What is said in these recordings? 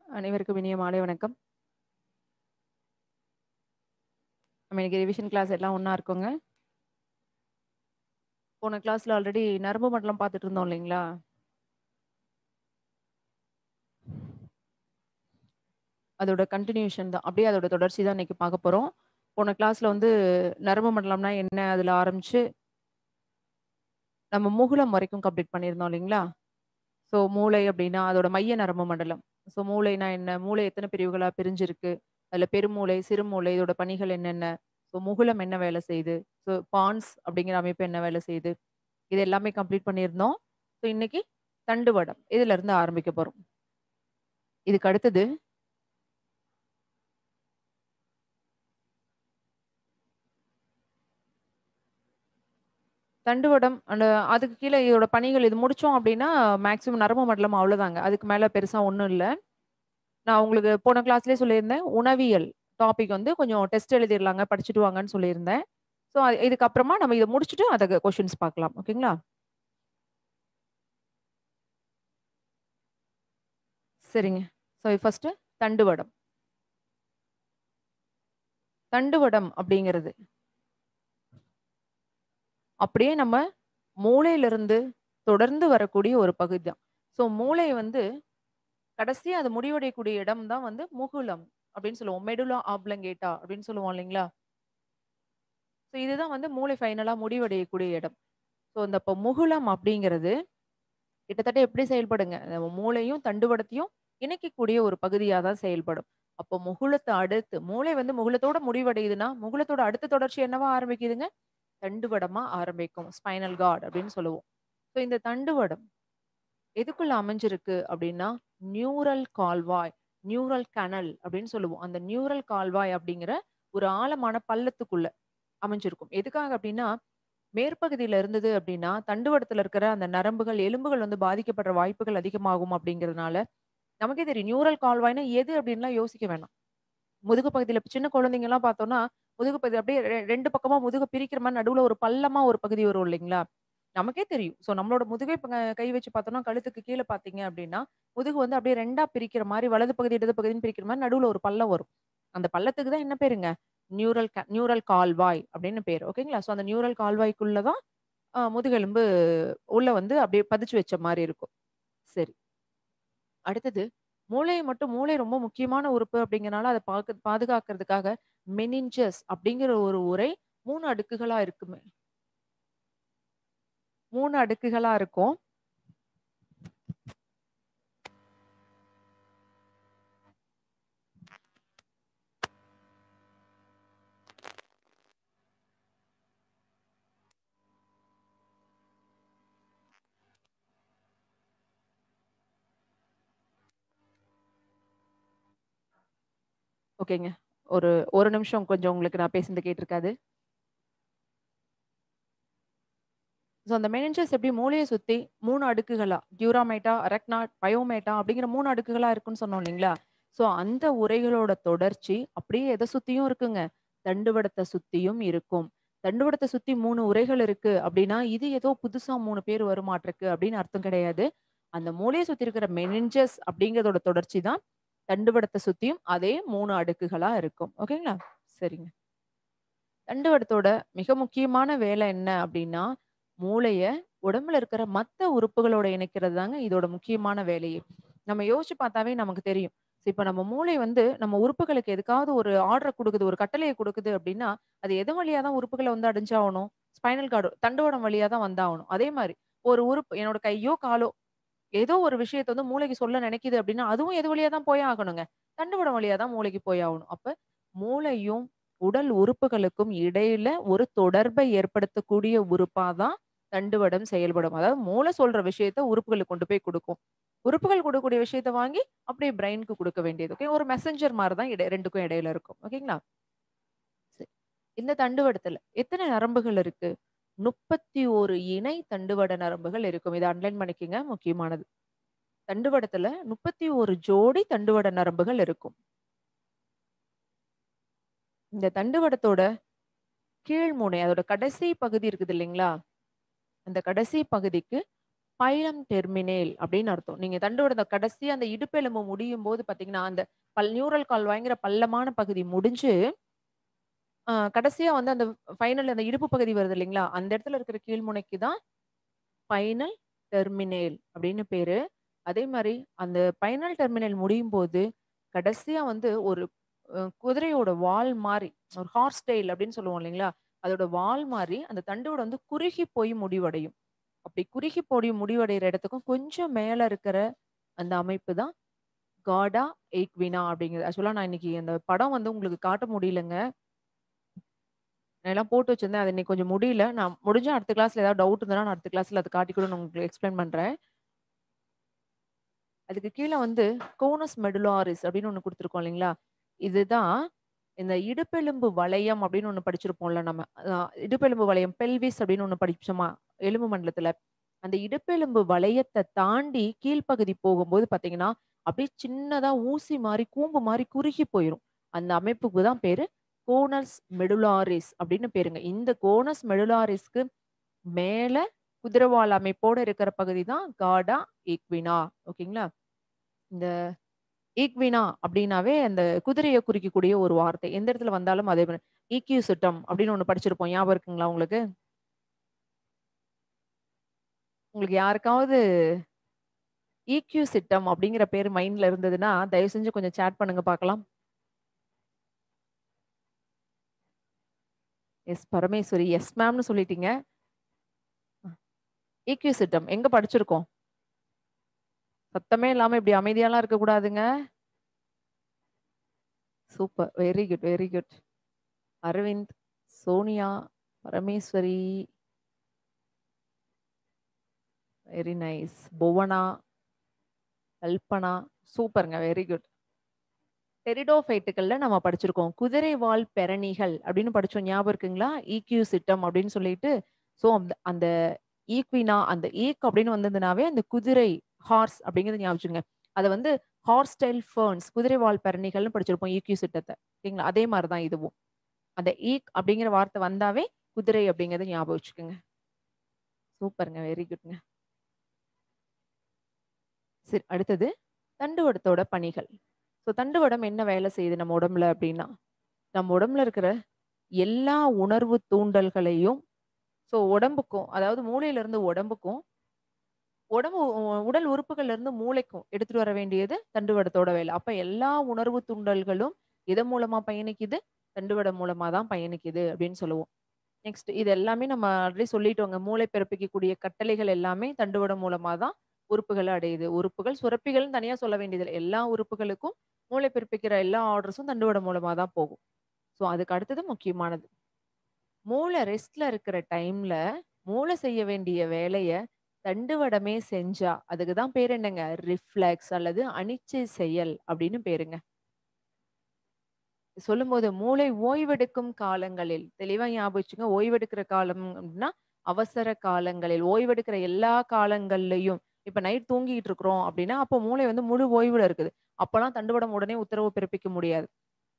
அனைவருக்கும் இனிய மாலை வணக்கம். நம்ம இன்னைக்கு ரிவிஷன் கிளாஸ் எல்லாம் ஒண்ணா இருக்கோங்க. போன கிளாஸ்ல ஆல்ரெடி நரம்பு மண்டலம் பார்த்துட்டு இருந்தோம் இல்லைங்களா? அதோட கன்டினியூஷன் தான். அப்படியே அதோட தொடர்ச்சி தான் இன்னைக்கு பார்க்க போறோம். போன கிளாஸ்ல வந்து நரம்பு மண்டலம்னா என்ன? அதுல ஆரம்பிச்சு நம்ம முகுளம் வரைக்கும் கம்ப்ளீட் பண்ணியிருந்தோம் இல்லைங்களா? ஸோ மூளை அப்படின்னா அதோட மைய நரம்பு மண்டலம். ஸோ மூளைனா என்ன? மூளை எத்தனை பிரிவுகளா பிரிஞ்சிருக்கு? அதுல பெருமூளை, சிறுமூளை இதோட பணிகள் என்னென்ன? ஸோ முகுளம் என்ன வேலை செய்யுது? ஸோ பான்ஸ் அப்படிங்கிற அமைப்பு என்ன வேலை செய்யுது? இது எல்லாமே கம்ப்ளீட் பண்ணியிருந்தோம். ஸோ இன்னைக்கு தண்டுவடம். இதுல இருந்து ஆரம்பிக்க போறோம். இதுக்கு அடுத்தது தண்டுவடம் அதுக்கு கீழ இதோட பணிகள் இது முடிச்சோம் அப்டின்னா, மேக்ஸிமம் நரம்பு மண்டலம் அவ்வளோதாங்க. அதுக்கு மேல பெருசா ஒண்ணும் இல்ல. நான் உங்களுக்கு போன கிளாஸ்லயே சொல்லியிருந்தேன். உணவியல் டாபிக் வந்து கொஞ்சம் டெஸ்ட் எழுதிர்லாங்க, படிச்சுட்டு வாங்கன்னு சொல்லியிருந்தேன். ஸோ இதுக்கப்புறமா நம்ம இத முடிச்சுட்டு அத கொஸ்டின்ஸ் பார்க்கலாம். ஓகேங்களா? சரிங்க. So first தண்டுவடம். தண்டுவடம் அப்படிங்கிறது, அப்படியே நம்ம மூளையிலிருந்து தொடர்ந்து வரக்கூடிய ஒரு பகுதி தான். ஸோ மூளை வந்து கடைசியா அது முடிவடையக்கூடிய இடம் தான் வந்து முகுளம் அப்படின்னு சொல்லுவோம். மெடுலா ஆப்லங்கேட்டா அப்படின்னு சொல்லுவோம் இல்லைங்களா? ஸோ இதுதான் வந்து மூளை ஃபைனலா முடிவடையக்கூடிய இடம். ஸோ இந்த இப்போ முகுளம் அப்படிங்கிறது கிட்டத்தட்ட எப்படி செயல்படுங்க? நம்ம மூளையும், தண்டுவடத்தையும் இணைக்கக்கூடிய ஒரு பகுதியா தான் செயல்படும். அப்போ முகுளத்த அடுத்து மூளை வந்து முகுளத்தோட முடிவடையுதுன்னா, முகுளத்தோட அடுத்த தொடர்ச்சி என்னவா ஆரம்பிக்குதுங்க? தண்டுவடமா ஆரம்பிக்கும். ஸ்பைனல் கார்ட் அப்படின்னு சொல்லுவோம். ஸோ இந்த தண்டுவடம் எதுக்குள்ள அமைஞ்சிருக்கு அப்படின்னா, நியூரல் கால்வாய், நியூரல் கனல் அப்படின்னு சொல்லுவோம். அந்த நியூரல் கால்வாய் அப்படிங்கிற ஒரு ஆழமான பள்ளத்துக்குள்ள அமைஞ்சிருக்கும். எதுக்காக அப்படின்னா, மேற்பகுதியில இருந்தது அப்படின்னா, தண்டுவடத்துல இருக்கிற அந்த நரம்புகள், எலும்புகள் வந்து பாதிக்கப்படுற வாய்ப்புகள் அதிகமாகும் அப்படிங்கிறதுனால, நமக்கே தெரியும். நியூரல் கால்வாய்னா எது அப்படின்லாம் யோசிக்க வேணாம். முதுகு பகுதியில இப்ப சின்ன குழந்தைங்கலாம் பார்த்தோம்னா, முதுகு பகுதி அப்படியே 2 பக்கமா முதுக பிரிக்கிற மாரி நடுவுல ஒரு பள்ளமா ஒரு பகுதி வரும் இல்லைங்களா? நமக்கே தெரியும். ஸோ நம்மளோட முதுகை இப்ப கை வச்சு பார்த்தோம்னா, கழுத்துக்கு கீழ பார்த்தீங்க அப்படின்னா, முதுகு வந்து அப்படியே 2ஆ பிரிக்கிற மாரி வலது பகுதி, இடது பகுதின்னு பிரிக்கிற மாரி நடுவுல ஒரு பள்ளம் வரும். அந்த பள்ளத்துக்கு தான் என்ன பேருங்க? நியூரல் கால்வாய் அப்படின்னு பேரு. ஓகேங்களா? ஸோ அந்த நியூரல் கால்வாய்க்குள்ள தான் முதுகெலும்பு உள்ள வந்து அப்படியே பதிச்சு வச்ச மாரி இருக்கும். சரி. அடுத்தது மூளை ரொம்ப முக்கியமான உறுப்பு அப்படிங்கிறனால அத பாதுகாக்கிறதுக்காக மெனிஞ்சஸ் அப்படிங்கிற ஒரு உறை 3 அடுக்குகளா இருக்குமே. 3 அடுக்குகளா இருக்கும். ஓகேங்க. ஒரு 1 நிமிஷம் கொஞ்சம் உங்களுக்கு நான் பேசுனது கேட்டிருக்காது. ஸோ அந்த மெனிஞ்சஸ் எப்படி மூளைய சுத்தி 3 அடுக்குகளா, டியூராமைட்டா, அரக்னாய்ட், பயோமேட்டா அப்படிங்கிற 3 அடுக்குகளா இருக்குன்னு சொன்னோம் இல்லைங்களா? ஸோ அந்த உறைகளோட தொடர்ச்சி அப்படியே எத சுத்தியும் இருக்குங்க. தண்டுவடத்த சுத்தியும் இருக்கும். தண்டுவடத்த சுத்தி 3 உறைகள் இருக்கு அப்படின்னா, இது ஏதோ புதுசா 3 பேர் வருமாட்ருக்கு அப்படின்னு அர்த்தம் கிடையாது. அந்த மூளைய சுத்தி இருக்கிற மெனிஞ்சஸ் அப்படிங்கிறதோட தொடர்ச்சி தான் தண்டுவடத்த சுத்தியும் அதே 3 அடுக்குகளா இருக்கும். ஓகேங்களா? சரிங்க. தண்டுவடத்தோட மிக முக்கியமான வேலை என்ன அப்படின்னா, மூளைய உடம்புல இருக்கிற மத்த உறுப்புகளோட இணைக்கிறது தாங்க இதோட முக்கியமான வேலையே. நம்ம யோசிச்சு பார்த்தாவே நமக்கு தெரியும். இப்ப நம்ம மூளை வந்து நம்ம உறுப்புகளுக்கு எதுக்காவது ஒரு ஆர்டர குடுக்குது, ஒரு கட்டளைய குடுக்குது அப்படின்னா, அது எதன் வழியா தான் உறுப்புகள வந்து அடைஞ்சாகணும்? ஸ்பைனல் கார்டு தண்டுவடம் வழியா தான் வந்தாகணும். அதே மாரி ஒரு உறுப்பு என்னோட கையோ, காலோ ஏதோ ஒரு விஷயத்த வந்து மூளைக்கு சொல்ல நினைக்குது அப்படின்னா, அதுவும் எது வழியா தான் போய் ஆகணுங்க. தண்டுவடம் வழியா தான் மூளைக்கு போய் ஆகணும். அப்ப மூளையும், உடல் உறுப்புகளுக்கும் இடையில ஒரு தொடர்பை ஏற்படுத்தக்கூடிய உறுப்பா தான் தண்டுவடம் செயல்படும். அதாவது மூளை சொல்ற விஷயத்த உறுப்புகளுக்கு கொண்டு போய் குடுக்கும். உறுப்புகள் குடுக்கக்கூடிய விஷயத்த வாங்கி அப்படியே பிரெயினுக்கு குடுக்க வேண்டியது. ஓகே. ஒரு மெசஞ்சர் மாரி தான் 2க்கும் இடையில இருக்கும். ஓகேங்களா? சரி. இந்த தண்டுவடத்துல எத்தன நரம்புகள் இருக்கு? 31 இணை தண்டுவட நரம்புகள் இருக்கும். இத அண்டர்லைன் பண்ணிக்கங்க. முக்கியமானது. தண்டுவடத்துல 31 ஜோடி தண்டுவட நரம்புகள் இருக்கும். இந்த தண்டுவடத்தோட கீழ் முனை அதோட கடைசி பகுதி இருக்குது இல்லைங்களா? அந்த கடைசி பகுதிக்கு பைலம் டெர்மினேல் அப்படின்னு அர்த்தம். நீங்க தண்டுவட கடைசியா அந்த இடுப்பெலும்பு முடியும்போது பார்த்தீங்கன்னா, அந்த நியூரல் கால்வாய்ங்கிற பள்ளமான பகுதி முடிஞ்சு, கடைசியா வந்து அந்த ஃபைனல் அந்த இடுப்பு பகுதி வருது இல்லைங்களா? அந்த இடத்துல இருக்கிற கீழ்முனைக்கு தான் ஸ்பைனல் டெர்மினேல் அப்படின்னு பேரு. அதே மாரி அந்த ஸ்பைனல் டெர்மினல் முடியும்போது, கடைசியா வந்து ஒரு குதிரையோட வால் மாரி, ஒரு ஹார்ஸ் டெயில் அப்படின்னு சொல்லுவோம் இல்லைங்களா? அதோட வால் மாரி அந்த தண்டோட வந்து குறுகி போய் முடிவடையும். அப்படி குறுகி போய் முடிவடையிற இடத்துக்கும் கொஞ்சம் மேல இருக்கிற அந்த அமைப்பு தான் கார்டா எக்வினா அப்படிங்கிறது. ஆக்சுவலா நான் இன்னைக்கு அந்த படம் வந்து உங்களுக்கு காட்ட முடியலங்க. நான் எல்லாம் போட்டு வச்சிருந்தேன். அது இன்னைக்கு கொஞ்சம் முடியல. நான் முடிஞ்சா அடுத்த கிளாஸ்ல ஏதாவது டவுட் இருந்ததுனா, நான் அடுத்த கிளாஸ்ல அத காட்டி கூட நான் உங்களுக்கு எக்ஸ்பிளைன் பண்றேன். அதுக்கு கீழ வந்து கோனஸ் மெடுலாரிஸ் அப்படின்னு ஒண்ணு குடுத்துருக்கோம் இல்லைங்களா? இதுதான் இந்த இடுப்பெலும்பு வளையம் அப்படின்னு ஒண்ணு படிச்சிருப்போம்ல நம்ம. இடுப்பெலும்பு வளையம் பெல்விஸ் அப்படின்னு ஒண்ணு படிச்சோமா? எலும்பு மண்டலத்துல. அந்த இடுப்பெலும்பு வளையத்த தாண்டி கீழ்ப்பகுதி போகும்போது பார்த்தீங்கன்னா, அப்படியே சின்னதா ஊசி மாரி, கூம்பு மாரி குறுகி போயிரும். அந்த அமைப்புக்கு தான் பேரு கோனஸ் மெடுலாரிஸ் அப்படின்னு பேருங்க. இந்த கோனஸ் மெடுலாரிஸ்க்கு மேல குதிரவால் அமைப்போட இருக்கிற பகுதி தான் கார்டா ஈக்வினா. ஓகேங்களா? இந்த ஈக்வினா அப்படின்னாவே அந்த குதிரைய குறிக்கக்கூடிய ஒரு வார்த்தை. எந்த இடத்துல வந்தாலும் அதே மாரி ஈக்யூசிட்டம் அப்படின்னு ஒண்ணு படிச்சிருப்போம். ஞாபகம் இருக்குங்களா உங்களுக்கு? உங்களுக்கு யாருக்காவது ஈக்யூசிட்டம் அப்படிங்கிற பேரு மைண்ட்ல இருந்ததுன்னா, தயவு செஞ்சு கொஞ்சம் சேட் பண்ணுங்க பார்க்கலாம். எஸ் பரமேஸ்வரி. எஸ் மேம்னு சொல்லிட்டீங்க. ஈக்யூசிட்டம் எங்க படிச்சிருக்கோம்? சத்தமே இல்லாம இப்படி அமைதியாலாம் இருக்கக்கூடாதுங்க. Super. Very good, very good. Aravind, Sonia, Parameswari, very nice. Bhuvana, Kalpana, சூப்பர்ங்க. Very good. டெரிடோஃபைட்டுகள்ல நம்ம படிச்சிருக்கோம். குதிரை வால் பெரணிகள் அப்படின்னு படிச்சோம். ஞாபகம் இருக்குங்களா? ஈக்யூசிட்டம் அப்படின்னு சொல்லிட்டு, ஸோ அந்த ஈக்வினா அந்த ஈக் அப்படின்னு வந்ததுனாவே அந்த குதிரை, ஹார்ஸ் அப்படிங்கிறது ஞாபகம் வச்சுக்கங்க. அத வந்து ஹார்ஸ்டைல் ஃபெர்ன்ஸ் குதிரை வால் பெரணிகள்னு படிச்சிருப்போம் ஈக்யூசிட்டத்த. ஓகேங்களா? அதே மாரி தான் இதுவும். அந்த ஈக் அப்படிங்கிற வார்த்தை வந்தாவே குதிரை அப்படிங்கிறத ஞாபகம் வச்சுக்கங்க. சூப்பர்ங்க. வெரி குட்ங்க. சரி அடுத்தது தண்டுவடத்தோட பணிகள். ஸோ தண்டுவடம் என்ன வேலை செய்யுது நம்ம உடம்புல அப்படின்னா, நம்ம உடம்புல இருக்கிற எல்லா உணர்வு தூண்டல்களையும் ஸோ உடம்புக்கும், அதாவது மூளையில இருந்து உடம்புக்கும், உடம்பு உடல் உறுப்புகள்ல இருந்து மூளைக்கும் எடுத்துட்டு வர வேண்டியது தண்டுவடத்தோட வேலை. அப்ப எல்லா உணர்வு தூண்டல்களும் எதன் மூலமா பயணிக்குது? தண்டுவடம் மூலமா தான் பயணிக்குது அப்படின்னு சொல்லுவோம். நெக்ஸ்ட் இது எல்லாமே நம்ம ஆல்ரெடி சொல்லிட்டோங்க. மூளை பிறப்பிக்கக்கூடிய கட்டளைகள் எல்லாமே தண்டுவடம் மூலமா தான் உறுப்புகள அடையுது. உறுப்புகள், சுரப்பிகள்னு தனியா சொல்ல வேண்டியதில்ல. எல்லா உறுப்புகளுக்கும் மூளை பிறப்பிக்கிற எல்லா ஆர்டர்ஸும் தண்டுவடம் மூலமா தான் போகும். ஸோ அதுக்கு அடுத்தது முக்கியமானது. மூளை ரெஸ்ட்ல இருக்கிற டைம்ல, மூளை செய்ய வேண்டிய வேலைய தண்டுவடமே செஞ்சா, அதுக்கு தான் பேரு என்னங்க? ரிஃப்ளெக்ஸ் அல்லது அனிச்சை செயல் அப்படின்னு பேருங்க. சொல்லும்போது மூளை ஓய்வெடுக்கும் காலங்களில், தெளிவா ஞாபகம் வச்சுங்க. ஓய்வெடுக்கிற காலம் அப்படின்னா, அவசர காலங்களில், ஓய்வெடுக்கிற எல்லா காலங்கள்லயும், இப்ப நைட் தூங்கிட்டு இருக்கிறோம் அப்படின்னா, அப்போ மூளை வந்து முழு ஓய்வுல இருக்குது. அப்பலாம் தண்டுவடம் உடனே உத்தரவு பிறப்பிக்க முடியாது.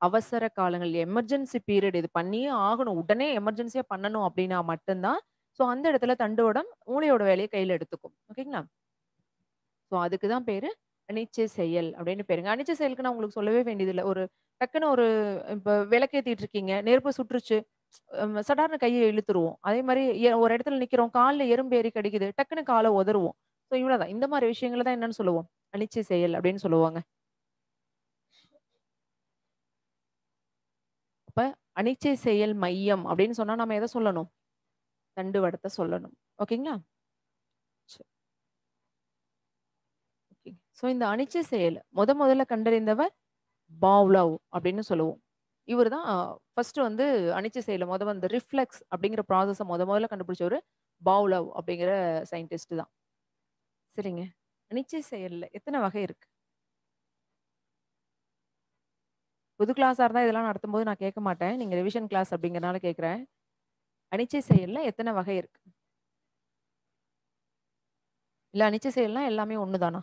அவசர காலங்கள் எமர்ஜென்சி பீரியட் இது பண்ணியே ஆகணும். உடனே எமர்ஜென்சியா பண்ணணும் அப்டின்னா மட்டும் தான், ஸோ அந்த இடத்துல தண்டுவடம் மூளையோட வேலைய கையில எடுத்துக்கும். ஓகேங்களா? ஸோ அதுக்கு தான் பேரு அனிச்சை செயல் அப்டின்னு பேருங்க. அனிச்சை செயலுக்கு நான் உங்களுக்கு சொல்லவே வேண்டியதில்ல. ஒரு டக்குனு ஒரு இப்ப விளக்கேத்திட்டு இருக்கீங்க, நெருப்பு சுட்டுருச்சு. சடார்ன்னு கைய இழுத்துருவோம். அதே மாரி ஒரு இடத்துல நிக்கிறோம், கால்ல எறும்பு ஏறி கடிக்குது, டக்குனு கால உதறுவோம். ஸோ இவ்வளோதான். இந்த மாரி விஷயங்கள தான் என்னன்னு சொல்லுவோம்? அனிச்சை செயல் அப்டின்னு சொல்லுவாங்க. அப்ப அனிச்சை செயல் மையம் அப்டின்னு சொன்னா நம்ம எத சொல்லணும்? தண்டுவடத்த சொல்லணும். ஓகேங்களா? சரி. ஓகே. ஸோ இந்த அனிச்சை செயல் முதல்ல கண்டறிந்தவர் பாவ்லவ் அப்படின்னு சொல்லுவோம். இவரு தான் ஃபர்ஸ்ட் வந்து அனிச்சை செயல வந்து ரிஃப்ளெக்ஸ் அப்படிங்கிற ப்ராசஸ முதல்ல கண்டுபிடிச்சவரு பாவ்லவ் அப்படிங்கிற சயின்டிஸ்ட் தான். சரிங்க. அனிச்சை செயல்ல எத்தன வகை இருக்கு? புது கிளாஸா இருந்தா இதெல்லாம் நடத்தும்போது நான் கேட்க மாட்டேன். நீங்க ரிவிஷன் கிளாஸ் அப்படிங்கிறனால கேட்கிறேன். அனிச்சை செயல்ல எத்தன வகை இருக்கு? இல்ல அனிச்சை செயல்னா எல்லாமே ஒண்ணு தானா?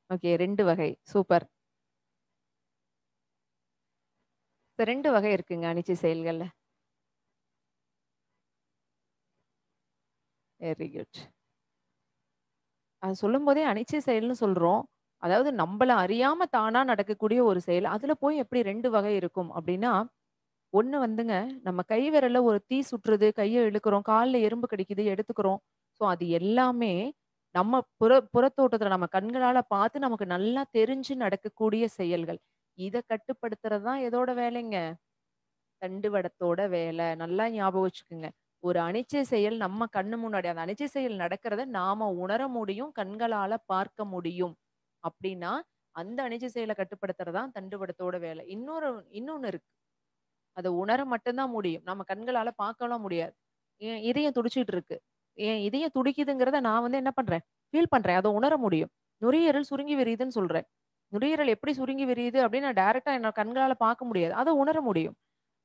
ஓகே 2 வகை. சூப்பர். 2 வகை இருக்குங்க அனிச்சை செயல்கள்ல. Very good. அது சொல்லும்போதே அனிச்சை செயல்னு சொல்றோம். அதாவது நம்பள அறியாம தானா நடக்கக்கூடிய ஒரு செயல். அதுல போய் எப்படி 2 வகை இருக்கும் அப்டின்னா, ஒண்ணு வந்துங்க நம்ம கை விரல்ல ஒரு தீ சுட்டுறது, கைய இழுக்குறோம், கால்ல எறும்பு கடிக்குது எடுத்துக்கிறோம். ஸோ அது எல்லாமே நம்ம புறத்தோற்றத்துல நம்ம கண்களால பார்த்து நமக்கு நல்லா தெரிஞ்சு நடக்கக்கூடிய செயல்கள். இத கட்டுப்படுத்துறது தான் எதோட வேலைங்க? தண்டுவடத்தோட வேலை. நல்லா ஞாபகம் வச்சுக்கங்க. ஒரு அனிச்சை செயல் நம்ம கண்ணு முன்னாடி அந்த அனிச்சை செயல் நடக்கிறத நாம உணர முடியும், கண்களால பார்க்க முடியும். அப்டின்னா, அந்த அனிச்சை செயல கட்டுப்படுத்துறது தான் தண்டுவடத்தோட வேலை. இன்னொன்னு இருக்கு. அத உணர மட்டும் தான் முடியும். நம்ம கண்களால பார்க்கலாம் முடியாது. என் இதயம் துடிச்சுட்டு இருக்கு. என் இதயம் துடிக்குதுங்கிறத நான் வந்து என்ன பண்றேன்? ஃபீல் பண்றேன். அத உணர முடியும். நுரையீரல் சுருங்கி விரியுதுன்னு சொல்றேன். நுரையீரல் எப்படி சுருங்கி விரியுது அப்படின்னு நான் டைரக்ட்டா என்னோட கண்களால பார்க்க முடியாது. அத உணர முடியும்.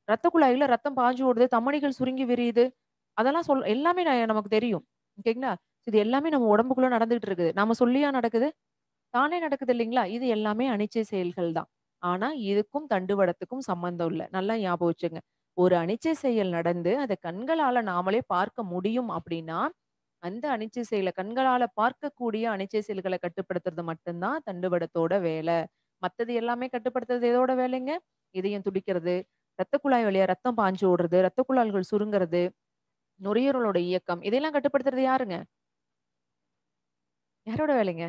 ரத்த குழாய்ல ரத்தம் பாய்ஞ்சு ஓடுது, தமனிகள் சுருங்கி விரியுது. அதெல்லாம் எல்லாமே நமக்கு தெரியும். ஓகேங்களா? இது எல்லாமே நம்ம உடம்புக்குள்ள நடந்துட்டு இருக்குது. நாம சொல்லியா நடக்குது? தானே நடக்குது இல்லைங்களா? இது எல்லாமே அனிச்சை செயல்கள் தான். ஆனா, இதுக்கும் தண்டுவடத்துக்கும் சம்மந்தம் இல்ல. நல்லா ஞாபகம் வச்சுங்க. ஒரு அனிச்சை செயல் நடந்து, அத கண்களால நாமளே பார்க்க முடியும் அப்படின்னா, அந்த அனிச்சை செயல கண்களால பார்க்கக்கூடிய அனிச்சை செயல்கள கட்டுப்படுத்துறது மட்டும் தான் தண்டுவடத்தோட வேல. மத்தது எல்லாமே கட்டுப்படுத்துறது எதோட வேலைங்க? இதயம் துடிக்கிறது, ரத்த குழாய் வழியா ரத்தம் பாய்ஞ்சு ஓடுறது, ரத்த குழாய்கள் சுருங்குறது, நுரையீரலோட இயக்கம் இதையெல்லாம் கட்டுப்படுத்துறது யாருங்க? யாரோட வேலைங்க?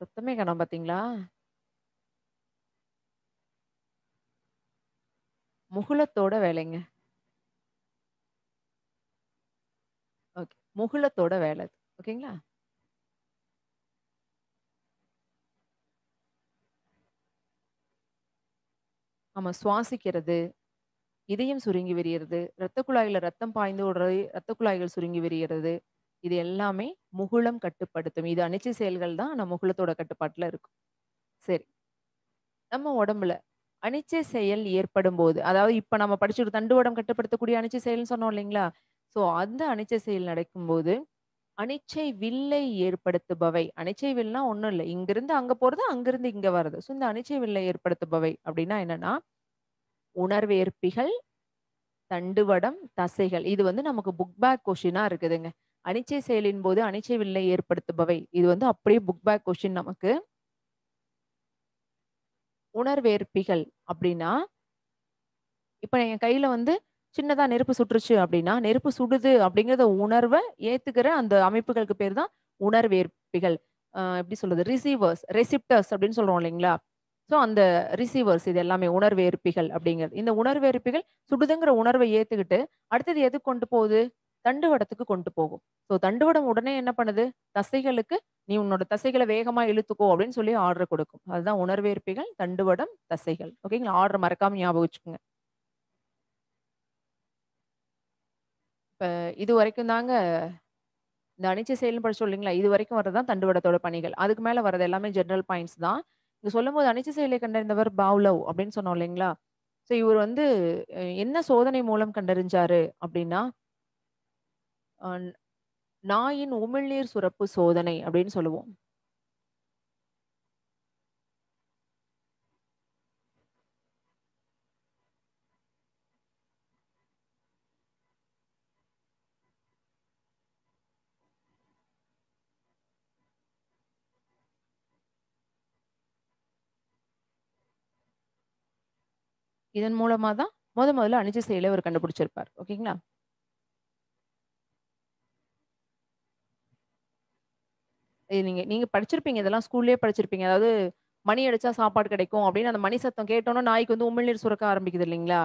சுத்தமே காணோம் பார்த்தீங்களா? முகுலத்தோட வேலைங்க. ஓகே. முகுலத்தோட வேலை அது. ஓகேங்களா? ஆமா. சுவாசிக்கிறது, இதயம் சுருங்கி விரியறது, ரத்த குழாயில ரத்தம் பாய்ந்து ஓடுறது, ரத்த குழாய்கள் சுருங்கி விரியறது. இது எல்லாமே முகுளம் கட்டுப்படுத்தும். இது அனிச்சை செயல்கள் தான் நம்ம முகுலத்தோட கட்டுப்பாட்டுல இருக்கும். சரி. நம்ம உடம்புல அனிச்சை செயல் ஏற்படும்போது, அதாவது இப்ப நம்ம படிச்சுட்டு தண்டுவடம் கட்டுப்படுத்தக்கூடிய அனிச்சை செயல்ன்னு சொன்னோம் இல்லைங்களா? ஸோ அந்த அனிச்சை செயல் நடக்கும்போது, அனிச்சை வில்லை ஏற்படுத்துபவை. அனிச்சை வில்னா ஒண்ணும் இல்ல. இங்கிருந்து அங்க போறது, அங்கிருந்து இங்க வர்றது. ஸோ இந்த அனிச்சை வில்லை ஏற்படுத்துபவை அப்படின்னா என்னன்னா, உணர்வேற்பிகள், தண்டுவடம், தசைகள். இது வந்து நமக்கு புக் பேக் கொஸ்டினா இருக்குதுங்க. அனிச்சை செயலின் போது அனிச்சை வில்லை ஏற்படுத்துபவை. இது வந்து அப்படியே புக் பேக் கொஸ்டின் நமக்கு. உணர்வேற்பிகள் அப்படின்னா, இப்ப என் கையில வந்து சின்னதா நெருப்பு சுட்டுருச்சு அப்படின்னா, நெருப்பு சுடுது அப்படிங்கிறத உணர்வ ஏத்துக்கிற அந்த அமைப்புகளுக்கு பேர் தான் உணர்வேற்பிகள். எப்படி சொல்றது? ரெசிப்டர்ஸ் அப்படின்னு சொல்றோம் இல்லைங்களா? ஸோ அந்த ரிசீவர்ஸ் இது எல்லாமே உணர்வேற்பிகள் அப்படிங்கிறது. இந்த உணர்வேற்பிகள் சுடுதுங்கிற உணர்வை ஏத்துக்கிட்டு, அடுத்தது எதுக்கு கொண்டு போகுது? தண்டுவடத்துக்கு கொண்டு போகும். ஸோ தண்டுவடம் உடனே என்ன பண்ணுது? தசைகளுக்கு, "நீ உன்னோட தசைகள வேகமா இழுத்துக்கோ" அப்படின்னு சொல்லி ஆர்டர் கொடுக்கும். அதுதான் உணர்வேற்பிகள், தண்டுவடம், தசைகள். ஓகேங்களா? ஆர்டர் மறக்காம ஞாபகம் வச்சுக்கோங்க. இப்ப இதுவரைக்கும் தாங்க இந்த அனிச்சை செயல்னு படிச்சோம் இல்லைங்களா? இதுவரைக்கும் வர்றது தான் தண்டுவடத்தோட பணிகள். அதுக்கு மேல வர்றது எல்லாமே ஜெனரல் பாயிண்ட்ஸ் தான். இங்க சொல்லும்போது அனிச்சை செயலை கண்டறிந்தவர் பாவ்லவ் அப்படின்னு சொன்னோம் இல்லைங்களா? ஸோ இவர் வந்து என்ன சோதனை மூலம் கண்டறிஞ்சாரு அப்படின்னா, அ நாயின் உமிழ்நீர் சுரப்பு சோதனை அப்படின்னு சொல்லுவோம். இதன் மூலமா தான் முதல்ல அனிச்சை செயலை இவர் கண்டுபிடிச்சிருப்பார். ஓகேங்களா? இது நீங்க நீங்க படிச்சிருப்பீங்க. இதெல்லாம் ஸ்கூல்லயே படிச்சிருப்பீங்க. அதாவது மணி அடிச்சா சாப்பாடு கிடைக்கும் அப்படின்னு அந்த மணி சத்தம் கேட்டோனே நாய்க்கு வந்து உமிழ்நீர் சுரக்க ஆரம்பிக்குது இல்லைங்களா?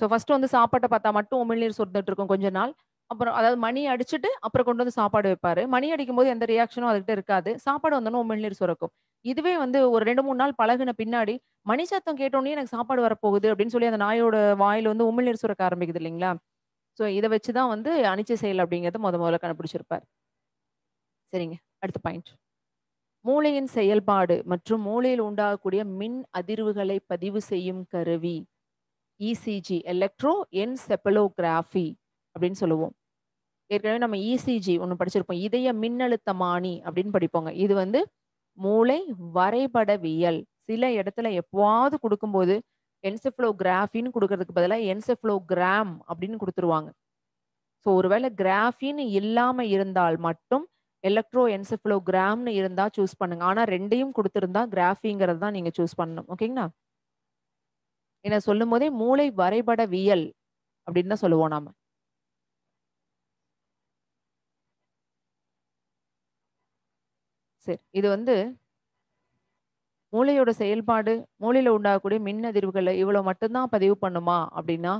ஸோ ஃபர்ஸ்ட்டு வந்து சாப்பாட்ட பார்த்தா மட்டும் உமிழ்நீர் சொட்டுட்டு இருக்கும் கொஞ்ச நாள். அப்புறம் அதாவது மணி அடிச்சுட்டு, அப்புறம் கொண்டு வந்து சாப்பாடு வைப்பாரு. மணி அடிக்கும்போது எந்த ரியாக்ஷனும் அதுகிட்ட இருக்காது. சாப்பாடு வந்தோனே உமிழ்நீர் சுரக்கும். இதுவே வந்து ஒரு 2, 3 நாள் பழகுன பின்னாடி, மணி சத்தம் கேட்டோனே எனக்கு சாப்பாடு வரப்போகுது அப்படின்னு சொல்லி அந்த நாயோட வாயில வந்து உமிழ்நீர் சுரக்க ஆரம்பிக்குது இல்லைங்களா? ஸோ இத வச்சு தான் வந்து அனிச்சை செயல் அப்படிங்கிறத முதல்ல கண்டுபிடிச்சிருப்பார். சரிங்க. அடுத்த பாயிண்ட். மூளையின் செயல்பாடு மற்றும் மூளையில் உண்டாகக்கூடிய மின் அதிர்வுகளை பதிவு செய்யும் கருவி. இசிஜி எலக்ட்ரோ என்செபலோகிராஃபி அப்படின்னு சொல்லுவோம். ஏற்கனவே நம்ம இசிஜி ஒண்ணு படிச்சிருப்போம். இதய மின்னழுத்தமானி அப்படின்னு படிப்போங்க. இது வந்து மூளை வரைபடவியல். சில இடத்துல எப்பவாவது குடுக்கும்போது, என்செஃபலோகிராஃபின்னு குடுக்கறதுக்கு பதிலா என்செஃபலோகிராம் அப்படின்னு குடுத்துருவாங்க. ஸோ ஒருவேளை கிராஃபின்னு இல்லாம இருந்தால் மட்டும், எலக்ட்ரோ என்செஃபலோகிராம்னு இருந்தா சூஸ் பண்ணுங்க. ஆனா 2யும் குடுத்திருந்தா கிராஃபிங்கிறது தான் நீங்க சூஸ் பண்ணணும். ஓகேங்களா? ஏன்னா சொல்லும்போதே மூளை வரைபடவியல் அப்படின்னு தான் சொல்லுவோம் நாம. சரி. இது வந்து மூளையோட செயல்பாடு, மூளையில உண்டாகக்கூடிய மின் அதிர்வுகள இவ்வளோ மட்டும் தான் பதிவு பண்ணுமா? அப்படின்னா,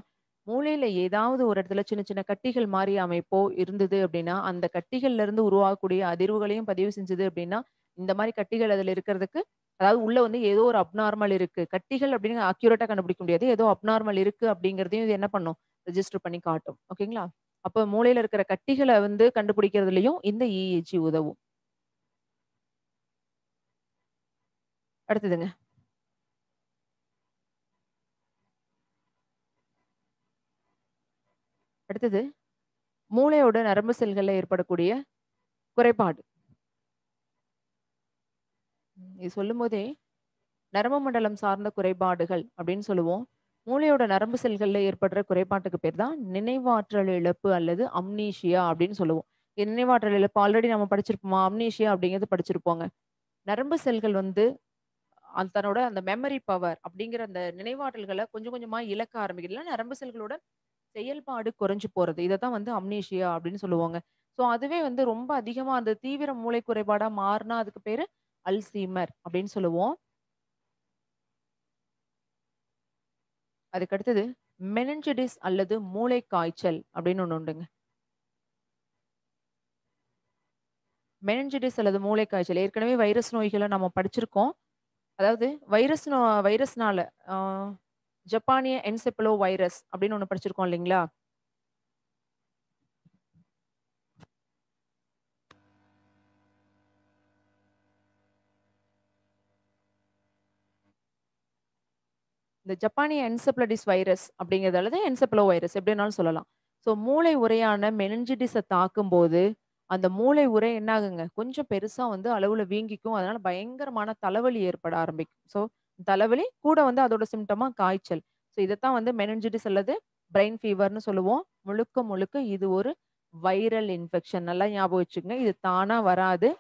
மூளையில ஏதாவது ஒரு இடத்துல சின்ன சின்ன கட்டிகள் மாரி அமைப்போ இருந்தது அப்படின்னா, அந்த கட்டிகள்ல இருந்து உருவாகக்கூடிய அதிர்வுகளையும் பதிவு செஞ்சது அப்படின்னா, இந்த மாரி கட்டிகள் அதுல இருக்கிறதுக்கு அதாவது உள்ள வந்து ஏதோ ஒரு அப்நார்மல் இருக்கு. கட்டிகள் அப்படின்னு அக்யூரேட்டா கண்டுபிடிக்க முடியாது. ஏதோ அப்நார்மல் இருக்கு அப்படிங்கிறதையும் இது என்ன பண்ணும்? ரெஜிஸ்டர் பண்ணி காட்டும். ஓகேங்களா? அப்ப மூளையில இருக்கிற கட்டிகள வந்து கண்டுபிடிக்கிறதுலயும் இந்த EEG உதவும். அடுத்ததுங்க. அடுத்தது மூளையோட நரம்பு செல்கள்ல ஏற்படக்கூடிய குறைபாடு. இது சொல்லும்போதே, நரம்பு மண்டலம் சார்ந்த குறைபாடுகள் அப்படின்னு சொல்லுவோம். மூளையோட நரம்பு செல்கள்ல ஏற்படுற குறைபாட்டுக்கு பேர் தான் நினைவாற்றல் இழப்பு அல்லது அம்னீஷியா அப்படின்னு சொல்லுவோம். நினைவாற்றல் இழப்பு ஆல்ரெடி நம்ம படிச்சிருப்போமா? அம்னீஷியா அப்படிங்கிறது படிச்சிருப்போங்க. நரம்பு செல்கள் வந்து தன்னோட அந்த மெமரி பவர் அப்படிங்கிற அந்த நினைவாற்றல்கள கொஞ்சம் கொஞ்சமா இழக்க ஆரம்பிக்குது. இல்ல நரம்பு செல்களோட செயல்பாடு குறைஞ்சு போறது. இத தான் வந்து அம்னீஷியா அப்படின்னு சொல்லுவாங்க. ஸோ அதுவே வந்து ரொம்ப அதிகமா அந்த தீவிர மூளை குறைபாடா மாறுனா அதுக்கு பேரு அல்சீமர் அப்படின்னு சொல்லுவோம். அதுக்கு அடுத்தது மெனின்ஜிடிஸ் அல்லது மூளை காய்ச்சல் அப்படின்னு ஒண்ணு உண்டுங்க. மெனின்ஜிடிஸ் அல்லது மூளை காய்ச்சல் ஏற்கனவே வைரஸ் நோய்கள நம்ம படிச்சிருக்கோம். அதாவது வைரஸ்னால ஆ ஜப்பானிய என்செபலோ வைரஸ் அப்படின்னு ஒண்ணு படிச்சிருக்கோம் இல்லைங்களா? இந்த ஜப்பானிய என்செபலடிஸ் வைரஸ் அப்படிங்கிறது அல்லது என்செபலோ வைரஸ் எப்படி வேணாலும் சொல்லலாம். ஸோ மூளை உறையான மெனின்ஜிடிஸ தாக்கும்போது, அந்த மூளை உறை என்ன ஆகுங்க, கொஞ்சம் பெருசா வந்து அளவுல வீங்கிக்கும். அதனால பயங்கரமான தலைவலி ஏற்பட ஆரம்பிக்கும். ஸோ தலைவலி கூட வந்து அதோட சிம்ப்டமா காய்ச்சல். ஸோ இதத்தான் வந்து மெனின்ஜிடிஸ் அல்லது பிரெயின் ஃபீவர்ன்னு சொல்லுவோம். முழுக்க முழுக்க இது ஒரு வைரல் இன்ஃபெக்ஷன். நல்லா ஞாபகம் வச்சுக்கங்க. இது தானா வராது.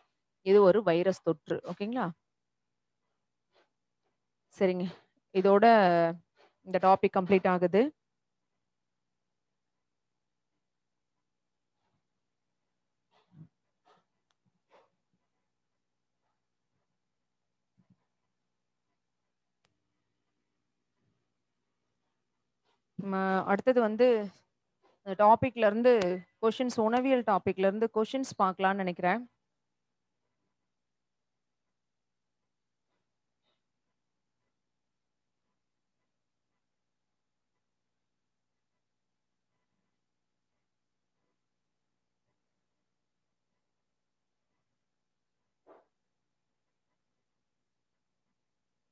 இது ஒரு வைரஸ் தொற்று. ஓகேங்களா? சரிங்க. இதோட இந்த டாபிக் கம்ப்ளீட் ஆகுது. ம அடுத்தது வந்து டாபிக்ல இருந்து கொஷின்ஸ் உணவியல் டாபிக்ல இருந்து கொஷின்ஸ் பார்க்கலாம்னு நினைக்கிறேன்.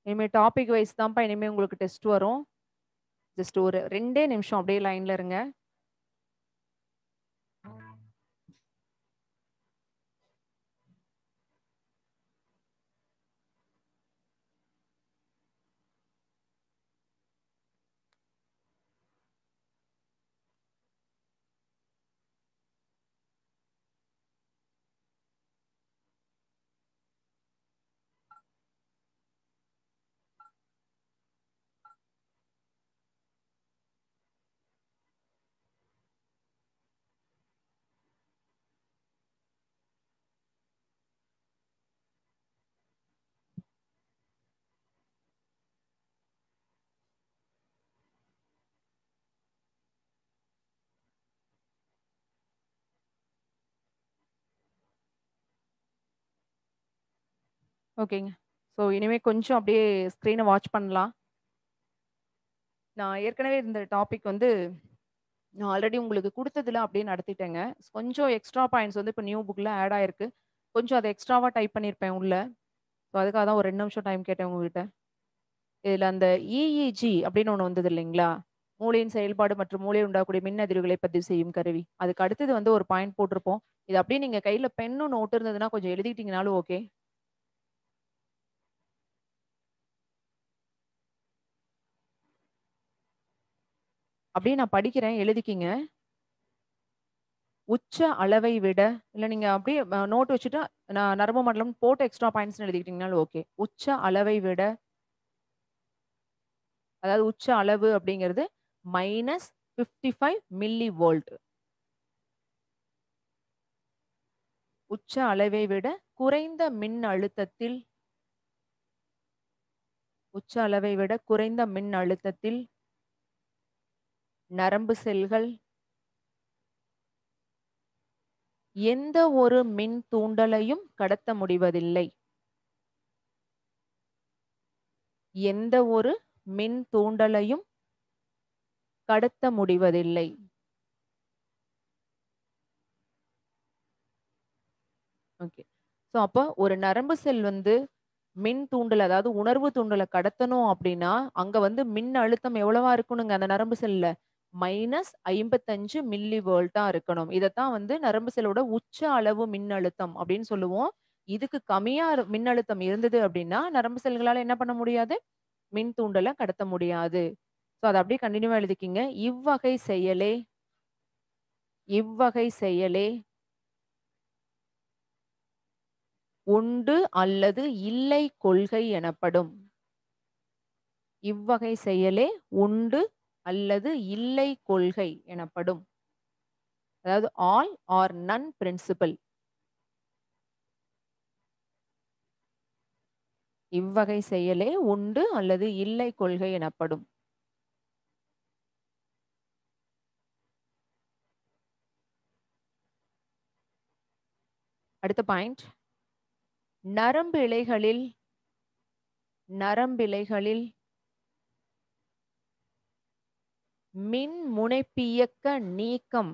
இனிமே டாபிக் வைஸ் தான்ப்பா இனிமே உங்களுக்கு டெஸ்ட் வரும். ஜஸ்ட் ஒரு 2 நிமிஷம் அப்படியே லைன்ல இருங்க. ஓகேங்க. ஸோ இனிமே கொஞ்சம் அப்படியே ஸ்க்ரீன வாட்ச் பண்ணலாம். நான் ஏற்கனவே இந்த டாபிக் வந்து நான் ஆல்ரெடி உங்களுக்கு குடுத்ததுல அப்படியே நடத்திட்டேங்க. கொஞ்சம் எக்ஸ்ட்ரா பாயிண்ட்ஸ் வந்து இப்ப நியூ புக்ல ஆட் ஆயிருக்கு. கொஞ்சம் அத எக்ஸ்ட்ராவா டைப் பண்ணியிருப்பேன் உள்ள. ஸோ அதுக்காக தான் ஒரு 2 நிமிஷம் டைம் கேட்டேன் உங்ககிட்ட. இதுல அந்த EEG அப்படின்னு ஒண்ணு வந்தது இல்லைங்களா? மூளையின் செயல்பாடு மற்றும் மூளையில் உண்டாகக்கூடிய மின் அதிர்வுகளை பதிவு செய்யும் கருவி. அதுக்கு அடுத்தது வந்து ஒரு பாயிண்ட் போட்டிருப்போம். இது அப்படியே நீங்க கையில பென்னும் நோட்டு இருந்ததுன்னா கொஞ்சம் எழுதிட்டீங்கனாலும் ஓகே. அப்படியே நான் படிக்கிறேன், எழுதிக்கிங்க. உச்ச அளவை விட இல்ல நீங்க அப்படியே நோட் வச்சுட்டு நான் நரம்பு மண்டலம் போட்டு எக்ஸ்ட்ரா பாயிண்ட்ஸ்ன்னு எழுதிக்கிட்டீங்கனாலும் ஓகே. உச்ச அளவை விட அதாவது உச்ச அளவு அப்படிங்கிறது -55 மில்லி வோல்ட். உச்ச அளவை விட குறைந்த மின் அழுத்தத்தில் உச்ச அளவை விட குறைந்த மின் அழுத்தத்தில் நரம்பு செல்கள் எந்த ஒரு மின் தூண்டலையும் கடத்த முடிவதில்லை. எந்த ஒரு மின் தூண்டலையும் கடத்த முடிவதில்லை. ஓகே. ஸோ அப்ப ஒரு நரம்பு செல் வந்து மின் தூண்டல் அதாவது உணர்வு தூண்டல கடத்தணும் அப்படின்னா, அங்க வந்து மின் அழுத்தம் எவ்வளவா இருக்கணுங்க அந்த நரம்பு செல்ல? -55 மில்லி வோல்ட்டா இருக்கணும். இதத்தான் வந்து நரம்பு செல்லோட உச்ச அளவு மின்னழுத்தம் அப்படின்னு சொல்லுவோம். இதுக்கு கம்மியா மின்னழுத்தம் இருந்தது அப்படின்னா, நரம்பு செல்களால என்ன பண்ண முடியாது? மின் தூண்டல கடத்த முடியாது. ஸோ அத அப்படியே கன்டினியூவா எழுதிக்கிங்க. இவ்வகை செயலே உண்டு அல்லது இல்லை கொள்கை எனப்படும். இவ்வகை செயலே உண்டு அல்லது இல்லை கொள்கை எனப்படும். அதாவது ஆல் ஆர் நன் பிரின்சிபல். இவ்வகை செயலே உண்டு அல்லது இல்லை கொள்கை எனப்படும். அடுத்த பாயிண்ட். நரம்பிழைகளில் மின் முனைப்பியக்க நீக்கம்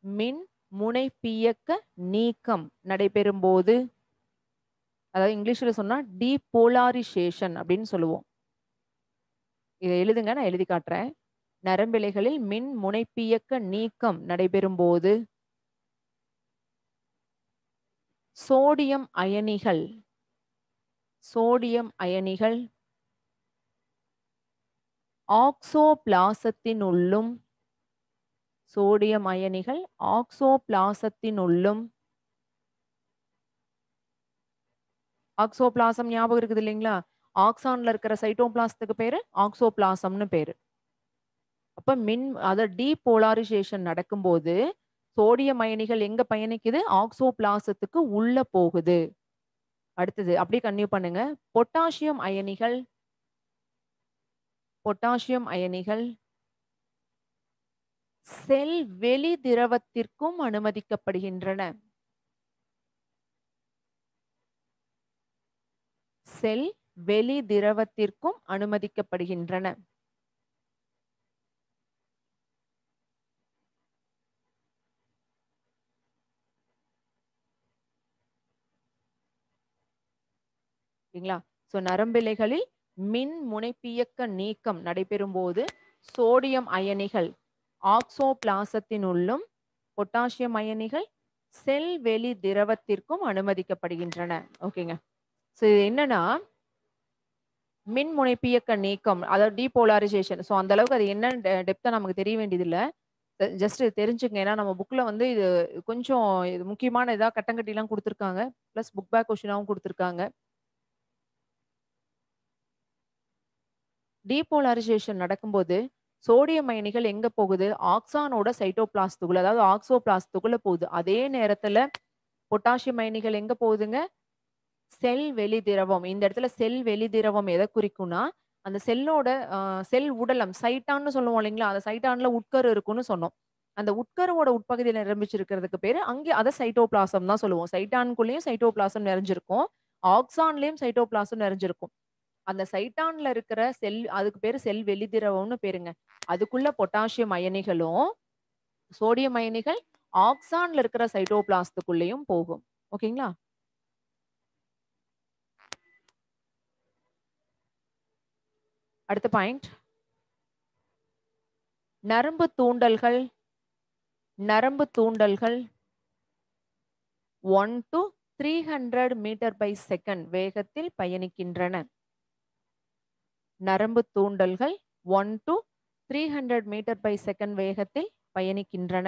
மின் முனைப்பியக்க நீக்கம் நடைபெறும் போது அதாவது இங்கிலீஷ்ல சொன்னா டீபோலாரிசேஷன் அப்படின்னு சொல்லுவோம். இதை எழுதுங்க, நான் எழுதி காட்டுறேன். நரம்பிழைகளில் மின் முனைப்பியக்க நீக்கம் நடைபெறும் போது சோடியம் அயனிகள் ஆக்சோபிளாசத்தினுள்ளும் ஆக்சோபிளாசம் ஞாபகம் இருக்குது இல்லைங்களா? ஆக்சான்ல இருக்கிற சைட்டோபிளாசத்துக்கு பேரு ஆக்சோபிளாசம்னு பேரு. அப்ப அத டீபோலாரிசேஷன் நடக்கும்போது சோடியம் அயனிகள் எங்க பயணிக்குது? ஆக்சோபிளாசத்துக்கு உள்ள போகுது. அடுத்தது அப்படியே கன்டினியூ பண்ணுங்க. பொட்டாசியம் அயனிகள் செல் வெளி திரவத்திற்கும் அனுமதிக்கப்படுகின்றன. செல் வெளி திரவத்திற்கும் அனுமதிக்கப்படுகின்றன. சரிங்களா? சோ நரம்பிழைகளில் மின் முனைப்பியக்க நீக்கம் நடைபெறும் போது சோடியம் அயனிகள் ஆக்சோபிளாசத்தினுள்ளும் பொட்டாசியம் அயனிகள் செல் வெளி திரவத்திற்கும் அனுமதிக்கப்படுகின்றன. ஓகேங்க. சோ இது என்னன்னா மின் முனைப்பியக்க நீக்கம் அதாவது டீபோலாரிசேஷன். சோ அந்த அளவுக்கு அது என்ன டெப்தா நமக்கு தெரிய வேண்டியதில்ல. ஜஸ்ட் தெரிஞ்சுக்கங்க. ஏன்னா நம்ம புக்ல வந்து இது கொஞ்சம் இது முக்கியமான இதா கட்டங்கட்டிலாம் குடுத்துருக்காங்க. பிளஸ் புக் பேக் கொஸ்டினாவும் குடுத்துருக்காங்க. டீபோலாரிசேஷன் நடக்கும்போது சோடியம் அயனிகள் எங்க போகுது? ஆக்சானோட சைட்டோபிளாஸ்துக்குள்ள அதாவது ஆக்சோபிளாஸ்துக்குள்ள போகுது. அதே நேரத்துல பொட்டாசியம் அயனிகள் எங்க போகுதுங்க? செல் வெளி திரவம். இந்த இடத்துல செல் வெளி திரவம் எதை குறிக்கும்னா, அந்த செல்லோட செல் உடலம் சைட்டான்னு சொல்லுவோம் இல்லைங்களா? அந்த சைட்டான்ல உட்கரு இருக்கும்னு சொன்னோம். அந்த உட்கருவோட உட்பகுதியில நிரம்பிச்சிருக்கிறதுக்கு பேரு அங்கே அத சைட்டோபிளாசம் தான் சொல்லுவோம். சைட்டான்குள்ளேயும் சைட்டோபிளாசம் நிறைஞ்சிருக்கும். ஆக்சான்லயும் சைட்டோபிளாசம் நிறைஞ்சிருக்கும். அந்த சைட்டான்ல இருக்கிற செல் அதுக்கு பேரு செல் வெளிதிரவம்னு பேருங்க. அதுக்குள்ள பொட்டாசியம் அயனிகளும், சோடியம் அயனிகள் ஆக்சான்ல இருக்கிற சைட்டோபிளாஸ்துக்குள்ளேயும் போகும். ஓகேங்களா? அடுத்த பாயிண்ட். நரம்பு தூண்டல்கள் 1 to 300 மீட்டர் பை செகண்ட் வேகத்தில் பயணிக்கின்றன. நரம்பு தூண்டல்கள் 1 to 300 மீட்டர் பை செகண்ட் வேகத்தில் பயணிக்கின்றன.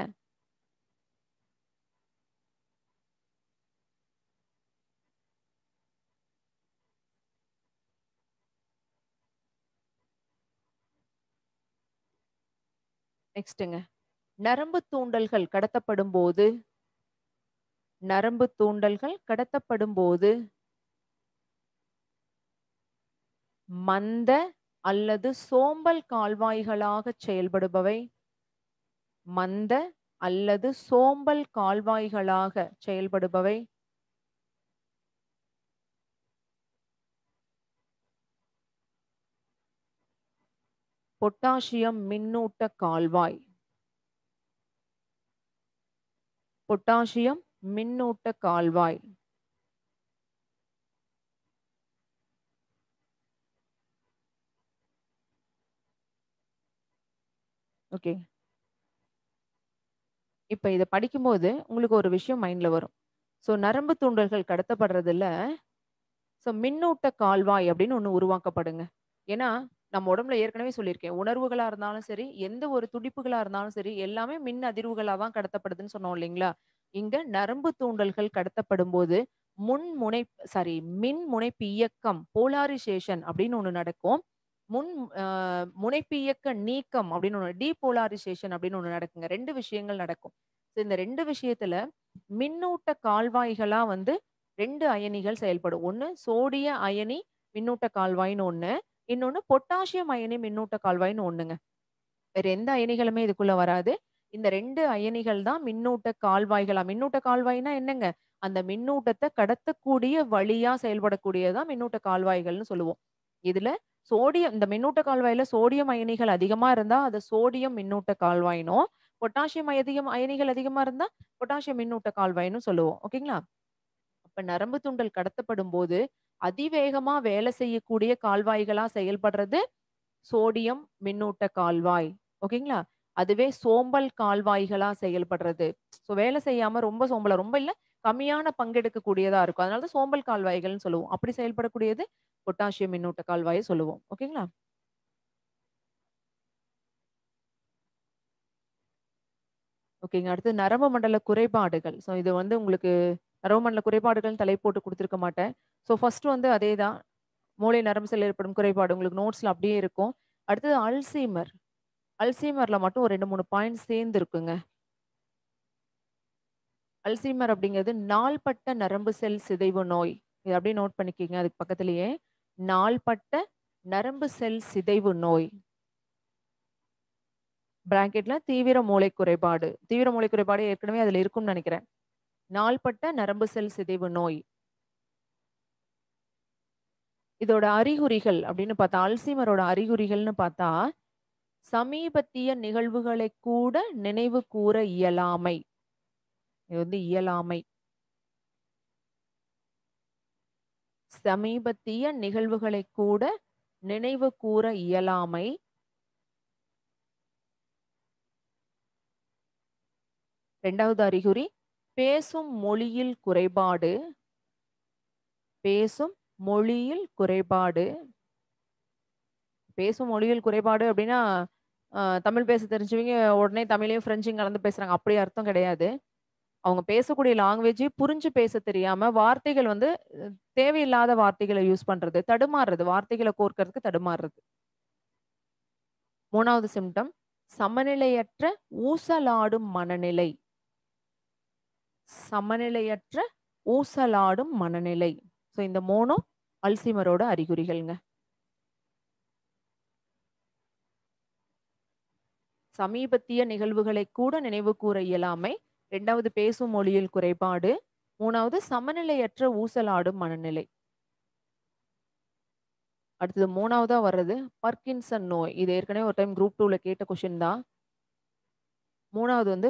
நெக்ஸ்ட்டுங்க. நரம்பு தூண்டல்கள் கடத்தப்படும்போது நரம்பு தூண்டல்கள் கடத்தப்படும்போது மந்த அல்லது சோம்பல் கால்வாய்களாகச் செயல்படுபவை மந்த அல்லது சோம்பல் கால்வாய்களாக செயல்படுபவை பொட்டாசியம் மின்னூட்ட கால்வாய். பொட்டாசியம் மின்னூட்ட கால்வாய். ஓகே. இப்ப இத படிக்கும்போது உங்களுக்கு ஒரு விஷயம் மைண்ட்ல வரும். ஸோ நரம்பு தூண்டல்கள் கடத்தப்படுறதுல மின்னூட்ட கால்வாய் அப்படின்னு ஒண்ணு உருவாக்கப்படுங்க. ஏன்னா, நம்ம உடம்புல ஏற்கனவே சொல்லியிருக்கேன். உணர்வுகளா இருந்தாலும் சரி, எந்த ஒரு துடிப்புகளா இருந்தாலும் சரி, எல்லாமே மின் அதிர்வுகளா தான் கடத்தப்படுதுன்னு சொன்னோம் இல்லைங்களா? இங்க நரம்பு தூண்டல்கள் கடத்தப்படும்போது, முன்முனை மின் முனைப்பு இயக்கம் போலாரிசேஷன் அப்படின்னு ஒண்ணு நடக்கும். முன் அ முனைப்பு இயக்க நீக்கம் அப்படின்னு ஒண்ணு டீபோலாரிசேஷன் அப்படின்னு ஒண்ணு நடக்குங்க. 2 விஷயங்கள் நடக்கும். இந்த 2 விஷயத்துல மின்னூட்ட கால்வாய்களா 2 அயனிகள் செயல்படும். ஒண்ணு சோடிய அயனி மின்னூட்ட கால்வாய்ன்னு ஒண்ணு. இன்னொன்னு பொட்டாசியம் அயனி மின்னூட்ட கால்வாய்ன்னு ஒண்ணுங்க. வேற எந்த அயனிகளுமே இதுக்குள்ள வராது. இந்த 2 அயனிகள் தான் மின்னூட்ட கால்வாய்களா மின்னூட்ட கால்வாய்னா என்னங்க? அந்த மின்னூட்டத்த கடத்தக்கூடிய வழியா செயல்படக்கூடியது தான் மின்னூட்ட கால்வாய்கள்னு சொல்லுவோம். இதுல இந்த மின்னூட்ட கால்வாய்ல சோடியம் அயனிகள் அதிகமா இருந்தா, அது சோடியம் மின்னூட்ட கால்வாய்ன்னும், பொட்டாசியம் அயனிகள் அதிகமா இருந்தா, பொட்டாசியம் மின்னூட்ட கால்வாய்ன்னு சொல்லுவோம். ஓகேங்களா? அப்ப நரம்பு தூண்டல் கடத்தப்படும்போது, அதிவேகமா வேலை செய்யக்கூடிய கால்வாய்களா செயல்படுறது சோடியம் மின்னூட்ட கால்வாய். ஓகேங்களா? அதுவே சோம்பல் கால்வாய்களா செயல்படுறது. வேலை செய்யாம ரொம்ப சோம்பலா ரொம்ப இல்ல, கம்மியான பங்கெடுக்கக்கூடியதா இருக்கும். அதனால தான் சோம்பல் கால்வாய்கள்னு சொல்லுவோம். அப்படி செயல்படக்கூடியது பொட்டாசியம் மின்னூட்ட கால்வாய சொல்லுவோம். ஓகேங்களா? ஓகேங்க. அடுத்து நரம்பு மண்டல குறைபாடுகள். இது உங்களுக்கு நரம்பு மண்டல குறைபாடுகள்னு தலைப்பு போட்டு குடுத்துருக்க மாட்டேன். ஃபர்ஸ்ட் அதே தான். மூளை நரம்பு செல்லில் ஏற்படும் குறைபாடு உங்களுக்கு நோட்ஸ்ல அப்படியே இருக்கும். அடுத்தது அல்சீமர். அல்சீமர்ல மட்டும் ஒரு 2, 3 பாயிண்ட்ஸ் சேர்ந்து இருக்குங்க. அல்சீமர் அப்படிங்கிறது நாள்பட்ட நரம்பு செல் சிதைவு நோய். இத அப்படியே நோட் பண்ணிக்கங்க அதுக்கு பக்கத்திலேயே. நாள்பட்ட நரம்பு செல் சிதைவு நோய். பிராக்கெட்ல தீவிர மூளை குறைபாடு. தீவிர மூளை குறைபாடு ஏற்கனவே அதுல இருக்கும்னு நெனைக்கிறேன். நாள்பட்ட நரம்பு செல் சிதைவு நோய். இதோட அறிகுறிகள் அப்படின்னு பார்த்தா, அல்சீமரோட அறிகுறிகள்னு பார்த்தா, சமீபத்திய நிகழ்வுகளை கூட நினைவு கூற இயலாமை. இது இயலாமை. சமீபத்திய நிகழ்வுகளை கூட நினைவு கூற இயலாமை. 2வது அறிகுறி பேசும் மொழியில் குறைபாடு. பேசும் மொழியில் குறைபாடு. பேசும் மொழியில் குறைபாடு அப்படின்னா, தமிழ் பேச தெரிஞ்சவங்க உடனே தமிழையும், பிரெஞ்சும் கலந்து பேசுறாங்க. அப்படி அர்த்தம் கிடையாது. அவங்க பேசக்கூடிய லாங்குவேஜே புரிஞ்சு பேச தெரியாம, வார்த்தைகள் தேவையில்லாத வார்த்தைகள யூஸ் பண்றது, தடுமாறுறது, வார்த்தைகள கோர்க்கறதுக்கு தடுமாறுறது. 3வது சிம்ப்டம் சமநிலையற்ற ஊசலாடும் மனநிலை. சமநிலையற்ற ஊசலாடும் மனநிலை. இந்த 3ம் அல்சீமரோட அறிகுறிகள்ங்க. சமீபத்திய நிகழ்வுகளை கூட நினைவு கூற இயலாமை. 2வது பேசும் மொழியில் குறைபாடு. 3வது சமநிலையற்ற ஊசலாடும் மனநிலை. அடுத்தது 3வதா வர்றது பர்கின்சன் நோய். இது ஏற்கனவே ஒரு டைம் குரூப் 2ல கேட்ட கொஸ்டின் தான். 3வது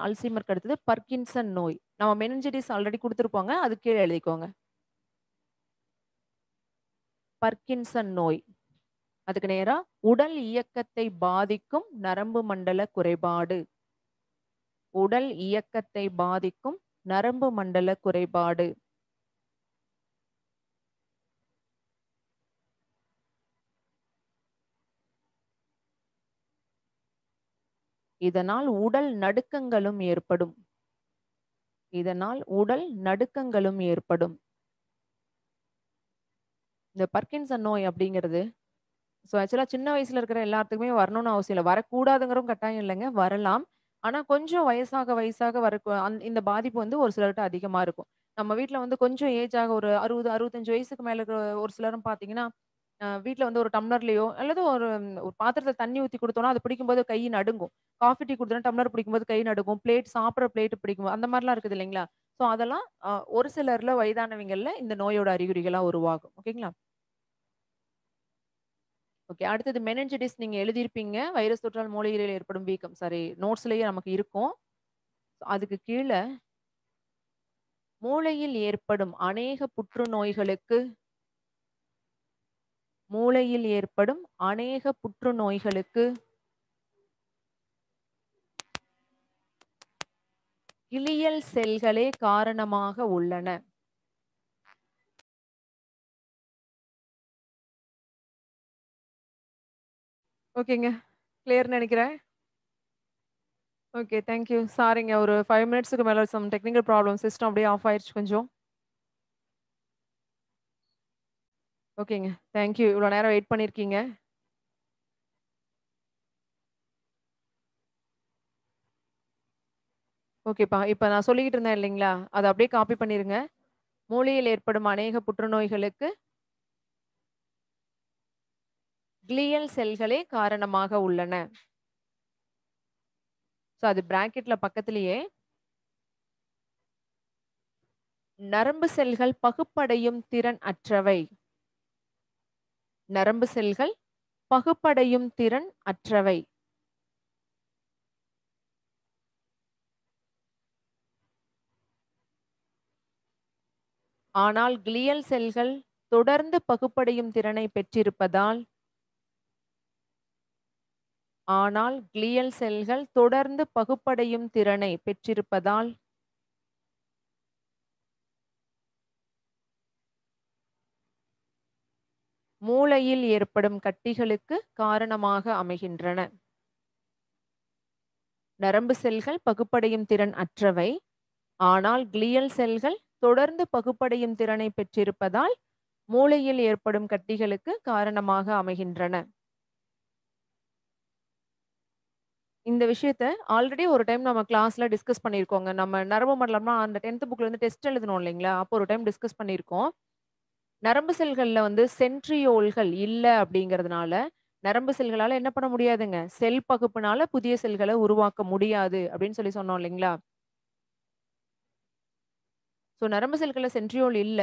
அல்சீமருக்கு அடுத்தது பர்கின்சன் நோய். நம்ம மெனின்ஜைட்டிஸ் ஆல்ரெடி குடுத்துருப்பாங்க. அது கீழ எழுதிக்கோங்க. பர்கின்சன் நோய். அதுக்கு நேரா உடல் இயக்கத்தை பாதிக்கும் நரம்பு மண்டல குறைபாடு. உடல் இயக்கத்தை பாதிக்கும் நரம்பு மண்டல குறைபாடு. இதனால் உடல் நடுக்கங்களும் ஏற்படும். இதனால் உடல் நடுக்கங்களும் ஏற்படும். இந்த பார்க்கின்சன் நோய் அப்படிங்கிறது, ஆக்சுவலா சின்ன வயசுல இருக்கிற எல்லாத்துக்குமே வரணும்னு அவசியம் இல்ல. வரக்கூடாதுங்கிறதும் கட்டாயம் இல்லங்க. வரலாம். ஆனா கொஞ்சம் வயசாக வயசாக இந்த பாதிப்பு வந்து ஒரு சிலர்ட்ட அதிகமா இருக்கும். நம்ம வீட்ல வந்து கொஞ்சம் ஏஜ் ஆக ஒரு 60, 65 வயசுக்கு மேல இருக்கிற ஒரு சிலரும் பார்த்தீங்கன்னா, வீட்ல வந்து ஒரு டம்ளர்லயோ அல்லது ஒரு பாத்திரத்துல தண்ணி ஊத்தி குடுத்தோம்னா, அது பிடிக்கும்போது கை நடுங்கும். காஃபி, டீ குடுத்தோம்னா டம்ளர் பிடிக்கும்போது கை நடுங்கும். சாப்பிடுற பிளேட் பிடிக்கும். அந்த மாரிலாம் இருக்குது இல்லைங்களா? அதெல்லாம் ஒரு சிலர்ல வயதானவங்கள்ல இந்த நோயோட அறிகுறிகளா உருவாகும். ஓகேங்களா? ஓகே. அடுத்தது மெனின்ஜைட்டிஸ் நீங்க எழுதியிருப்பீங்க. வைரஸ் தொற்றால் மூளையியலில் ஏற்படும் வீக்கம். சாரி நோட்ஸ்லயே நமக்கு இருக்கும். அதுக்கு கீழ மூளையில் ஏற்படும் அநேக புற்றுநோய்களுக்கு மூளையில் ஏற்படும் அநேக புற்றுநோய்களுக்கு கிளியல் செல்களே காரணமாக உள்ளன. ஓகேங்க. கிளியர்ன்னு நெனைக்கிறேன். ஓகே. Thank you. சாரிங்க. ஒரு 5 மினிட்ஸ்க்கு மேல சம் டெக்னிக்கல் ப்ராப்ளம் சிஸ்டம் அப்படியே ஆஃப் ஆயிருச்சு கொஞ்சம். ஓகேங்க. Thank you. இவ்வளோ நேரம் வெயிட் பண்ணியிருக்கீங்க. ஓகேப்பா. இப்ப நான் சொல்லிக்கிட்டு இருந்தேன் இல்லைங்களா? அத அப்படியே காப்பி பண்ணிருங்க. மூளையில் ஏற்படும் அநேக புற்றுநோய்களுக்கு கிளியல் செல்களே காரணமாக உள்ளன. அது பிராக்கெட்ல பக்கத்திலேயே நரம்பு செல்கள் பகுப்படையும் திறன் அற்றவை. நரம்பு செல்கள் பகுப்படையும் திறன் அற்றவை. ஆனால் கிளியல் செல்கள் தொடர்ந்து பகுப்படையும் திறனை பெற்றிருப்பதால் மூளையில் ஏற்படும் கட்டிகளுக்கு காரணமாக அமைகின்றன. நரம்பு செல்கள் பகுப்படையும் திறன் அற்றவை. ஆனால் கிளியல் செல்கள் தொடர்ந்து பகுப்படையும் திறனை பெற்றிருப்பதால் மூளையில் ஏற்படும் கட்டிகளுக்கு காரணமாக அமைகின்றன. இந்த விஷயத்த ஆல்ரெடி ஒரு டைம் நம்ம கிளாஸ்ல டிஸ்கஸ் பண்ணியிருக்கோங்க. நம்ம நரம்பு மண்டலம்னா அந்த 10த் புக்ல வந்து டெஸ்ட் எழுதணும் இல்லைங்களா? அப்போ ஒரு டைம் டிஸ்கஸ் பண்ணியிருக்கோம். நரம்பு செல்கள்ல வந்து சென்ட்ரியோல்கள் இல்ல அப்படிங்கிறதுனால, நரம்பு செல்களால என்ன பண்ண முடியாதுங்க? செல் பகுப்புனால புதிய செல்கள உருவாக்க முடியாது அப்படின்னு சொன்னோம் இல்லைங்களா? நரம்பு செல்கள்ல சென்ட்ரியோல் இல்ல.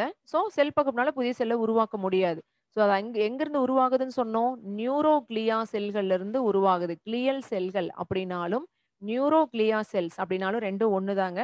செல் பகுப்புனால புதிய செல்ல உருவாக்க முடியாது. அது எங்கிருந்து உருவாகுதுன்னு சொன்னோம்? நியூரோக்ளியா செல்கள்ல இருந்து உருவாகுது. கிளியல் செல்கள் அப்படின்னாலும், நியூரோக்ளியா செல்ஸ் அப்படின்னாலும் 2ம் ஒண்ணு தாங்க.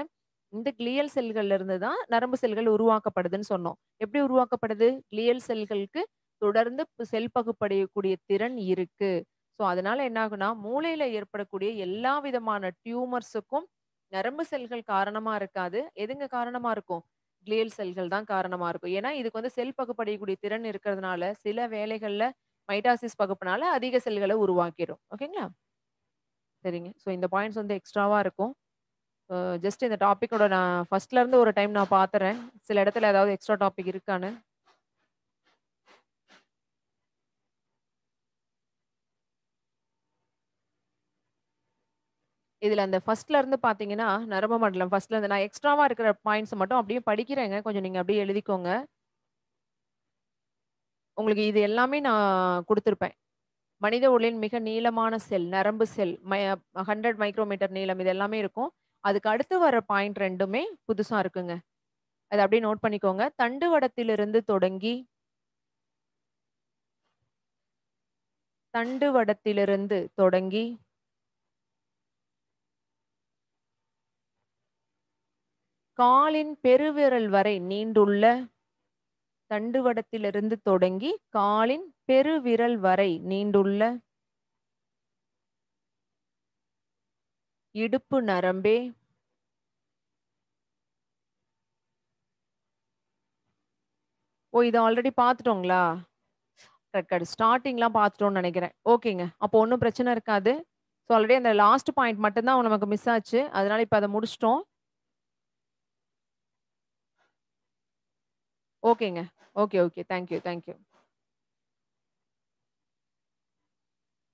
இந்த கிளியல் செல்கள்ல இருந்து தான் நரம்பு செல்கள் உருவாக்கப்படுதுன்னு சொன்னோம். எப்படி உருவாக்கப்படுது? கிளியல் செல்களுக்கு தொடர்ந்து செல் பகுப்படையக்கூடிய திறன் இருக்கு. அதனால என்ன ஆகும்னா, மூளையில ஏற்படக்கூடிய எல்லா விதமான டியூமர்ஸுக்கும் நரம்பு செல்கள் காரணமா இருக்காது. எதுங்க காரணமா இருக்கும்? கிளியல் செல்கள் தான் காரணமா இருக்கும். ஏன்னா, இதுக்கு வந்து செல் பகுப்படையக்கூடிய திறன் இருக்கிறதுனால, சில வேளைகள்ல மைட்டாசிஸ் பகுப்புனால அதிக செல்கள உருவாக்கிரும். ஓகேங்களா? சரிங்க. இந்த பாயிண்ட்ஸ் வந்து எக்ஸ்ட்ராவா இருக்கும். ஜஸ்ட் இந்த டாபிக்கோட நான் ஃபர்ஸ்ட்ல இருந்து ஒரு டைம் நான் பாத்துர்றேன். சில இடத்துல ஏதாவது எக்ஸ்ட்ரா டாபிக் இருக்கான்னு. இதுல அந்த ஃபர்ஸ்ட்ல இருந்து பாத்தீங்கன்னா, நரம்பு மண்டலம் ஃபர்ஸ்ட்ல இருந்து நான் எக்ஸ்ட்ராவா இருக்கிற பாயிண்ட்ஸ் மட்டும் அப்படியே படிக்கிறேங்க. கொஞ்சம் நீங்க அப்படியே எழுதிக்கோங்க. உங்களுக்கு இது எல்லாமே நான் குடுத்திருப்பேன். மனித உடலின் மிக நீளமான செல், நரம்பு செல், 100 மைக்ரோமீட்டர் நீளம் இது எல்லாமே இருக்கும். அதுக்கு அடுத்து வர பாயிண்ட் 2மே புதுசா இருக்குங்க. அத அப்படியே நோட் பண்ணிக்கோங்க. தண்டுவடத்திலிருந்து தொடங்கி காலின் பெருவிரல் வரை நீண்டுள்ள தண்டுவடத்திலிருந்து தொடங்கி காலின் பெருவிரல் வரை நீண்டுள்ள இடுப்பு நரம்பே இத ஆல்ரெடி பார்த்துட்டோங்களா? ஸ்டார்ட்டிங்லாம் பார்த்துட்டோம்னு நெனைக்கிறேன். ஓகேங்க. அப்போ ஒண்ணும் பிரச்சனை இருக்காது. ஸோ ஆல்ரெடி அந்த லாஸ்ட் பாயிண்ட் மட்டும் தான் நமக்கு மிஸ் ஆச்சு. அதனால இப்ப அத முடிச்சுட்டோம். ஓகேங்க. Okay. Thank you, thank you.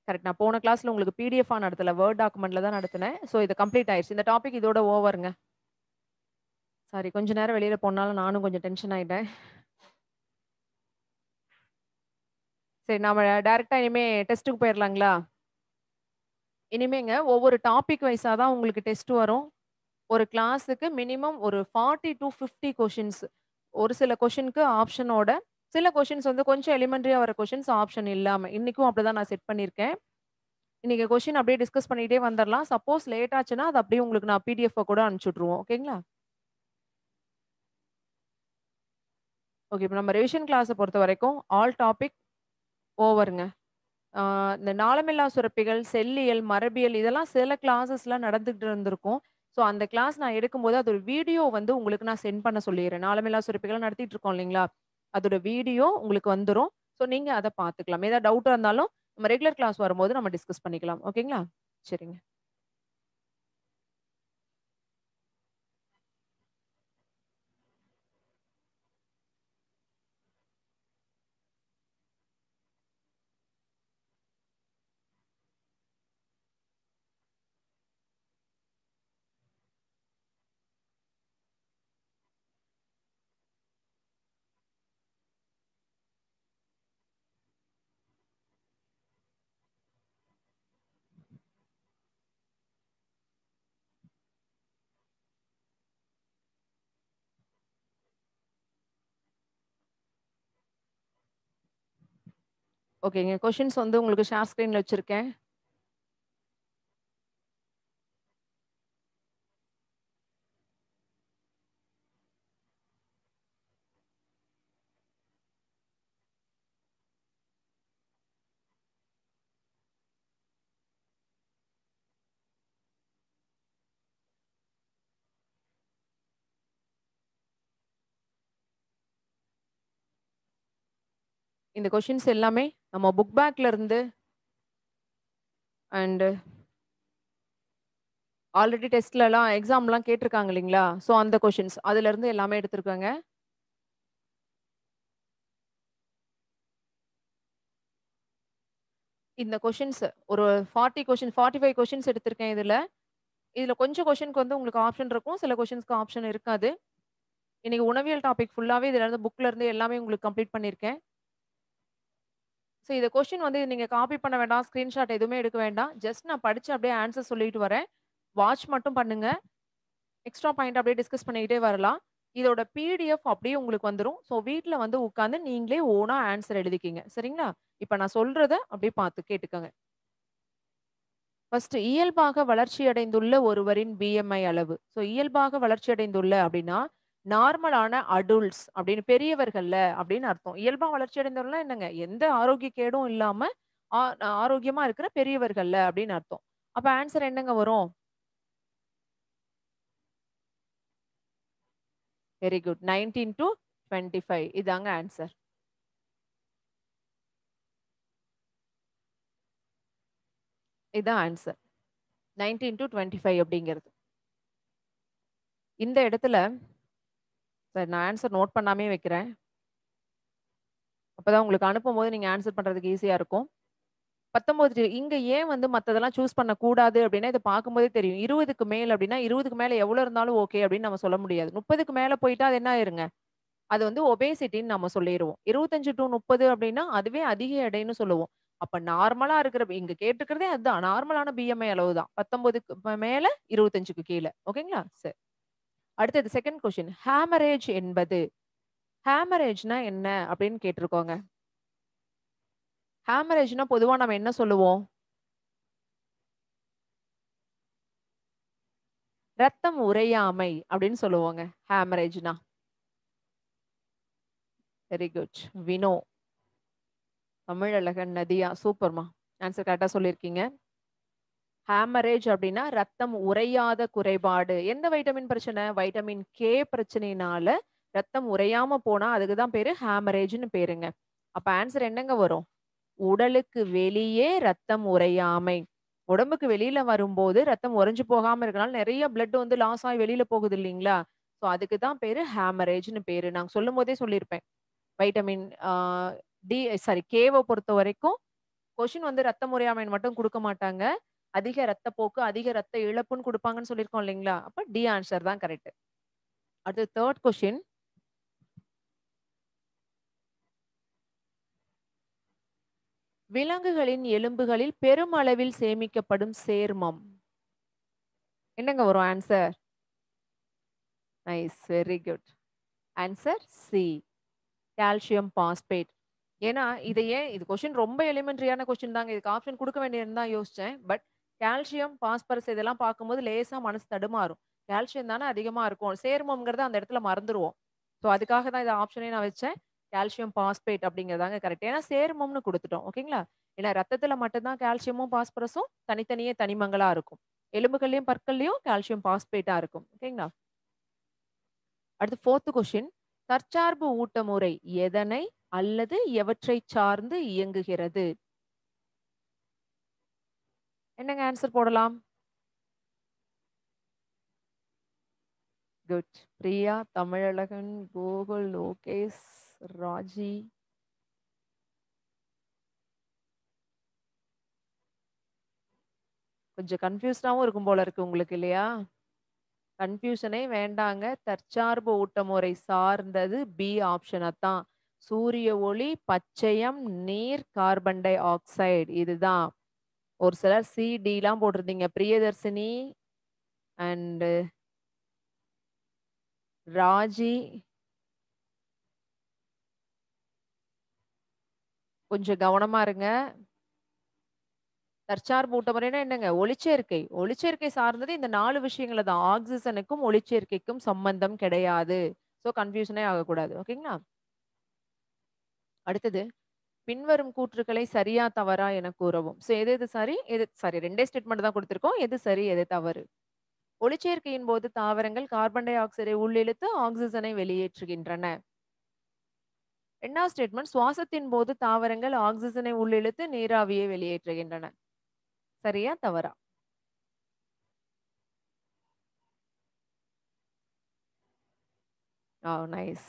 Correct. நான் போன கிளாஸ்ல உங்களுக்கு பிடிஎஃப்பா நடத்தல. வேர்ட் டாக்குமெண்ட்ல தான் நடத்துனேன். ஸோ இது கம்ப்ளீட் ஆயிருச்சு. இந்த டாபிக் இதோட ஓவர்ங்க. சாரி, கொஞ்ச நேரம் வெளியில போனால நானும் கொஞ்சம் டென்ஷன் ஆயிட்டேன். சரி, நாம டைரக்ட்டா இனிமே டெஸ்ட்டுக்கு போயிரலாங்களா? இனிமேங்க ஒவ்வொரு டாபிக் வைஸா தான் உங்களுக்கு டெஸ்ட் வரும். ஒரு கிளாஸுக்கு மினிமம் ஒரு 40 டூ 50 கொஸ்டின்ஸ். ஒரு சில கொஸ்டினுக்கு ஆப்ஷனோட, சில கொஸ்டின்ஸ் வந்து கொஞ்சம் எலிமெண்டரியா வர கொஸ்டின்ஸ் ஆப்ஷன் இல்லாம. இன்னைக்கும் அப்படிதான் நான் செட் பண்ணியிருக்கேன். இன்னைக்கு கொஸ்டின் அப்படியே டிஸ்கஸ் பண்ணிட்டே வந்துரலாம். சப்போஸ் லேட் ஆச்சுன்னா, அது அப்படியே உங்களுக்கு நான் பிடிஎஃப் கூட அனுப்பிச்சு விட்டுருவோம். ஓகேங்களா? ஓகே. இப்ப நம்ம ரிவிஷன் கிளாஸ பொறுத்தவரைக்கும் ஆல் டாபிக் ஓவர்ங்க. ஆ இந்த நாளமில்லா சுரப்பிகள், செல்லியல், மரபியல் இதெல்லாம் சில கிளாஸஸ்லாம் நடந்துட்டு இருந்திருக்கும். ஸோ அந்த கிளாஸ் நான் எடுக்கும்போது அதோட வீடியோ வந்து உங்களுக்கு நான் சென்ட் பண்ண சொல்லிர்றேன். நாளமில்லா சுரப்பிகள் நடத்திட்டு இருக்கோம் இல்லைங்களா? அதோட வீடியோ உங்களுக்கு வந்துரும். ஸோ நீங்க அத பார்த்துக்கலாம். ஏதாவது டவுட்டா இருந்தாலும் நம்ம ரெகுலர் கிளாஸ் வரும்போது நம்ம டிஸ்கஸ் பண்ணிக்கலாம். ஓகேங்களா? சரிங்க. ஓகேங்க. கொஸ்டின்ஸ் வந்து உங்களுக்கு ஷேர் ஸ்க்ரீன்ல வச்சிருக்கேன். இந்த கொஸ்டின்ஸ் எல்லாமே நம்ம புக் பேக்ல இருந்து அண்ட் ஆல்ரெடி டெஸ்ட்லலாம் எக்ஸாம்லாம் கேட்டிருக்காங்க இல்லைங்களா? ஸோ அந்த கொஸ்டின்ஸ் அதுலருந்து எல்லாமே எடுத்திருக்கேங்க. இந்த கொஸ்டின்ஸ் ஒரு 40 கொஸ்டின் 45 கொஸ்டின்ஸ் எடுத்திருக்கேன் இதுல. இதுல கொஞ்சம் கொஸ்டினுக்கு வந்து உங்களுக்கு ஆப்ஷன் இருக்கும். சில கொஸ்டின்ஸ்க்கு ஆப்ஷன் இருக்காது. இன்னைக்கு உணவியல் டாபிக் ஃபுல்லாவே இதுல இருந்து புக்ல இருந்து எல்லாமே உங்களுக்கு கம்ப்ளீட் பண்ணியிருக்கேன். ஸோ இந்த கொஸ்டின் வந்து நீங்க காப்பி பண்ண வேண்டாம். ஸ்கிரீன்ஷாட் எதுவுமே எடுக்க வேண்டாம். ஜஸ்ட் நான் படிச்சு அப்படியே ஆன்சர் சொல்லிட்டு வரேன். வாட்ச் மட்டும் பண்ணுங்க. எக்ஸ்ட்ரா பாயிண்ட் அப்படியே டிஸ்கஸ் பண்ணிக்கிட்டே வரலாம். இதோட பிடிஎஃப் அப்படியே உங்களுக்கு வந்துரும். ஸோ வீட்ல வந்து உட்கார்ந்து நீங்களே ஓனா ஆன்சர் எழுதிக்கங்க. சரிங்களா? இப்ப நான் சொல்றத அப்படியே பார்த்து கேட்டுக்கங்க. ஃபர்ஸ்ட் இயல்பாக வளர்ச்சியடைந்துள்ள ஒருவரின் பிஎம்ஐ அளவு. ஸோ இயல்பாக வளர்ச்சியடைந்துள்ள அப்படின்னா, நார்மலான அடல்ட்ஸ் அப்படின்னு பெரியவர்கள்ல அப்படின்னு அர்த்தம். இயல்பா வளர்ச்சியடைந்தவர்னா என்னங்க? எந்த ஆரோக்கிய கேடும் இல்லாம ஆ ஆரோக்கியமா இருக்கிற பெரியவர்கள்ல அப்படின்னு அர்த்தம். அப்ப ஆன்சர் என்னங்க வரும்? Very good. 19 டூ 25 இதாங்க ஆன்சர். இதான் ஆன்சர். 19 டூ 25 அப்படிங்கிறது. இந்த இடத்துல சரி நான் ஆன்சர் நோட் பண்ணாமயே வைக்கிறேன். அப்பதான் உங்களுக்கு அனுப்பும்போது நீங்க ஆன்சர் பண்றதுக்கு ஈஸியா இருக்கும். 19 இங்க ஏன் வந்து மத்ததெல்லாம் சூஸ் பண்ணக்கூடாது அப்டின்னா, இத பார்க்கும்போதே தெரியும். 20க்கு மேல் அப்டின்னா, 20க்கு மேல எவ்வளோ இருந்தாலும் ஓகே அப்டின்னு நம்ம சொல்ல முடியாது. 30க்கு மேல போயிட்டா அது என்ன ஆயிருங்க? அது வந்து ஒபேசிட்டின்னு நம்ம சொல்லிருவோம். 25 டூ 30 அப்டின்னா, அதுவே அதிக எடைன்னு சொல்லுவோம். அப்ப நார்மலா இருக்கிற இங்க கேட்டுருக்கிறதே அதுதான். நார்மலான பிஎம்ஐ அளவு தான். 19க்கு மேல 25க்கு கீழ. ஓகேங்களா? சரி. அடுத்தது செகண்ட் கொஸ்டின். ஹேமரேஜ் என்பது ஹேமரேஜ்னா என்ன அப்டின்னு கேட்டுருக்கோங்க. ஹேமரேஜ்னா பொதுவா நம்ம என்ன சொல்லுவோம்? ரத்தம் உறையாமை அப்படின்னு சொல்லுவோங்க. ஹேமரேஜ்னா. Very good. வினோ. தமிழழகன் நதியா. சூப்பர்மா. ஆன்சர் கரெக்ட்டா சொல்லியிருக்கீங்க. ஹேமரேஜ் அப்படின்னா ரத்தம் உறையாத குறைபாடு. எந்த வைட்டமின் பிரச்சனை? வைட்டமின் கே பிரச்சனையினால ரத்தம் உறையாம போனா அதுக்கு தான் பேரு ஹேமரேஜ்ன்னு பேருங்க. அப்ப ஆன்சர் என்னங்க வரும்? உடலுக்கு வெளியே ரத்தம் உறையாமை. உடம்புக்கு வெளியில வரும்போது ரத்தம் உறைஞ்சு போகாம இருக்கனால நெறைய பிளட் வந்து லாஸ் ஆயி வெளியில போகுது இல்லீங்களா? ஸோ அதுக்கு தான் பேரு ஹேமரேஜ்ன்னு பேரு. நான் சொல்லும்போதே சொல்லியிருப்பேன். வைட்டமின் டி சாரி கேவ பொறுத்தவரைக்கும் கொஸ்டின் வந்து ரத்த முறையாமைன்னு மட்டும் குடுக்க மாட்டாங்க. அதிக ரத்தப்போக்கு, அதிக ரத்த இழப்புன்னு குடுப்பாங்கன்னு சொல்லியிருக்கோம் இல்லைங்களா? அப்ப டி ஆன்சர் தான் கரெக்ட். அடுத்து 3 கொஸ்டின். விலங்குகளின் எலும்புகளில் பெருமளவில் சேமிக்கப்படும் சேர்மம். என்னங்க வரும் answer? Nice. Very good. Answer C. Calcium phosphate. ஏன்னா, இது கொஸ்டின் ரொம்ப எலிமெண்டரியான கொஸ்டின் தாங்க. இதுக்கு ஆப்ஷன் குடுக்க வேண்டியதுன்னு தான் யோசிச்சேன். பட் கால்சியம், பாஸ்பரஸ் இதெல்லாம் பார்க்கும்போது லேசா மனசு தடுமாறும். கால்சியம் தானே அதிகமா இருக்கும். சேர்மம்ங்கிறத அந்த இடத்துல மறந்துருவோம். ஸோ அதுக்காக தான் இந்த ஆப்ஷனே நான் வச்சேன். கால்சியம் பாஸ்பேட் அப்படிங்கிறதாங்க கரெக்ட். ஏன்னா சேர்மம்னு குடுத்துட்டோம். ஓகேங்களா? ஏன்னா ரத்தத்துல மட்டும் தான் கால்சியமும், பாஸ்பரஸும் தனித்தனியே தனிமங்களா இருக்கும். எலும்புகள்லயும், பற்கள்லயும் கால்சியம் பாஸ்பேட்டா இருக்கும். ஓகேங்களா? அடுத்து 4த் கொஸ்டின். தற்சார்பு ஊட்டமுறை எதனை அல்லது எவற்றைச் சார்ந்து இயங்குகிறது? என்னங்க ஆன்சர் போடலாம்? குட். பிரியா, தமிழழகன், கோகுல், லோகேஷ், ராஜி. கொஞ்சம் கன்ஃப்யூஸ்டாவும் இருக்கும் போல இருக்கு உங்களுக்கு இல்லையா? கன்ஃப்யூஷனே வேண்டாங்க. தற்சார்பு ஊட்டமுறை சார்ந்தது பி ஆப்ஷன தான். சூரிய ஒளி, பச்சையம், நீர், கார்பன் டை ஆக்சைடு இதுதான். ஒரு சிலர் சி, டிலாம் போட்டிருந்தீங்க. பிரியதர்சினி அண்ட் ராஜி. கொஞ்சம் கவனமா இருங்க. தற்சார்பு ஊட்டமுறைன்னா என்னங்க? ஒளிச்சேர்க்கை. ஒளிச்சேர்க்கை சார்ந்தது இந்த 4 விஷயங்கள தான். ஆக்ஸிஜனுக்கும் ஒளிச்சேர்க்கைக்கும் சம்பந்தம் கிடையாது. ஸோ கன்ஃப்யூஷனே ஆகக்கூடாது. ஓகேங்களா? அடுத்தது, பின்வரும் கூற்றுக்களை சரியா, தவறா என கூறவும். ஸோ எது எது சரி, எது சாரி 2டே ஸ்டேட்மெண்ட் தான் குடுத்திருக்கோம். எது சரி, எது தவறு. ஒளிச்சேர்க்கையின் போது தாவரங்கள் கார்பன் டை ஆக்சைடை உள்ளிழுத்து ஆக்ஸிஜனை வெளியேற்றுகின்றன. 2வது ஸ்டேட்மெண்ட் சுவாசத்தின் போது தாவரங்கள் ஆக்ஸிஜனை உள்ளிழுத்து நீராவியை வெளியேற்றுகின்றன. சரியா, தவறா? நைஸ்.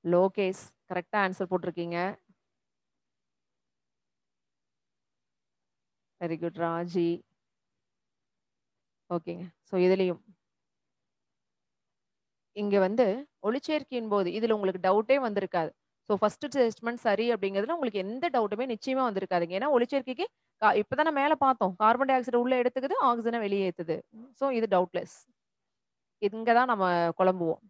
லோகேஷ் கரெக்ட்டா ஆன்சர் போட்டிருக்கீங்க. Very good Raji. ஓகேங்க. ஸோ இதுலயும் இங்க வந்து ஒளிச்சேர்க்கையின் போது இதுல உங்களுக்கு டவுட்டே வந்திருக்காது. ஸோ ஃபர்ஸ்ட் ஸ்டேட்மெண்ட் சரி அப்படிங்கிறதுல உங்களுக்கு எந்த டவுட்டுமே நிச்சயமா வந்திருக்காதுங்க. ஏன்னா ஒளிச்சேர்க்கைக்கு இப்பதானே மேல பார்த்தோம். கார்பன் டை ஆக்சைடு உள்ள எடுத்துக்குது, ஆக்ஸிஜனை வெளியேத்துது. ஸோ இது டவுட்லெஸ். இங்க தான் நம்ம குழம்புவோம்.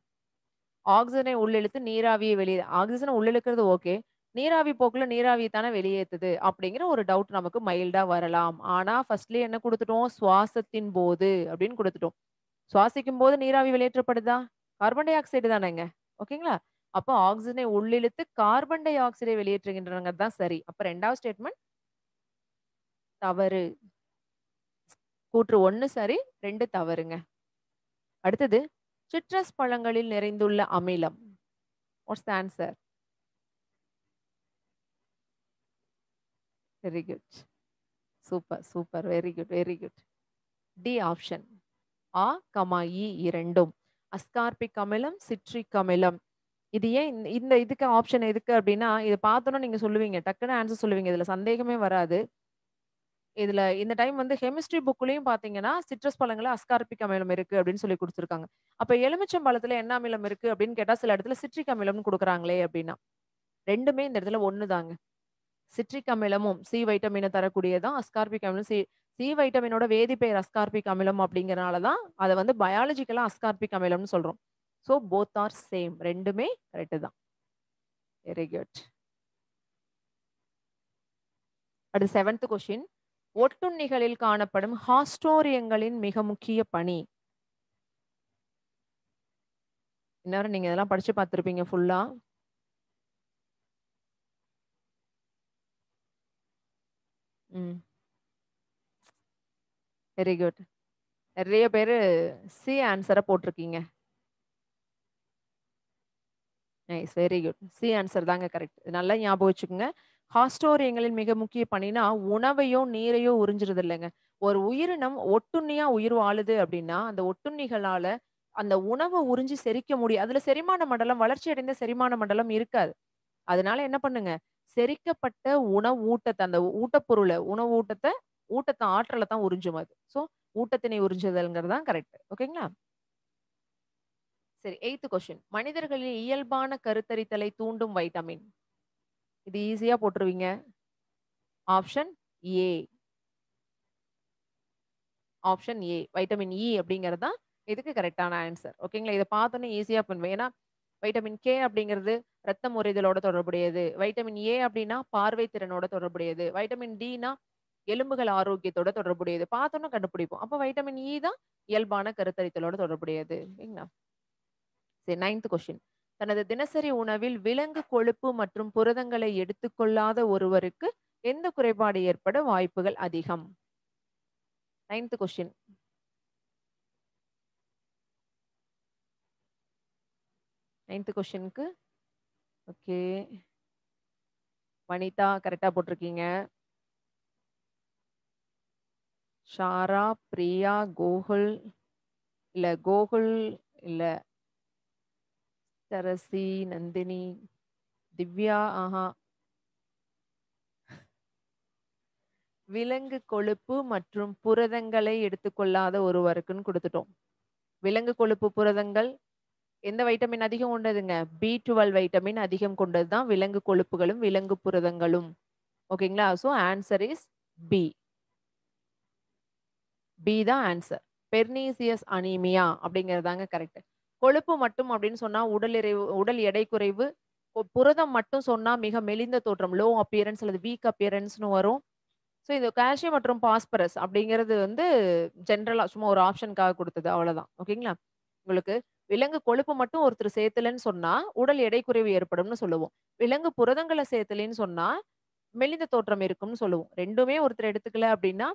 ஆக்ஸிஜனை உள்ளிழுத்து நீராவியை வெளியே ஆக்ஸிஜனை உள்ளிழுக்கிறது ஓகே. நீராவி போக்குல நீராவி தானே வெளியேத்துது அப்படிங்கிற ஒரு டவுட் நமக்கு மைல்டா வரலாம். ஆனா ஃபர்ஸ்ட்லயே என்ன குடுத்துட்டோம்? சுவாசத்தின் போது அப்படின்னு குடுத்துட்டோம். சுவாசிக்கும்போது நீராவி வெளியேற்றப்படுதா? கார்பன் டை ஆக்சைடு தானேங்க. ஓகேங்களா? அப்போ ஆக்ஸிஜனை உள்ளிழுத்து கார்பன் டை ஆக்சைடை வெளியேற்றுகின்றனங்கிறது தான் சரி. அப்ப 2வது ஸ்டேட்மெண்ட் தவறு. கூற்று 1 சரி, 2 தவறுங்க. அடுத்தது சிட்ரஸ் பழங்களில் நிறைந்துள்ள அமிலம். What's the answer? Very good. Super, super. Very good, very good. D option. ஆ, இ இரண்டும். அஸ்கார்பிக் அமிலம், சிட்ரிக் அமிலம். இது ஏன் இந்த இதுக்கு ஆப்ஷன் எதுக்கு அப்டின்னா, இத பார்த்தோனே நீங்க சொல்லுவீங்க. டக்குனு ஆன்சர் சொல்லுவீங்க. இதுல சந்தேகமே வராது. இதுல இந்த டைம் வந்து கெமிஸ்ட்ரி புக்லயும் பார்த்தீங்கன்னா, சிட்ரஸ் பழங்கள்ல அஸ்கார்பிக் அமிலம் இருக்கு அப்டின்னு சொல்லி குடுத்துருக்காங்க. அப்ப எலுமிச்சம் பழத்துல என்ன அமிலம் இருக்கு அப்டின்னு கேட்டா, சில இடத்துல சிட்ரிக் அமிலம்னு குடுக்குறாங்களே அப்டின்னா. 2மே இந்த இடத்துல ஒண்ணு தாங்க. சிட்ரிக் அமிலமும் சி வைட்டமின தரக்கூடியது தான் அஸ்கார்பிக் அமிலம். சி வைட்டமினோட வேதிப்பெயர் அஸ்கார்பிக் அமிலம் அப்படிங்கிறனால தான் அத வந்து பயாலஜிக்கலா அஸ்கார்பிக் அமிலம்னு சொல்றோம். So both are same. 2மே கரெக்ட் தான். Very good. அடுத்து 7th கொஸ்டின். ஒட்டுண்ணிகளில் காணப்படும் ஹாஸ்டோரியங்களின் மிக முக்கிய பணி. இந்நேரம் நீங்க இதெல்லாம் படிச்சு பார்த்திருப்பீங்க ஃபுல்லா. ம். Very good. நெறைய பேரு சி ஆன்ஸர போட்டிருக்கீங்க. Nice. Very good. C answer தாங்க கரெக்ட். நல்லா ஞாபகம் வச்சுக்கோங்க. ஹாஸ்டோரியங்களின் மிக முக்கிய பணினா, உணவையோ, நீரையோ உறிஞ்சுறது இல்லங்க. ஒரு உயிரினம் ஒட்டுண்ணியா உயிர் வாழுது அப்டின்னா, அந்த ஒட்டுண்ணிகளால அந்த உணவ உறிஞ்சி செரிக்க முடியும். அதுல செரிமான மண்டலம் வளர்ச்சி அடைந்த செரிமான மண்டலம் இருக்காது. அதனால என்ன பண்ணுங்க, செரிக்கப்பட்ட உணவு ஊட்டத்த அந்த ஊட்டப்பொருள, உணவு ஊட்டத்த ஆற்றல தான் உறிஞ்சும் அது. ஸோ ஊட்டத்தினை உறிஞ்சுதல்ங்கிறது தான் கரெக்ட். ஓகேங்களா? சரி 8த் கொஸ்டின். மனிதர்களின் இயல்பான கருத்தரித்தலை தூண்டும் வைட்டமின். இது ஈஸியா போட்டுருவீங்க. Option A. Option A. Vitamin இ அப்படிங்கிறது தான் இதுக்கு கரெக்ட்டான ஆன்சர். ஓகேங்களா? இத பார்த்தோனே ஈஸியா பண்ணுவேன். ஏன்னா, வைட்டமின் கே அப்படிங்கிறது ரத்தம் உறைதலோட தொடர்புடையது. வைட்டமின் ஏ அப்படின்னா பார்வை திறனோட தொடர்புடையது. வைட்டமின் டின்னா எலும்புகள் ஆரோக்கியத்தோட தொடர்புடையது. பார்த்தோனே கண்டுபிடிப்போம். அப்ப வைட்டமின் இ தான் இயல்பான கருத்தரித்தலோட தொடர்புடையது. சரிங்களா? சரி 9த் கொஸ்டின். தனது தினசரி உணவில் விலங்கு கொழுப்பு மற்றும் புரதங்களை எடுத்துக்கொள்ளாத ஒருவருக்கு எந்த குறைபாடு ஏற்பட வாய்ப்புகள் அதிகம்? Ninth question. 9த் கொஸ்டினுக்கு ஓகே. வனிதா கரெக்ட்டா போட்டிருக்கீங்க. ஷாரா, பிரியா, கோகுல், இல்ல சரசி, நந்தினி, திவ்யா, ஆஹா. விலங்கு கொழுப்பு மற்றும் புரதங்களை எடுத்துக்கொள்ளாத ஒருவருக்குன்னு குடுத்துட்டோம். விலங்கு கொழுப்பு, புரதங்கள் எந்த வைட்டமின் அதிகம் கொண்டதுங்க? B12 வைட்டமின் அதிகம் கொண்டது தான் விலங்கு கொழுப்புகளும், விலங்கு புரதங்களும். ஓகேங்களா? So answer is B. B தான் ஆன்சர். பெர்னீசியஸ் அனீமியா அப்படிங்கிறது தாங்க கரெக்ட். கொழுப்பு மட்டும் அப்படின்னு சொன்னா உடல் எடை குறைவு. புரதம் மட்டும் சொன்னா மிக மெலிந்த தோற்றம், லோ அப்பியரன்ஸ் அல்லது வீக் அப்பியரன்ஸ்னு வரும். ஸோ இது கால்சியம் மற்றும் பாஸ்பரஸ் அப்படிங்கிறது வந்து ஜென்ரலா சும்மா ஒரு ஆப்ஷனுக்காக குடுத்தது. அவ்வளவுதான். ஓகேங்களா? உங்களுக்கு விலங்கு கொழுப்பு மட்டும் ஒருத்தர் சேர்த்தலன்னு சொன்னா, உடல் எடை குறைவு ஏற்படும்னு சொல்லுவோம். விலங்கு புரதங்கள சேர்த்தலேன்னு சொன்னா, மெலிந்த தோற்றம் இருக்கும்னு சொல்லுவோம். 2மே ஒருத்தர் எடுத்துக்கல அப்படின்னா,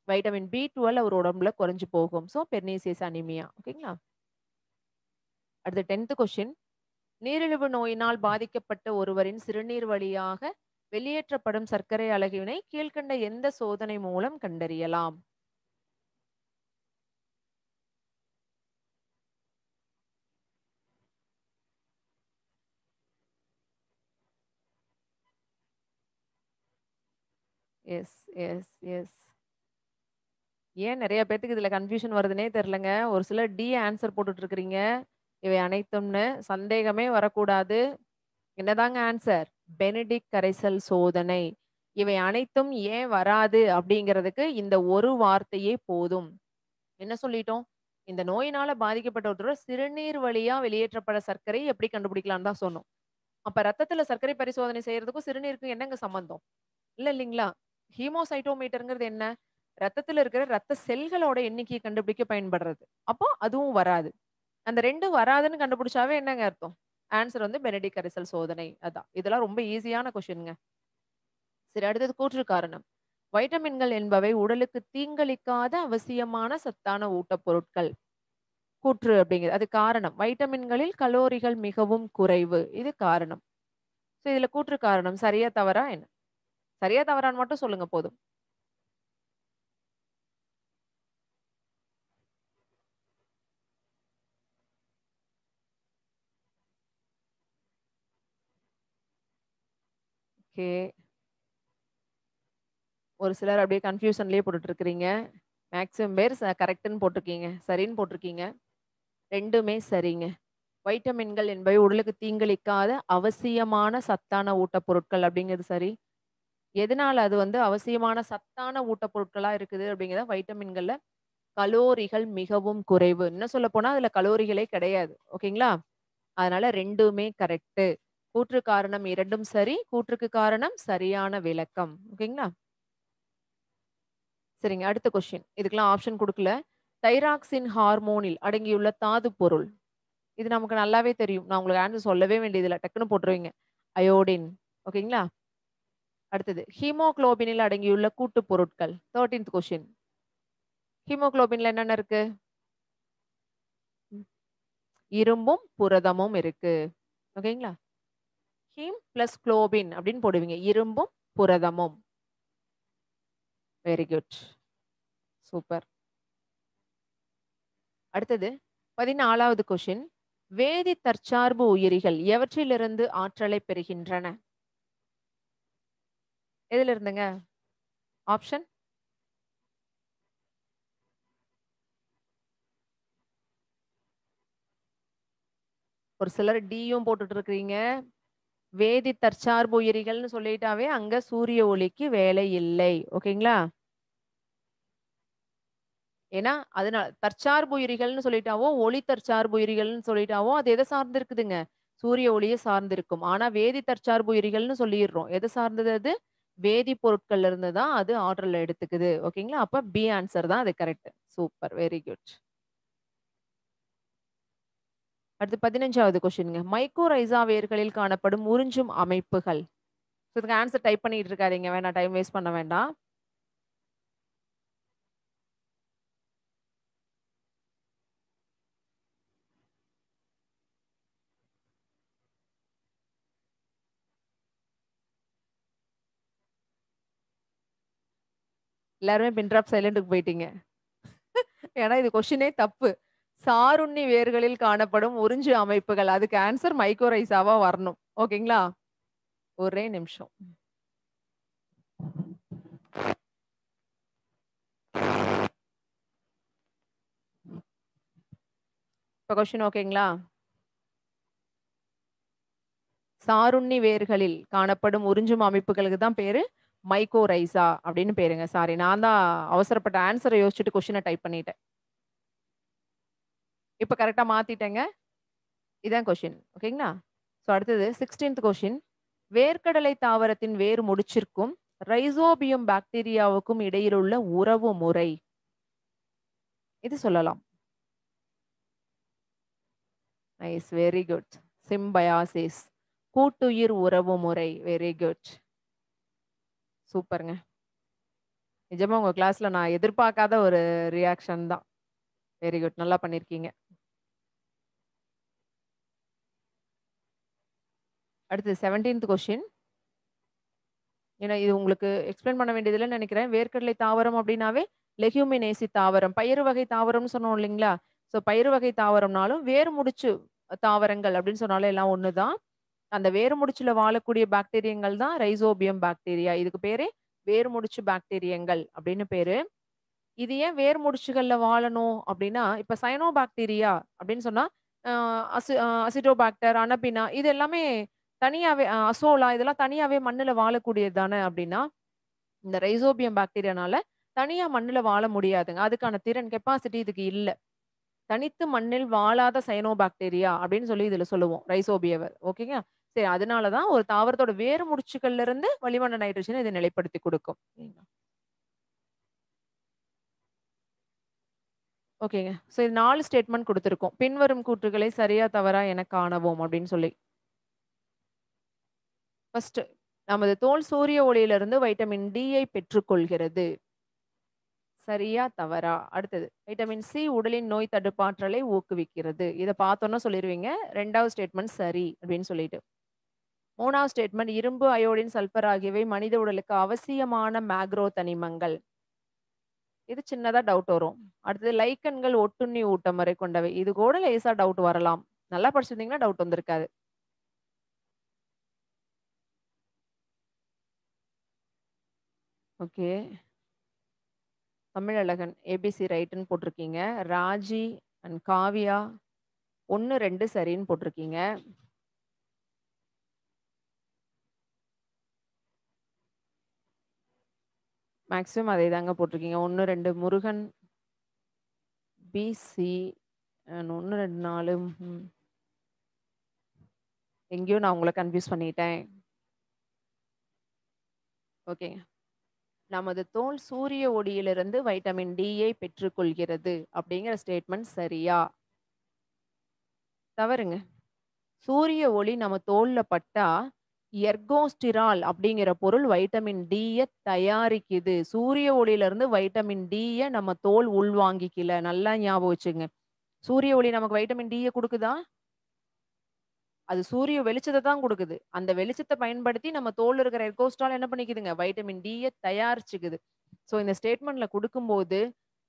வைட்டமின் B12 அவர் உடம்புல குறைஞ்சு போகும். So pernicious anaemia. ஓகேங்களா? அடுத்து 10த் கொஸ்டின். நீரிழிவு நோயினால் பாதிக்கப்பட்ட ஒருவரின் சிறுநீர் வழியாக வெளியேற்றப்படும் சர்க்கரை அளவினை கீழ்க்கண்ட எந்த சோதனை மூலம் கண்டறியலாம்? Yes, yes, yes. ஏன் நெறைய பேத்துக்கு இதுல கன்ஃப்யூஷன் வருதுன்னே தெரியலங்க. ஒரு சிலர் டி ஆன்சர் போட்டுட்டு இருக்கிறீங்க. இவை அனைத்தும்னு சந்தேகமே வரக்கூடாது. என்னதாங்க ஆன்சர்? பெனடிக்ட் கரைசல் சோதனை. இவை அனைத்தும் ஏன் வராது அப்படிங்கிறதுக்கு இந்த ஒரு வார்த்தையே போதும். என்ன சொல்லிட்டோம்? இந்த நோயினால பாதிக்கப்பட்ட ஒருத்தரோட சிறுநீர் வழியா வெளியேற்றப்பட சர்க்கரை எப்படி கண்டுபிடிக்கலாம்னு தான் சொன்னோம். அப்ப ரத்தத்துல சர்க்கரை பரிசோதனை செய்யறதுக்கும் சிறுநீருக்கும் என்னங்க சம்பந்தம்? இல்லைங்களா? ஹீமோசைட்டோமீட்டர்ங்கிறது என்ன? ரத்தத்துல இருக்கிற ரத்த செல்களோட எண்ணிக்கையை கண்டுபிடிக்க பயன்படுறது. அப்போ அதுவும் வராது. அந்த 2 வராதுன்னு கண்டுபிடிச்சாவே என்னங்க அர்த்தம்? ஆன்சர் வந்து பெனடிக்ட் கரைசல் சோதனை. அதான். இதெல்லாம் ரொம்ப ஈஸியான கொஸ்டின்ங்க. சரி அடுத்தது கூற்று காரணம். வைட்டமின்கள் என்பவை உடலுக்கு தீங்களிக்காத அவசியமான சத்தான ஊட்டப்பொருட்கள். கூற்று அப்படிங்கிறது. அது காரணம். வைட்டமின்களில் கலோரிகள் மிகவும் குறைவு. இது காரணம். சோ இதுல கூற்று காரணம் சரியா தவறா என்ன? சரியா தவறான்னு மட்டும் சொல்லுங்க போதும். ஓகே. ஒரு சிலர் அப்படியே கன்ஃப்யூஷன்லயே போட்டுட்டு இருக்கிறீங்க. மேக்ஸிமம் பேர் கரெக்ட்ன்னு போட்டிருக்கீங்க. சரின்னு போட்டிருக்கீங்க. 2மே சரிங்க. வைட்டமின்கள் என்பவை உடலுக்கு தீங்களிக்காத அவசியமான சத்தான ஊட்டப்பொருட்கள் அப்படிங்கிறது சரி. எதனால அது வந்து அவசியமான சத்தான ஊட்டப்பொருட்களா இருக்குது அப்படிங்கிறத வைட்டமின்கள்ல கலோரிகள் மிகவும் குறைவு. இன்னும் சொல்லப்போனா அதுல கலோரிகளே கிடையாது. ஓகேங்களா? அதனால 2மே கரெக்ட்டு. கூற்று காரணம் 2ம் சரி. கூற்றுக்கு காரணம் சரியான விளக்கம். ஓகேங்களா? சரிங்க. அடுத்த கொஸ்டின். இதுக்கெல்லாம் ஆப்ஷன் குடுக்கல. தைராக்சின் ஹார்மோனில் அடங்கியுள்ள தாது பொருள். இது நமக்கு நல்லாவே தெரியும். நான் உங்களுக்கு ஆன்சர் சொல்லவே வேண்டியதில்ல. டக்குனு போட்டுருவீங்க. அயோடின். ஓகேங்களா? அடுத்தது. ஹீமோகுளோபினில் அடங்கியுள்ள கூட்டுப் பொருட்கள். 13த் கொஸ்டின். ஹீமோகுளோபின்ல என்னென்ன இருக்கு? ம். இரும்பும், புரதமும் இருக்கு. ஓகேங்களா? ஹீம் பிளஸ் குளோபின் அப்படின்னு போடுவீங்க. இரும்பும், புரதமும். Very good. சூப்பர். அடுத்தது 14வது கொஸ்டின். வேதி தற்சார்பு உயிரிகள் எவற்றிலிருந்து ஆற்றலை பெறுகின்றன? எதிலிருந்துங்க? ஆப்ஷன் ஒரு சிலர் டியும் போட்டுட்டு இருக்கிறீங்க. வேதி தற்சார்பு உயிரிகள்னு சொல்லிட்டாவே அங்க சூரிய ஒளிக்கு வேலை இல்லை. ஓகேங்களா? ஏன்னா, அதனால தற்சார்பு உயிரிகள்னு சொல்லிட்டாவோ, ஒளி தற்சார்பு உயிரிகள்னு சொல்லிட்டாவோ, அது எத சார்ந்து இருக்குதுங்க? சூரிய ஒளிய சார்ந்து இருக்கும். ஆனா, வேதி தற்சார்பு உயிரிகள்னு சொல்லிர்றோம். எத சார்ந்தது அது? வேதி பொருட்கள்ல இருந்து தான் அது ஆற்றல எடுத்துக்குது. ஓகேங்களா? அப்ப பி ஆன்சர் தான் அது கரெக்ட். சூப்பர். Very good. அடுத்து 15வது கொஸ்டின்ங்க. மைக்கோரைசா வேர்களில் காணப்படும் உறிஞ்சும் அமைப்புகள். இதுக்கு ஆன்சர் டைப் பண்ணிட்டு இருக்காதீங்க. வேணாம் டைம் வேஸ்ட் பண்ண வேண்டாம். எல்லாருமே பின் ட்ராப் சைலன்ட்க்கு போயிட்டீங்க. ஏன்னா இது கொஸ்டினே தப்பு. சாருண்ணி வேர்களில் காணப்படும் உறிஞ்சு அமைப்புகள். அதுக்கு ஆன்சர் மைக்கோரைசாவா வரணும். ஓகேங்களா? ஒரே நிமிஷம். இப்ப கொஸ்டின் ஓகேங்களா? சாருண்ணி வேர்களில் காணப்படும் உறிஞ்சும் அமைப்புகளுக்கு தான் பேரு மைக்கோரைசா அப்படின்னு பேருங்க. சாரி நான் தான் அவசரப்பட்ட ஆன்சர யோசிச்சுட்டு கொஸ்டின டைப் பண்ணிட்டேன். இப்ப கரெக்ட்டா மாத்திட்டேங்க. இதான் கொஸ்டின். ஓகேங்களா? சோ அடுத்தது 16த் கொஸ்டின். வேர்க்கடலை தாவரத்தின் வேர் முடிச்சிற்கும், ரைசோபியம் பாக்டீரியாவுக்கும் இடையிலுள்ள உறவு முறை. இது சொல்லலாம். நைஸ். Very good. சிம்பயாசிஸ். கூட்டுயிர் உறவு முறை. Very good. சூப்பர்ங்க. நிஜமா உங்க கிளாஸ்ல நான் எதிர்பார்க்காத ஒரு ரியாக்ஷன் தான். Very good. நல்லா பண்ணியிருக்கீங்க. அடுத்து 17த் கொஸ்டின். ஏன்னா இது உங்களுக்கு எக்ஸ்பிளைன் பண்ண வேண்டியது இல்லன்னு நெனைக்கிறேன். வேர்க்கடலை தாவரம் அப்டின்னாவே லெகுமினேசி தாவரம். பயிறு வகை தாவரம்னு சொன்னோம் இல்லைங்களா? ஸோ பயிறு வகை தாவரம்னாலும் வேர் முடிச்சு தாவரங்கள் அப்டின்னு சொன்னாலும் எல்லாம் ஒண்ணு தான். அந்த வேர் முடிச்சுல வாழக்கூடிய பாக்டீரியங்கள் தான் ரைசோபியம் பாக்டீரியா. இதுக்கு பேரே வேர் முடிச்சு பாக்டீரியங்கள் அப்டின்னு பேரு. இது ஏன் வேர் முடிச்சுகள்ல வாழணும் அப்டின்னா, இப்ப சயனோபாக்டீரியா அப்டின்னு சொன்னா, அ அசிட்டோபாக்டர், அனபினா இது எல்லாமே தனியாவே அசோலா இதெல்லாம் தனியாவே மண்ணுல வாழக்கூடியது தானே அப்டின்னா, இந்த ரைசோபியம் பாக்டீரியானால தனியா மண்ணுல வாழ முடியாதுங்க. அதுக்கான திறன் கெப்பாசிட்டி இதுக்கு இல்ல. தனித்து மண்ணில் வாழாத சயனோபாக்டீரியா அப்டின்னு சொல்லி இதுல சொல்லுவோம். ரைசோபியவ. ஓகேங்க. சரி அதனால தான் ஒரு தாவரத்தோட வேர் முடிச்சுகள்ல இருந்து வளிமண்டல நைட்ரஜன இது நிலைப்படுத்தி குடுக்கும். ஓகேங்க. ஸோ இது 4 ஸ்டேட்மெண்ட் குடுத்திருக்கோம். பின்வரும் கூற்றுகளை சரியா, தவறா எனக் காணவும் அப்படின்னு சொல்லி. ஃபர்ஸ்ட் நமது தோல் சூரிய ஒளியிலிருந்து வைட்டமின் டி யை பெற்றுக்கொள்கிறது. சரியா, தவறா? அடுத்தது வைட்டமின் சி உடலின் நோய் தடுப்பாற்றலை ஊக்குவிக்கிறது. இத பார்த்தோனே சொல்லிருவீங்க. 2வது ஸ்டேட்மெண்ட் சரி அப்படின்னு சொல்லிட்டு. 3வது ஸ்டேட்மெண்ட் இரும்பு, அயோடின், சல்பர் ஆகியவை மனித உடலுக்கு அவசியமான மேக்ரோ தனிமங்கள். இது சின்னதா டவுட் வரும். அடுத்தது லைக்கன்கள் ஒட்டுண்ணி ஊட்டமுறை கொண்டவை. இது கூட லேசா டவுட் வரலாம். நல்லா படிச்சிருந்தீங்கன்னா டவுட் வந்திருக்காது. ஓகே. தமிழழகன் ஏபிசி ரைட்ன்னு போட்டிருக்கீங்க. ராஜி அண்ட் காவியா 1, 2 சரின்னு போட்டிருக்கீங்க. மேக்ஸிமம் அதே தாங்க போட்டிருக்கீங்க. 1, 2 முருகன், பிசி 1, 2, 4 எங்கேயோ நான் உங்கள கன்ஃப்யூஸ் பண்ணிட்டேன். ஓகேங்க. நமது தோல் சூரிய ஒளியிலிருந்து வைட்டமின் டி யை பெற்றுக்கொள்கிறது அப்படிங்கிற ஸ்டேட்மெண்ட் சரியா? தவறுங்க. சூரிய ஒளி நம்ம தோல்ல பட்டா, எர்கோஸ்டிரால் அப்படிங்கிற பொருள் வைட்டமின் டி-ய தயாரிக்குது. சூரிய ஒளியிலிருந்து வைட்டமின் டி-ய நம்ம தோல் உள்வாங்கிக்கல. நல்லா ஞாபகம் வச்சுக்கங்க. சூரிய ஒளி நமக்கு வைட்டமின் டி-ய குடுக்குதா? அது சூரிய வெளிச்சத்த தான் குடுக்குது. அந்த வெளிச்சத்த பயன்படுத்தி நம்ம தோல்ல இருக்கிற ரெட் கோஸ்டால் என்ன பண்ணிக்குதுங்க? வைட்டமின் டி தயாரிச்சுக்குது. ஸோ இந்த ஸ்டேட்மெண்ட்ல குடுக்கும்போது,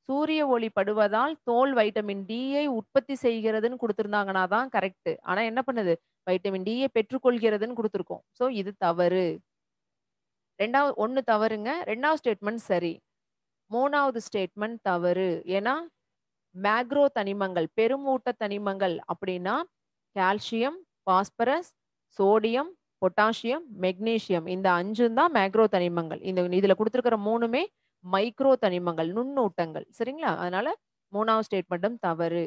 சூரிய ஒளி படுவதால் தோல் வைட்டமின் டி உற்பத்தி செய்கிறதுன்னு குடுத்திருந்தாங்கன்னா தான் கரெக்ட். ஆனா என்ன பண்ணுது? வைட்டமின் டி பெற்றுக்கொள்கிறதுன்னு குடுத்துருக்கோம். ஸோ இது தவறு. 2வது 1 தவறுங்க. 2வது ஸ்டேட்மெண்ட் சரி. 3வது ஸ்டேட்மெண்ட் தவறு. ஏன்னா, மேக்ரோ தனிமங்கள், பெருமூட்ட தனிமங்கள் அப்படின்னா, calcium, phosphorus, sodium, potassium, magnesium இந்த 5ம் தான் மேக்ரோ தனிமங்கள். இதுல குடுத்திருக்கிற 3மே மைக்ரோ தனிமங்கள், நுண்ணூட்டங்கள். சரிங்களா? அதனால 3வது ஸ்டேட்மெண்ட்டும் தவறு.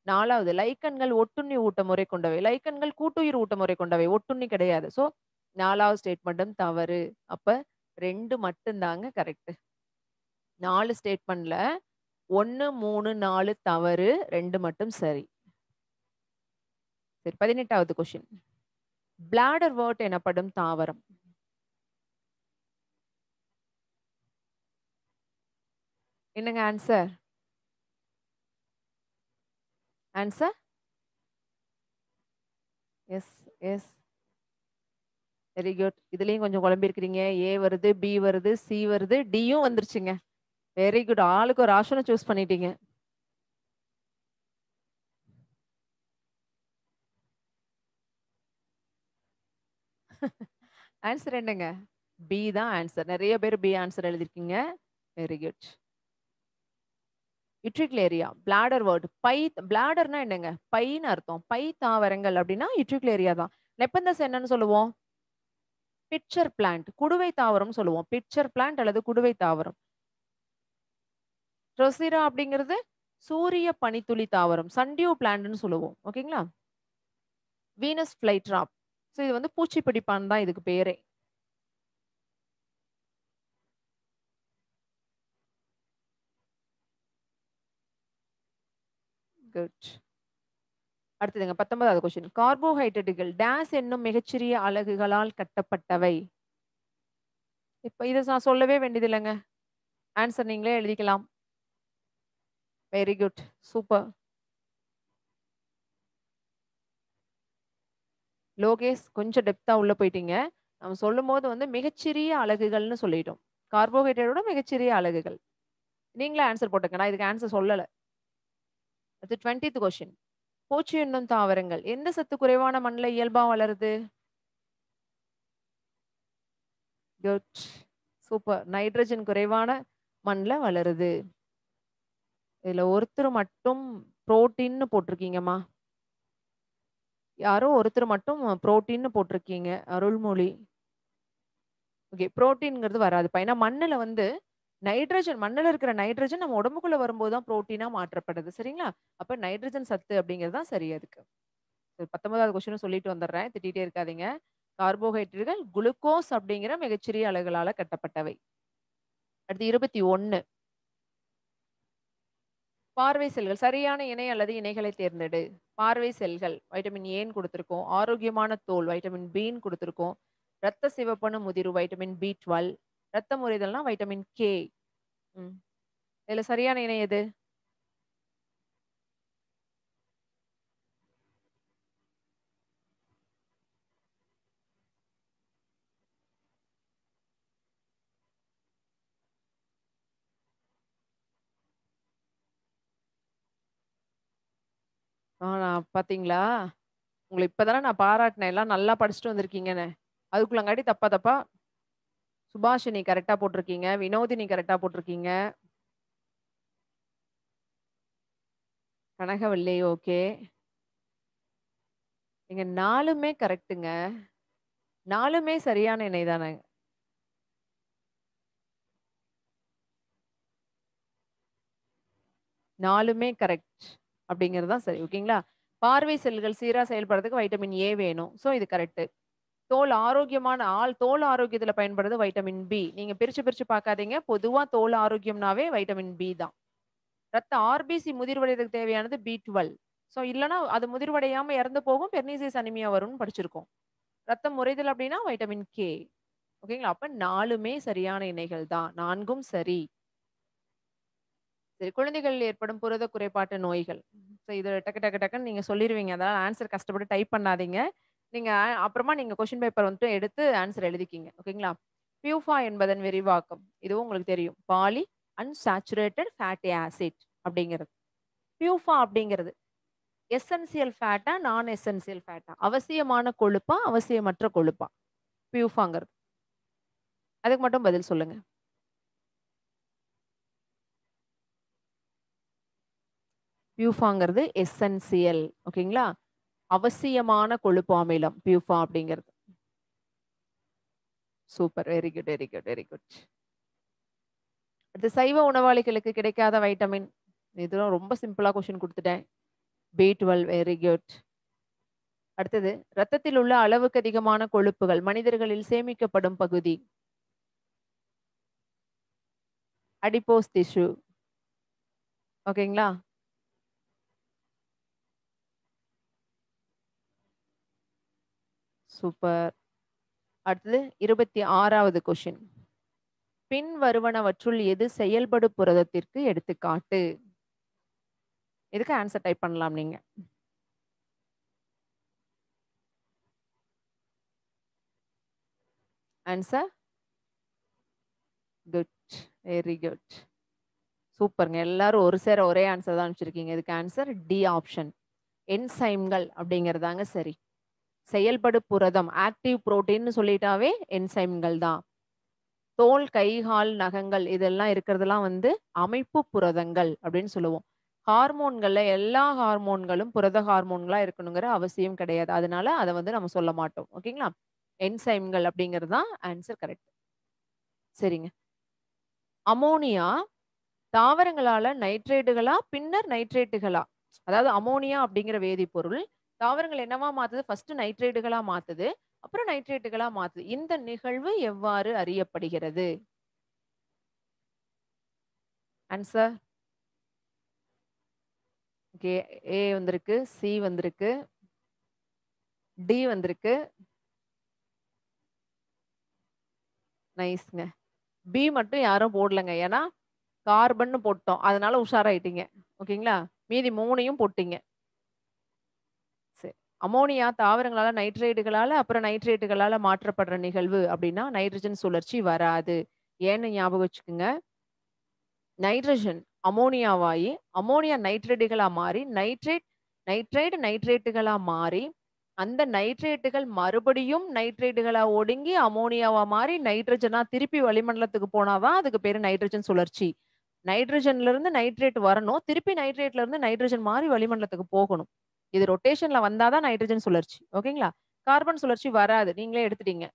4வது லைக்கன்கள் ஒட்டுண்ணி ஊட்டமுறை கொண்டவை. லைக்கன்கள் கூட்டுயிர் ஊட்டமுறை கொண்டவை. ஒட்டுண்ணி கிடையாது. ஸோ 4வது ஸ்டேட்மெண்ட்டும் தவறு. அப்ப 2 மட்டும் தாங்க கரெக்ட். 4 ஸ்டேட்மெண்ட்ல 1, 3, 4 தவறு. 2 மட்டும் சரி. சரி 18வது கொஸ்டின். பிளாடர் வர்ட் எனப்படும் தாவரம். என்னங்க answer? Answer? Yes, yes. Very good. இதுலயும் கொஞ்சம் குழம்பியிருக்கிறீங்க. ஏ வருது, பி வருது, சி வருது, டியும் வந்துருச்சுங்க. Very good. ஆளுக்கு ஒரு ஆப்ஷன சூஸ் பண்ணிட்டீங்க. ஆன்சர் என்னங்க? பி தான் ஆன்சர். நெறைய பேர் பி ஆன்சர் எழுதியிருக்கீங்க. Very good. Utricularia, bladderwort. பிளாடர்னா என்னங்க? பைன்னு அர்த்தம். பை தாவரங்கள் அப்படின்னா யுட்ரிகுலேரியா தான். நெப்பந்தஸ் என்னன்னு சொல்லுவோம்? Pitcher plant. குடுவை தாவரம் சொல்லுவோம். பிட்சர் பிளான்ட் அல்லது குடுவை தாவரம். ட்ரொசிரா அப்படிங்கிறது சூரிய பனித்துளி தாவரம். சன்டியூ பிளான்ட்ன்னு சொல்லுவோம். ஓகேங்களா? வீனஸ் ஃப்ளைட்ராப். ஸோ இது வந்து பூச்சி பிடிப்பான் தான் இதுக்கு பேரே. குட். அடுத்ததுங்க 19வது கொஸ்டின். கார்போஹைட்ரேட்டுகள் டேஸ் என்னும் மிகச்சிறிய அலகுகளால் கட்டப்பட்டவை. இப்ப இத நான் சொல்லவே வேண்டியதில்லங்க. ஆன்சர் நீங்களே எழுதிக்கலாம். Very good. சூப்பர். லோகேஷ் கொஞ்சம் டெப்த்தா உள்ள போயிட்டீங்க. நம்ம சொல்லும்போது வந்து மிகச்சிறிய அலகுகள்னு சொல்லிட்டோம். கார்போஹைட்ரேட்டோட மிகச்சிறிய அலகுகள். நீங்களே ஆன்சர் போட்டுங்க. நான் இதுக்கு ஆன்சர் சொல்லல. அடுத்து 20th கொஸ்டின். பூச்சி என்னும் தாவரங்கள் எந்த சத்து குறைவான மண்ணுல இயல்பா வளருது? குட். சூப்பர். நைட்ரஜன் குறைவான மண்ல வளருது. இதுல ஒருத்தர் மட்டும் புரோட்டீன்னு போட்டிருக்கீங்கம்மா. யாரோ ஒருத்தர் மட்டும் புரோட்டீன்னு போட்டிருக்கீங்க. அருள்மொழி. ஓகே. புரோட்டீன்ங்கிறது வராதுப்பா. ஏன்னா மண்ணுல வந்து மண்ணுல இருக்கிற நைட்ரஜன் நம்ம உடம்புக்குள்ள வரும்போது தான் புரோட்டீனா மாற்றப்படுது. சரிங்களா? அப்ப நைட்ரஜன் சத்து அப்படிங்கிறது தான் சரி அதுக்கு. 19வது கொஸ்டினும் சொல்லிட்டு வந்துடுறேன். திட்டிட்டே இருக்காதீங்க. கார்போஹைட்ரேட்டுகள் குளுக்கோஸ் அப்படிங்கிற மிகச்சிறிய அலகுகளால கட்டப்பட்டவை. அடுத்து 21. பார்வை செல்கள். சரியான இணை அல்லது இணைகளை தேர்ந்தெடு. பார்வை செல்கள் வைட்டமின் ஏன்னு குடுத்துருக்கோம். ஆரோக்கியமான தோல் வைட்டமின் பின்னு குடுத்துருக்கோம். ரத்த சிவப்பணு முதிர்வு வைட்டமின் பி12. ரத்தம் உறைதல்னா வைட்டமின் கே. ம். இதுல சரியான இணை எது? பாத்தீங்களா? உங்கள இப்ப தானே நான் பாராட்டுனேன். எல்லாம் நல்லா படிச்சுட்டு வந்திருக்கீங்கன்னு. அதுக்குள்ளங்காட்டி தப்பா தப்பா சுபாஷினி கரெக்ட்டா போட்டிருக்கீங்க. வினோதினி கரெக்ட்டா போட்டிருக்கீங்க. கனகவல்லி ஓகே. நீங்க 4மே கரெக்ட்டுங்க. 4மே சரியான இணை தானே. 4மே கரெக்ட். அப்படிங்கிறது தான் சரி. ஓகேங்களா? பார்வை செல்கள் சீரா செயல்படுறதுக்கு வைட்டமின் ஏ வேணும். ஸோ இது கரெக்ட்டு. தோல் ஆரோக்கியத்துல பயன்படுறது வைட்டமின் பி. நீங்க பிரிச்சு பிரிச்சு பார்க்காதீங்க. பொதுவா தோல் ஆரோக்கியம்னாவே வைட்டமின் பி தான். ரத்த ஆர்பிசி முதிர்வடையறதுக்கு தேவையானது பி12. ஸோ இல்லன்னா அது முதிர்வடையாம இறந்து போகும். பெர்னிசியஸ் அனிமியா வரும்னு படிச்சிருக்கோம். ரத்தம் உறைதல் அப்படின்னா வைட்டமின் கே. ஓகேங்களா? அப்ப 4மே சரியான இணைகள் தான். 4ம் சரி. சரி. குழந்தைகளில் ஏற்படும் புரத குறைபாட்டு நோய்கள். ஸோ இது டக்கு டக்கு டக்குன்னு நீங்க சொல்லிருவீங்க. அதனால ஆன்சர் கஷ்டப்பட்டு டைப் பண்ணாதீங்க. நீங்க அப்புறமா நீங்க கொஸ்டின் பேப்பர் வந்துட்டு எடுத்து ஆன்சர் எழுதிக்கிங்க. ஓகேங்களா? பியூஃபா என்பதன் விரிவாக்கம். இதுவும் உங்களுக்கு தெரியும். பாலி அன்சாச்சுரேட்டட் ஃபேட்டி ஆசிட் அப்படிங்கிறது. பியூஃபா அப்படிங்கிறது எசென்சியல் ஃபேட்டா, நான் எசென்சியல் ஃபேட்டா? அவசியமான கொழுப்பா, அவசியமற்ற கொழுப்பா? பியூஃபாங்கிறது. அதுக்கு மட்டும் பதில் சொல்லுங்க. பியூஃபாங்கிறது எசென்சியல். ஓகேங்களா? அவசியமான கொழுப்பு அமிலம் பியூஃபா அப்படிங்கிறது. Super. Very good, very good, very good. அடுத்து சைவ உணவாளிகளுக்கு கிடைக்காத வைட்டமின். இதெல்லாம் ரொம்ப சிம்பிளா கொஸ்டின் குடுத்துட்டேன். B12 very good. அடுத்தது ரத்தத்தில் உள்ள அளவுக்கு அதிகமான கொழுப்புகள் மனிதர்களில் சேமிக்கப்படும் பகுதி. Adipose tissue. ஓகேங்களா? சூப்பர். அடுத்தது 26வது கொஸ்டின். பின் வருவனவற்றுள் எது செயல்படு புரதத்திற்கு எடுத்துக்காட்டு? இதுக்கு ஆன்சர் டைப் பண்ணலாம் நீங்க. Answer good. Very good. சூப்பர்ங்க. எல்லாரும் ஒரு சேர ஒரே ஆன்சர் தான் அனுப்பிச்சிருக்கீங்க. இதுக்கு ஆன்சர் டி ஆப்ஷன். என்சைம்கள் அப்படிங்கிறதாங்க சரி. செயல்படு புரதம் ஆக்டிவ் புரோட்டீன்னு சொல்லிட்டாவே என்சைம்கள் தான். தோல், கை, கால், நகங்கள் இதெல்லாம் இருக்கிறதெல்லாம் வந்து அமைப்பு புரதங்கள் அப்படின்னு சொல்லுவோம். ஹார்மோன்கள்ல எல்லா ஹார்மோன்களும் புரத ஹார்மோன்களா இருக்கணுங்கிற அவசியம் கிடையாது. அதனால அத வந்து நம்ம சொல்ல மாட்டோம். ஓகேங்களா? என்சைம்கள் அப்படிங்கிறது தான் ஆன்சர் கரெக்ட். சரிங்க. அமோனியா தாவரங்களால நைட்ரேட்டுகளா, பின்னர் நைட்ரேட்டுகளா? அதாவது அமோனியா அப்படிங்கிற வேதிப்பொருள் தாவரங்கள் என்னவா மாத்துது? ஃபர்ஸ்ட் நைட்ரேட்டுகளா மாத்துது. அப்புறம் நைட்ரேட்டுகளா மாத்துது. இந்த நிகழ்வு எவ்வாறு அறியப்படுகிறது? ஆன்சர். ஓகே. ஏ வந்திருக்கு, சி வந்திருக்கு, டி வந்திருக்கு. நைஸ்ங்க. பி மட்டும் யாரும் போடலங்க. ஏன்னா கார்பன்னு போட்டோம். அதனால உஷாராயிட்டீங்க. ஓகேங்களா? மீதி 3யும் போட்டீங்க. சரி. அமோனியா தாவரங்களால நைட்ரேட்டுகளால, அப்புறம் நைட்ரேட்டுகளால மாற்றப்படுற நிகழ்வு அப்படின்னா, நைட்ரஜன் சுழற்சி வராது. ஏன்னு ஞாபகம் வச்சுக்கோங்க. நைட்ரஜன் அமோனியாவாயி, அமோனியா நைட்ரேட்டுகளா மாறி, நைட்ரேட்டுகளா மாறி, அந்த நைட்ரேட்டுகள் மறுபடியும் நைட்ரேட்டுகளா ஒடுங்கி, அமோனியாவா மாறி, நைட்ரஜனா திருப்பி வளிமண்டலத்துக்கு போனா தான் அதுக்கு பேரு நைட்ரஜன் சுழற்சி. நைட்ரஜன்ல இருந்து நைட்ரேட் வரணும். திருப்பி நைட்ரேட்ல இருந்து நைட்ரஜன் மாறி வளிமண்டலத்துக்கு போகணும். இது ரொட்டேஷன்ல வந்தா தான் நைட்ரஜன் சுழற்சி. ஓகேங்களா? கார்பன் சுழற்சி வராது. நீங்களே எடுத்துட்டீங்க.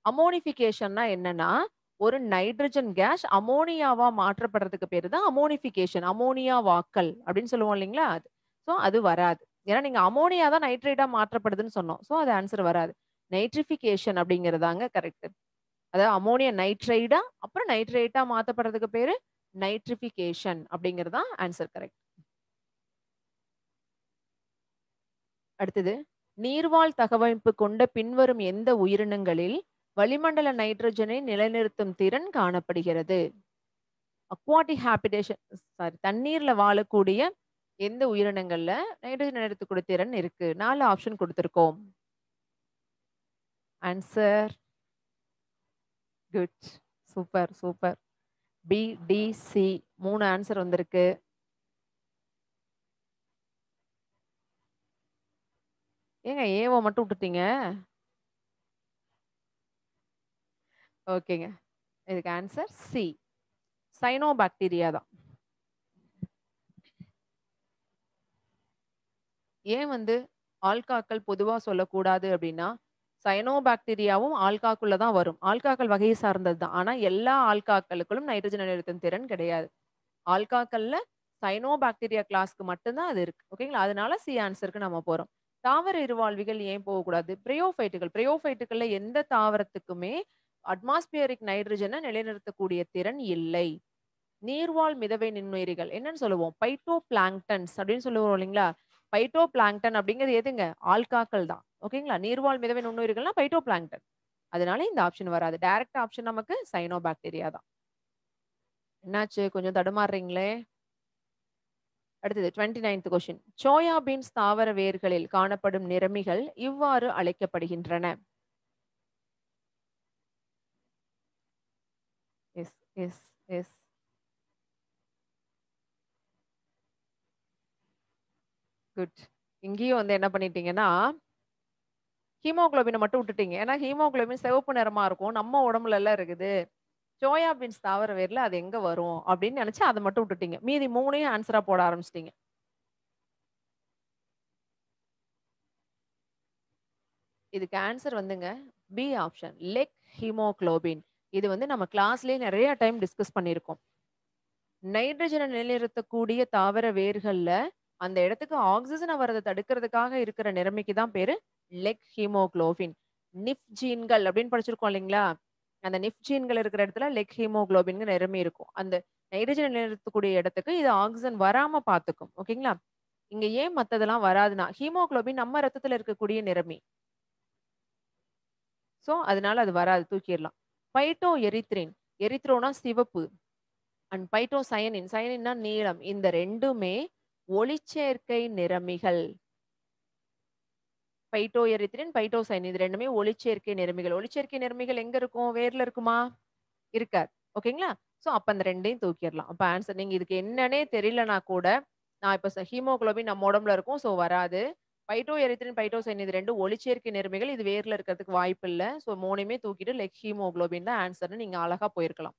அமோனிஃபிகேஷன்னா என்னன்னா, ஒரு நைட்ரஜன் கேஸ் அமோனியாவா மாற்றப்படுறதுக்கு பேரு தான் அமோனிஃபிகேஷன். அமோனியா வாக்கல் அப்படின்னு சொல்லுவோம் இல்லைங்களா? அது. ஸோ அது வராது. ஏன்னா நீங்க அமோனியா தான் நைட்ரேட்டா மாற்றப்படுதுன்னு சொன்னோம். ஸோ அது ஆன்சர் வராது. நைட்ரிஃபிகேஷன் அப்படிங்கிறதாங்க கரெக்ட். அதாவது அமோனியா நைட்ரைடா அப்புறம் நைட்ரேட்டா மாத்தப்படுறதுக்கு பேரு நைட்ரிஃபிகேஷன் அப்படிங்கிறது தான் ஆன்சர் கரெக்ட். அடுத்தது நீர்வாழ் தகவமைப்பு கொண்ட பின்வரும் எந்த உயிரினங்களில் வளிமண்டல நைட்ரஜனை நிலைநிறுத்தும் திறன் காணப்படுகிறது? அக்வாட்டிக் ஹாபிடேஷன் சாரி தண்ணீர்ல வாழக்கூடிய எந்த உயிரினங்கள்ல நைட்ரஜன் நிலைநிறுத்தக்கூடிய திறன் இருக்கு? 4 ஆப்ஷன் கொடுத்திருக்கோம். Answer good. Super, super. B, D, C 3 answer வந்திருக்கு. ஏங்க ஏவ மட்டும் விட்டுட்டீங்க? ஓகேங்க. இதுக்கு ஆன்சர் சி. சைனோபாக்டீரியா தான். ஏன் வந்து ஆல்காக்கள் பொதுவா சொல்லக்கூடாது அப்படின்னா, சயனோபாக்டீரியாவும் ஆல்காக்குள்ள தான் வரும். ஆல்காக்கள் வகையை சார்ந்தது தான். ஆனா எல்லா ஆல்காக்களுக்கும் நைட்ரஜன் நிலைநிறுத்தும் திறன் கிடையாது. ஆல்காக்கள்ல சயனோபாக்டீரியா கிளாஸ்க்கு மட்டும் தான் அது இருக்கு. ஓகேங்களா? அதனால சி ஆன்சருக்கு நம்ம போறோம். தாவர இருவாழ்விகள் ஏன் போகக்கூடாது? பிரயோஃபைட்டுகள். பிரயோஃபைட்டுகள்ல எந்த தாவரத்துக்குமே அட்மாஸ்பியரிக் நைட்ரஜன நிலைநிறுத்தக்கூடிய திறன் இல்லை. நீர்வாழ் மிதவை நுண்ணுயிரிகள் என்னன்னு சொல்லுவோம்? பைட்டோ பிளாங்டன்ஸ் அப்படின்னு சொல்லுவோம் இல்லைங்களா? பைட்டோ பிளாங்டன் அப்படிங்கிறது எதுங்க? ஆல்காக்கள் தான். ஓகேங்களா? நீர்வாழ் மிதவை நுண்ணுயிரிகள்னா பைட்டோ பிளாங்டன். அதனால இந்த ஆப்ஷன் வராது. டைரக்ட் ஆப்ஷன் நமக்கு சைனோபாக்டீரியா தான். என்னாச்சு? கொஞ்சம் தடுமாறுறீங்களே? அடுத்தது 29th கொஸ்டின். சோயா பீன்ஸ் தாவர வேர்களில் காணப்படும் நிறமிகள் இவ்வாறு அழைக்கப்படுகின்றன. Yes, yes, yes. குட். இங்கேயும் வந்து என்ன பண்ணிட்டீங்கன்னா, ஹீமோகுளோபின மட்டும் விட்டுட்டீங்க. ஏன்னா ஹீமோகுளோபின் சிவப்பு நிறமா இருக்கும். நம்ம உடம்புலலாம் இருக்குது. சோயா பீன்ஸ் தாவர வேர்ல அது எங்க வரும்? அப்படின்னு நினைச்சு அத மட்டும் விட்டுட்டீங்க. மீதி 3யும் ஆன்ஸரா போட ஆரம்பிச்சிட்டீங்க. இதுக்கு ஆன்சர் வந்துங்க பி ஆப்ஷன். Leg haemoglobin. இது வந்து நம்ம கிளாஸ்லயே நெறைய டைம் டிஸ்கஸ் பண்ணியிருக்கோம். நைட்ரஜன நிலைநிறுத்தக்கூடிய தாவர வேர்கள்ல அந்த இடத்துக்கு ஆக்ஸிஜன வரத தடுக்கிறதுக்காக இருக்கிற நிறமிக்கு தான் பேரு லெக் ஹீமோகுளோபின். நிப் ஜீன்கள் அப்படின்னு படிச்சிருக்கோம் இல்லைங்களா? அந்த நிப் ஜீன்கள் இருக்கிற இடத்துல லெக் ஹீமோகுளோபின்ங்கிற நிறமி இருக்கும். அந்த நைட்ரஜன் நிலைநிறுத்தக்கூடிய இடத்துக்கு இது ஆக்ஸிஜன் வராம பார்த்துக்கும். ஓகேங்களா? இங்க ஏன் மத்ததெல்லாம் வராதுன்னா, ஹீமோகுளோபின் நம்ம ரத்தத்துல இருக்கக்கூடிய நிறமி. சோ, அதனால அது வராது. தூக்கிரலாம். Phyto erythrin. எரித்ரோனா சிவப்பு. அண்ட் பைட்டோசயனின். சயனின்னா நீலம். இந்த 2மே ஒளிச்சேர்க்கை நிறமிகள். பைட்டோ எரித்ரின், பைட்டோசயனின் இது 2மே ஒளிச்சேர்க்கை நிறமிகள். ஒளிச்சேர்க்கை நிறமிகள் எங்க இருக்கும்? வேர்ல இருக்குமா? இருக்காது. ஓகேங்களா? சோ, அப்ப அந்த 2யும் தூக்கிரலாம். அப்ப ஆன்சர் நீங்க இதுக்கு என்னன்னே தெரியலனா கூட, நான் இப்ப ஹீமோகுளோபின் நம்ம உடம்புல இருக்கும். சோ, வராது. பைட்டோ எரித்ரின், பைட்டோசயனின் இது 2 ஒளிச்சேர்க்கை நிறமிகள். இது வேர்ல இருக்கிறதுக்கு வாய்ப்பு இல்ல. சோ, 3யுமே தூக்கிட்டு லெக் ஹீமோகுளோபின் தான் ஆன்சர்ன்னு நீங்க அழகா போயிருக்கலாம்.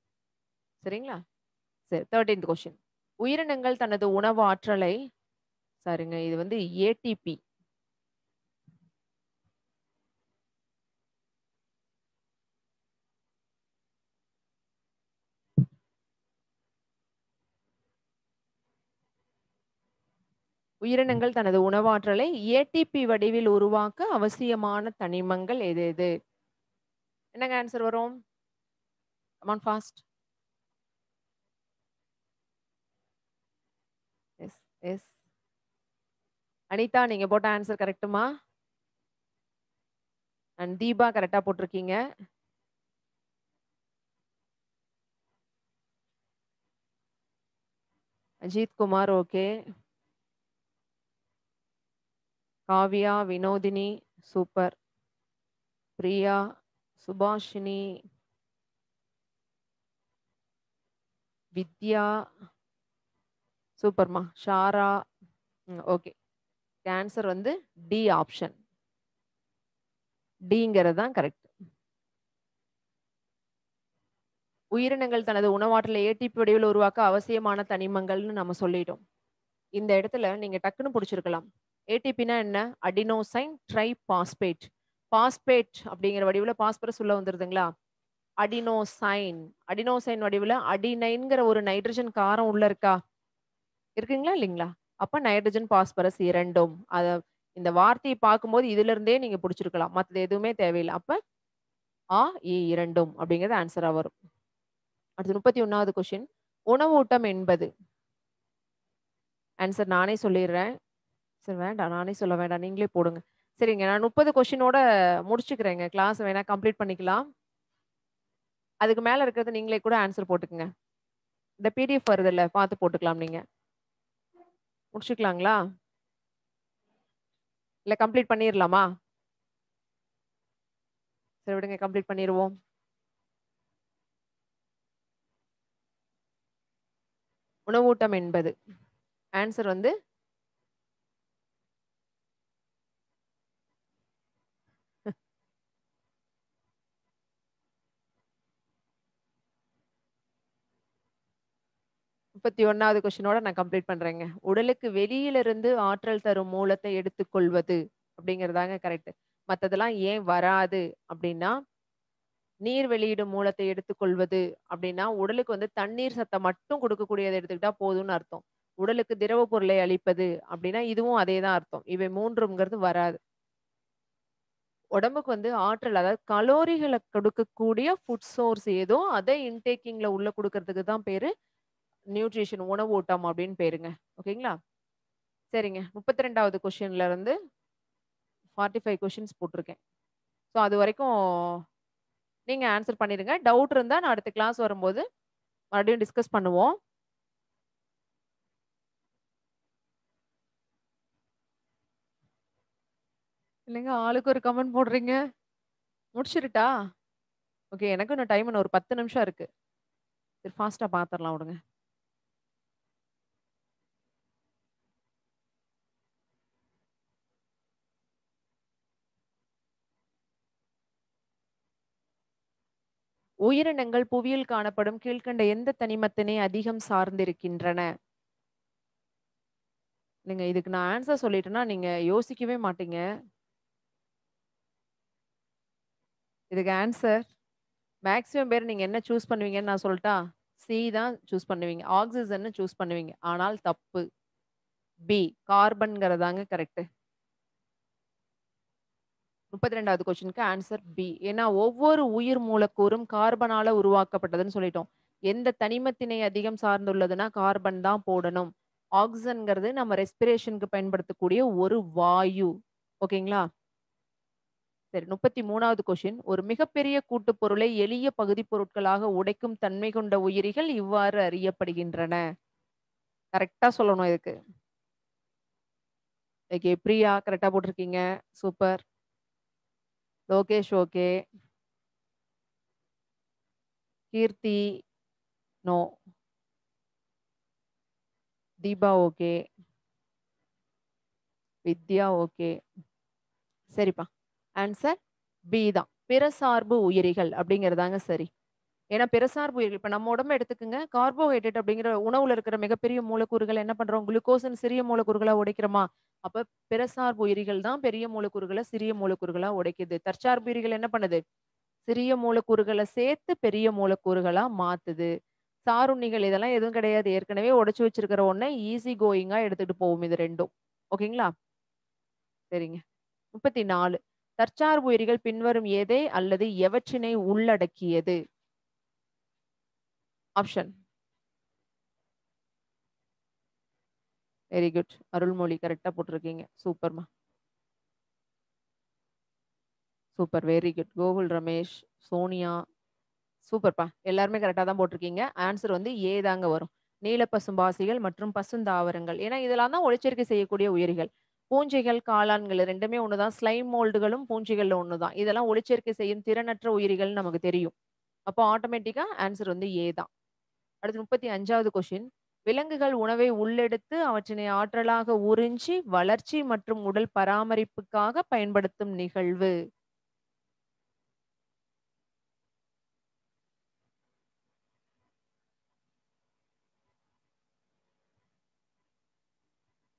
சரிங்களா? சரி 13th கொஸ்டின். உயிரினங்கள் தனது உணவு ஆற்றலை சாரிங்க இது வந்து ஏடிபி. உயிரினங்கள் தனது உணவாற்றலை ஏடிபி வடிவில் உருவாக்க அவசியமான தனிமங்கள் எது எது? என்னங்க ஆன்சர் வரும்? Come on fast. Yes, yes. Anitha நீங்க போட்ட ஆன்சர் கரெக்ட்டுமா? அண்ட் தீபா கரெக்ட்டா போட்டிருக்கீங்க. அஜித் குமார் ஓகே. காவ்யா, வினோதினி சூப்பர். பிரியா, சுபாஷினி, வித்யா சூப்பர்மா. ஷாரா ஓகே. ஆன்சர் வந்து டி ஆப்ஷன். டிங்கிறது தான் கரெக்ட். உயிரினங்கள் தனது உணவாற்றலை ஏடிபி வடிவில் உருவாக்க அவசியமான தனிமங்கள்னு நம்ம சொல்லிட்டோம். இந்த இடத்துல நீங்க டக்குன்னு புடிச்சிருக்கலாம். ஏடிபினா என்ன? Adenosine triphosphate. பாஸ்பேட் அப்படிங்கிற வடிவுல பாஸ்பரஸ் உள்ள வந்துருதுங்களா? அடினோசைன். அடினோசைன் வடிவுல அடினைன்ங்கிற ஒரு நைட்ரஜன் காரம் உள்ள இருக்கா? இருக்குங்களா? இல்லைங்களா? அப்ப நைட்ரஜன், பாஸ்பரஸ் 2ம். இந்த வார்த்தையை பார்க்கும்போது இதுல இருந்தே நீங்க புடிச்சிருக்கலாம். மத்தது எதுவுமே தேவையில்ல. அப்ப ஆ, இ 2ம் அப்படிங்கிறது ஆன்சரா வரும். அடுத்து 31வது கொஸ்டின். உணவூட்டம் என்பது ஆன்சர் நானே சொல்லிடுறேன். சரி வேண்டாம். நானே சொல்ல வேண்டாம். நீங்களே போடுங்க. சரிங்க. நான் 30 கொஸ்டினோட முடிச்சுக்கிறேங்க. கிளாஸ் வேணா கம்ப்ளீட் பண்ணிக்கலாம். அதுக்கு மேல இருக்கிறது நீங்களே கூட ஆன்சர் போட்டுக்கங்க. இந்த பிடிஎஃப் வருதுல்ல, பார்த்து போட்டுக்கலாம் நீங்க. முடிச்சுக்கலாங்களா? இல்ல கம்ப்ளீட் பண்ணிரலாமா? சரி விடுங்க கம்ப்ளீட் பண்ணிருவோம். உணவூட்டம் என்பது ஆன்சர் வந்து 31வது கொஸ்டினோட நான் கம்ப்ளீட் பண்றேங்க. உடலுக்கு வெளியிலிருந்து ஆற்றல் தரும் மூலத்தை எடுத்துக்கொள்வது அப்படிங்கிறதாங்க கரெக்ட். மத்ததெல்லாம் ஏன் வராது அப்படின்னா, நீர் வெளியிடும் மூலத்தை எடுத்துக்கொள்வது அப்படின்னா, உடலுக்கு வந்து தண்ணீர் சத்த மட்டும் கொடுக்கக்கூடியதை எடுத்துக்கிட்டா போதும்னு அர்த்தம். உடலுக்கு திரவ பொருளை அளிப்பது அப்படின்னா, இதுவும் அதே தான் அர்த்தம். இவை 3ங்கிறது வராது. உடம்புக்கு வந்து ஆற்றல் அதாவது கலோரிகள கொடுக்கக்கூடிய ஃபுட் சோர்ஸ் ஏதோ அத இன்டேக்கிங்ல உள்ள குடுக்கறதுக்கு தான் பேரு நியூட்ரிஷன் உணவூட்டம் அப்படின்னு பேருங்க. ஓகேங்களா? சரிங்க. 32வது கொஸ்டின்ல இருந்து 45 கொஸ்டின்ஸ் போட்டிருக்கேன். ஸோ அதுவரைக்கும் நீங்க ஆன்சர் பண்ணிடுங்க. டவுட் இருந்தா நான் அடுத்த கிளாஸ் வரும்போது மறுபடியும் டிஸ்கஸ் பண்ணுவோம். இல்லைங்க ஆளுக்கு ஒரு கமெண்ட் போடுறீங்க. முடிச்சிரட்டா? ஓகே. எனக்கும் இன்னும் டைம் இன்னும் ஒரு 10 நிமிஷம் இருக்கு. சரி ஃபாஸ்ட்டா பாத்துரலாம் விடுங்க. உயிரினங்கள் புவியில் காணப்படும் கீழ்க்கண்ட எந்த தனிமத்தினை அதிகம் சார்ந்திருக்கின்றன? இல்லைங்க இதுக்கு நான் ஆன்ஸர் சொல்லிட்டேன்னா, நீங்க யோசிக்கவே மாட்டீங்க. இதுக்கு ஆன்ஸர் மேக்ஸிமம் பேர் நீங்க என்ன சூஸ் பண்ணுவீங்கன்னு நான் சொல்லட்டா? சி தான் சூஸ் பண்ணுவீங்க. ஆக்ஸிஜன்னு சூஸ் பண்ணுவீங்க. ஆனால் தப்பு. B கார்பன்ங்கிறதாங்க correct. 32வது கொஸ்டினுக்கு ஆன்சர் பி. ஏன்னா ஒவ்வொரு உயிர் மூலக்கூறும் கார்பனால உருவாக்கப்பட்டதுன்னு சொல்லிட்டோம். எந்த தனிமத்தினை அதிகம் சார்ந்துள்ளதுன்னா கார்பன் தான் போடணும். ஆக்ஸிஜன்ங்கிறது நம்ம ரெஸ்பிரேஷனுக்கு பயன்படுத்தக்கூடிய ஒரு வாயு. ஓகேங்களா? சரி 33வது கொஸ்டின். ஒரு மிகப்பெரிய கூட்டுப் பொருளை எளிய பகுதிப் பொருட்களாக உடைக்கும் தன்மை கொண்ட உயிரிகள் இவ்வாறு அறியப்படுகின்றன. கரெக்ட்டா சொல்லணும் இதுக்கு. ஓகே. பிரியா கரெக்ட்டா போட்டிருக்கீங்க. சூப்பர். லோகேஷ் ஓகே. கீர்த்தி நோ. தீபா ஓகே. வித்யா ஓகே. சரிப்பா. ஆன்சர் பி தான். பிறசார்பு உயிரிகள் அப்படிங்கிறதாங்க சரி. ஏன்னா பிறசார்பு உயிர்கள் இப்ப நம்ம உடம்ப எடுத்துக்கங்க. கார்போஹைட்ரேட் அப்படிங்கிற உணவுல இருக்கிற மிகப்பெரிய மூலக்கூறுகள் என்ன பண்றோம்? குளுக்கோஸ்ன்னு சிறிய மூலக்கூறுகளா உடைக்கிறோமா? அப்ப பிறசார்பு உயிரிகள் தான் பெரிய மூலக்கூறுகள சிறிய மூலக்கூறுகளா உடைக்குது. தற்சார்பு உயிரிகள் என்ன பண்ணுது? சிறிய மூலக்கூறுகள சேர்த்து பெரிய மூலக்கூறுகளா மாத்துது. சாருண்ணிகள் இதெல்லாம் எதுவும் கிடையாது. ஏற்கனவே உடைச்சு வச்சிருக்கிற ஒண்ண ஈஸி கோயிங்கா எடுத்துட்டு போகும் இது 2ம். ஓகேங்களா? சரிங்க. 34 தற்சார்பு உயிரிகள் பின்வரும் எதை அல்லது எவற்றினை உள்ளடக்கியது? ஆப்ஷன். Very good. அருள்மொழி கரெக்ட்டா போட்டிருக்கீங்க. சூப்பர்மா. Super. Very good. Gokul Ramesh, Sonia சூப்பர்ப்பா. எல்லாருமே கரெக்ட்டா தான் போட்டிருக்கீங்க. ஆன்சர் வந்து ஏ தாங்க வரும். நீலப்பசும்பாசிகள் மற்றும் பசுந்தாவரங்கள். ஏன்னா இதெல்லாம் தான் ஒளிச்சேர்க்கை செய்யக்கூடிய உயிரிகள். பூஞ்சைகள், காளான்கள் 2மே ஒண்ணு தான். ஸ்லைம் மோல்டுகளும் பூஞ்சைகள்ல ஒண்ணு தான். இதெல்லாம் ஒளிச்சேர்க்கை செய்யும் திறனற்ற உயிரிகள்னு நமக்கு தெரியும். அப்போ ஆட்டோமேட்டிக்கா ஆன்சர் வந்து ஏ தான். அடுத்து 35வது கொஸ்டின். விலங்குகள் உணவை உள்ளெடுத்து அவற்றினை ஆற்றலாக உறிஞ்சி வளர்ச்சி மற்றும் உடல் பராமரிப்புக்காக பயன்படுத்தும் நிகழ்வு.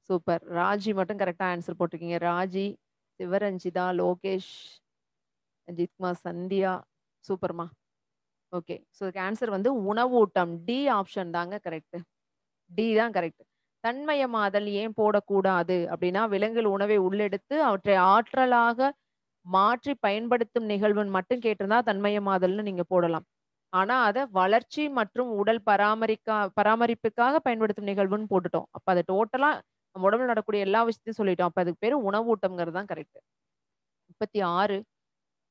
சூப்பர். ராஜி மட்டும் கரெக்ட்டா ஆன்சர் போட்டிருக்கீங்க. ராஜி, சிவரஞ்சிதா, லோகேஷ், ஜித்குமார், சந்தியா. சூப்பர்மா. ஓகே. ஸோ இதுக்கு ஆன்சர் வந்து உணவூட்டம். டி ஆப்ஷன் தாங்க கரெக்ட். டி தான் கரெக்ட். தன்மயமாதல் ஏன் போடக்கூடாது அப்படின்னா, விலங்குகள் உணவை உள்ளெடுத்து அவற்றை ஆற்றலாக மாற்றி பயன்படுத்தும் நிகழ்வுன்னு மட்டும் கேட்டிருந்தா தன்மயமாதல்னு நீங்க போடலாம். ஆனா அத வளர்ச்சி மற்றும் உடல் பராமரிப்புக்காக பயன்படுத்தும் நிகழ்வுன்னு போட்டுட்டோம். அப்ப அத டோட்டலா நம்ம உடம்புல நடக்கக்கூடிய எல்லா விஷயத்தையும் சொல்லிட்டோம். அப்ப அதுக்கு பேரு உணவூட்டம்ங்கிறது தான் கரெக்ட். 36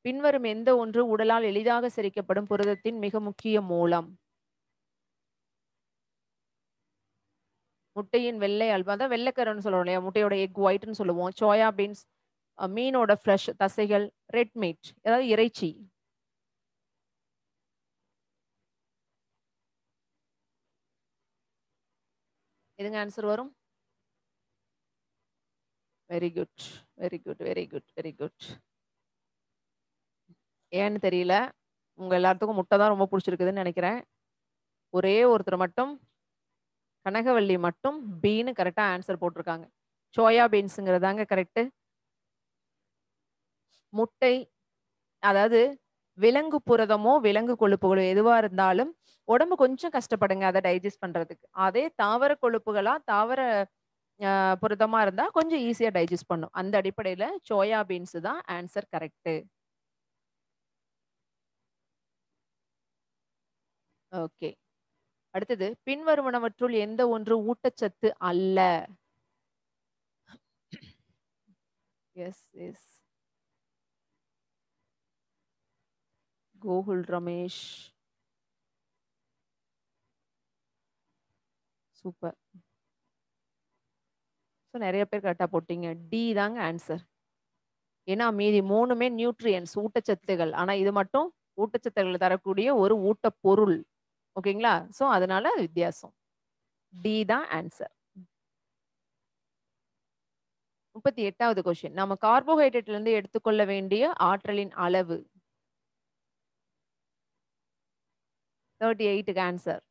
பின்வரும் எந்த ஒன்று உடலால் எளிதாக செரிக்கப்படும் புரதத்தின் மிக முக்கிய மூலம்? முட்டையின் வெள்ளை அல்வா தான் வெள்ளைக்கருன்னு சொல்லுவோம் இல்லையா? முட்டையோட எக் ஒயிட்ன்னு சொல்லுவோம். சோயா பீன்ஸ், மீனோட ஃப்ளஷ் தசைகள், ரெட் மீட் அதாவது இறைச்சி. எதுங்க ஆன்சர் வரும்? Very good. Very good. Very good. Very good. ஏன்னு தெரியல. உங்க எல்லாத்துக்கும் முட்டை தான் ரொம்ப புடிச்சிருக்குதுன்னு நெனைக்கிறேன். ஒரே ஒருத்தர் மட்டும் கனகவள்ளி மட்டும் பின்னு கரெக்ட்டா ஆன்சர் போட்டிருக்காங்க. சோயா பீன்ஸ்ங்கிறதாங்க கரெக்ட்டு. முட்டை அதாவது விலங்கு புரதமோ, விலங்கு கொழுப்புகளோ எதுவா இருந்தாலும் உடம்பு கொஞ்சம் கஷ்டப்படுங்க அத டைஜெஸ்ட் பண்றதுக்கு. அதே தாவர கொழுப்புகளா, தாவர புரதமா இருந்தா கொஞ்சம் ஈஸியா டைஜெஸ்ட் பண்ணும். அந்த அடிப்படையில சோயா பீன்ஸ் தான் ஆன்சர் கரெக்ட்டு. ஓகே. அடுத்தது பின்வருவனவற்றுள் எந்த ஒன்று ஊட்டச்சத்து அல்ல? Yes, yes. Gokul Ramesh. Super. So நெறைய பேர் கரெக்ட்டா போட்டீங்க. டி தாங்க ஆன்சர். ஏன்னா மீதி 3மே நியூட்ரியன்ட்ஸ் ஊட்டச்சத்துகள். ஆனா இது மட்டும் ஊட்டச்சத்துக்கள் தரக்கூடிய ஒரு ஊட்டப்பொருள். ஓகேங்களா? சோ அதனால வித்தியாசம். டி தான் ஆன்சர். 38வது கொஸ்டின். நம்ம கார்போஹைட்ரேட்ல இருந்து எடுத்துக்கொள்ள வேண்டிய ஆற்றலின் அளவு. 38க்கு answer.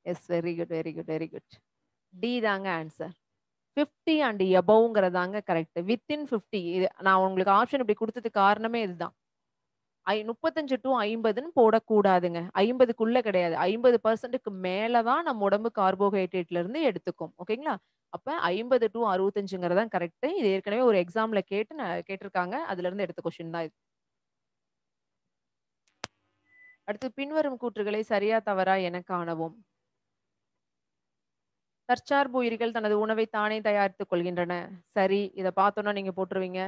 Yes very good, very good, very good. D தாங்க ஆன்சர். 50 அண்ட் எபவ்ங்கிறதாங்க கரெக்ட். வித்தின் 50. இது நான் உங்களுக்கு ஆப்ஷன் இப்படி குடுத்ததுக்கு காரணமே இதுதான். 35 டூ 50ன்னு போடக்கூடாதுங்க. 50க்குள்ள கிடையாது. 50%க்கு மேல தான் நம்ம உடம்பு கார்போஹைட்ரேட்ல இருந்து எடுத்துக்கும். ஓகேங்களா? அப்ப 50 டூ 65ங்கிறது தான் கரெக்ட். இது ஏற்கனவே ஒரு எக்ஸாம்ல கேட்டிருக்காங்க. அதுல இருந்து எடுத்த கொஸ்டின் தான் இது. அடுத்து பின்வரும் கூற்றுகளை சரியா தவறா என காணவும். தற்சார்பு உயிரிகள் தனது உணவை தானே தயாரித்துக் கொள்கின்றன. சரி. இத பார்த்தோன்னா நீங்க போட்டுருவீங்க.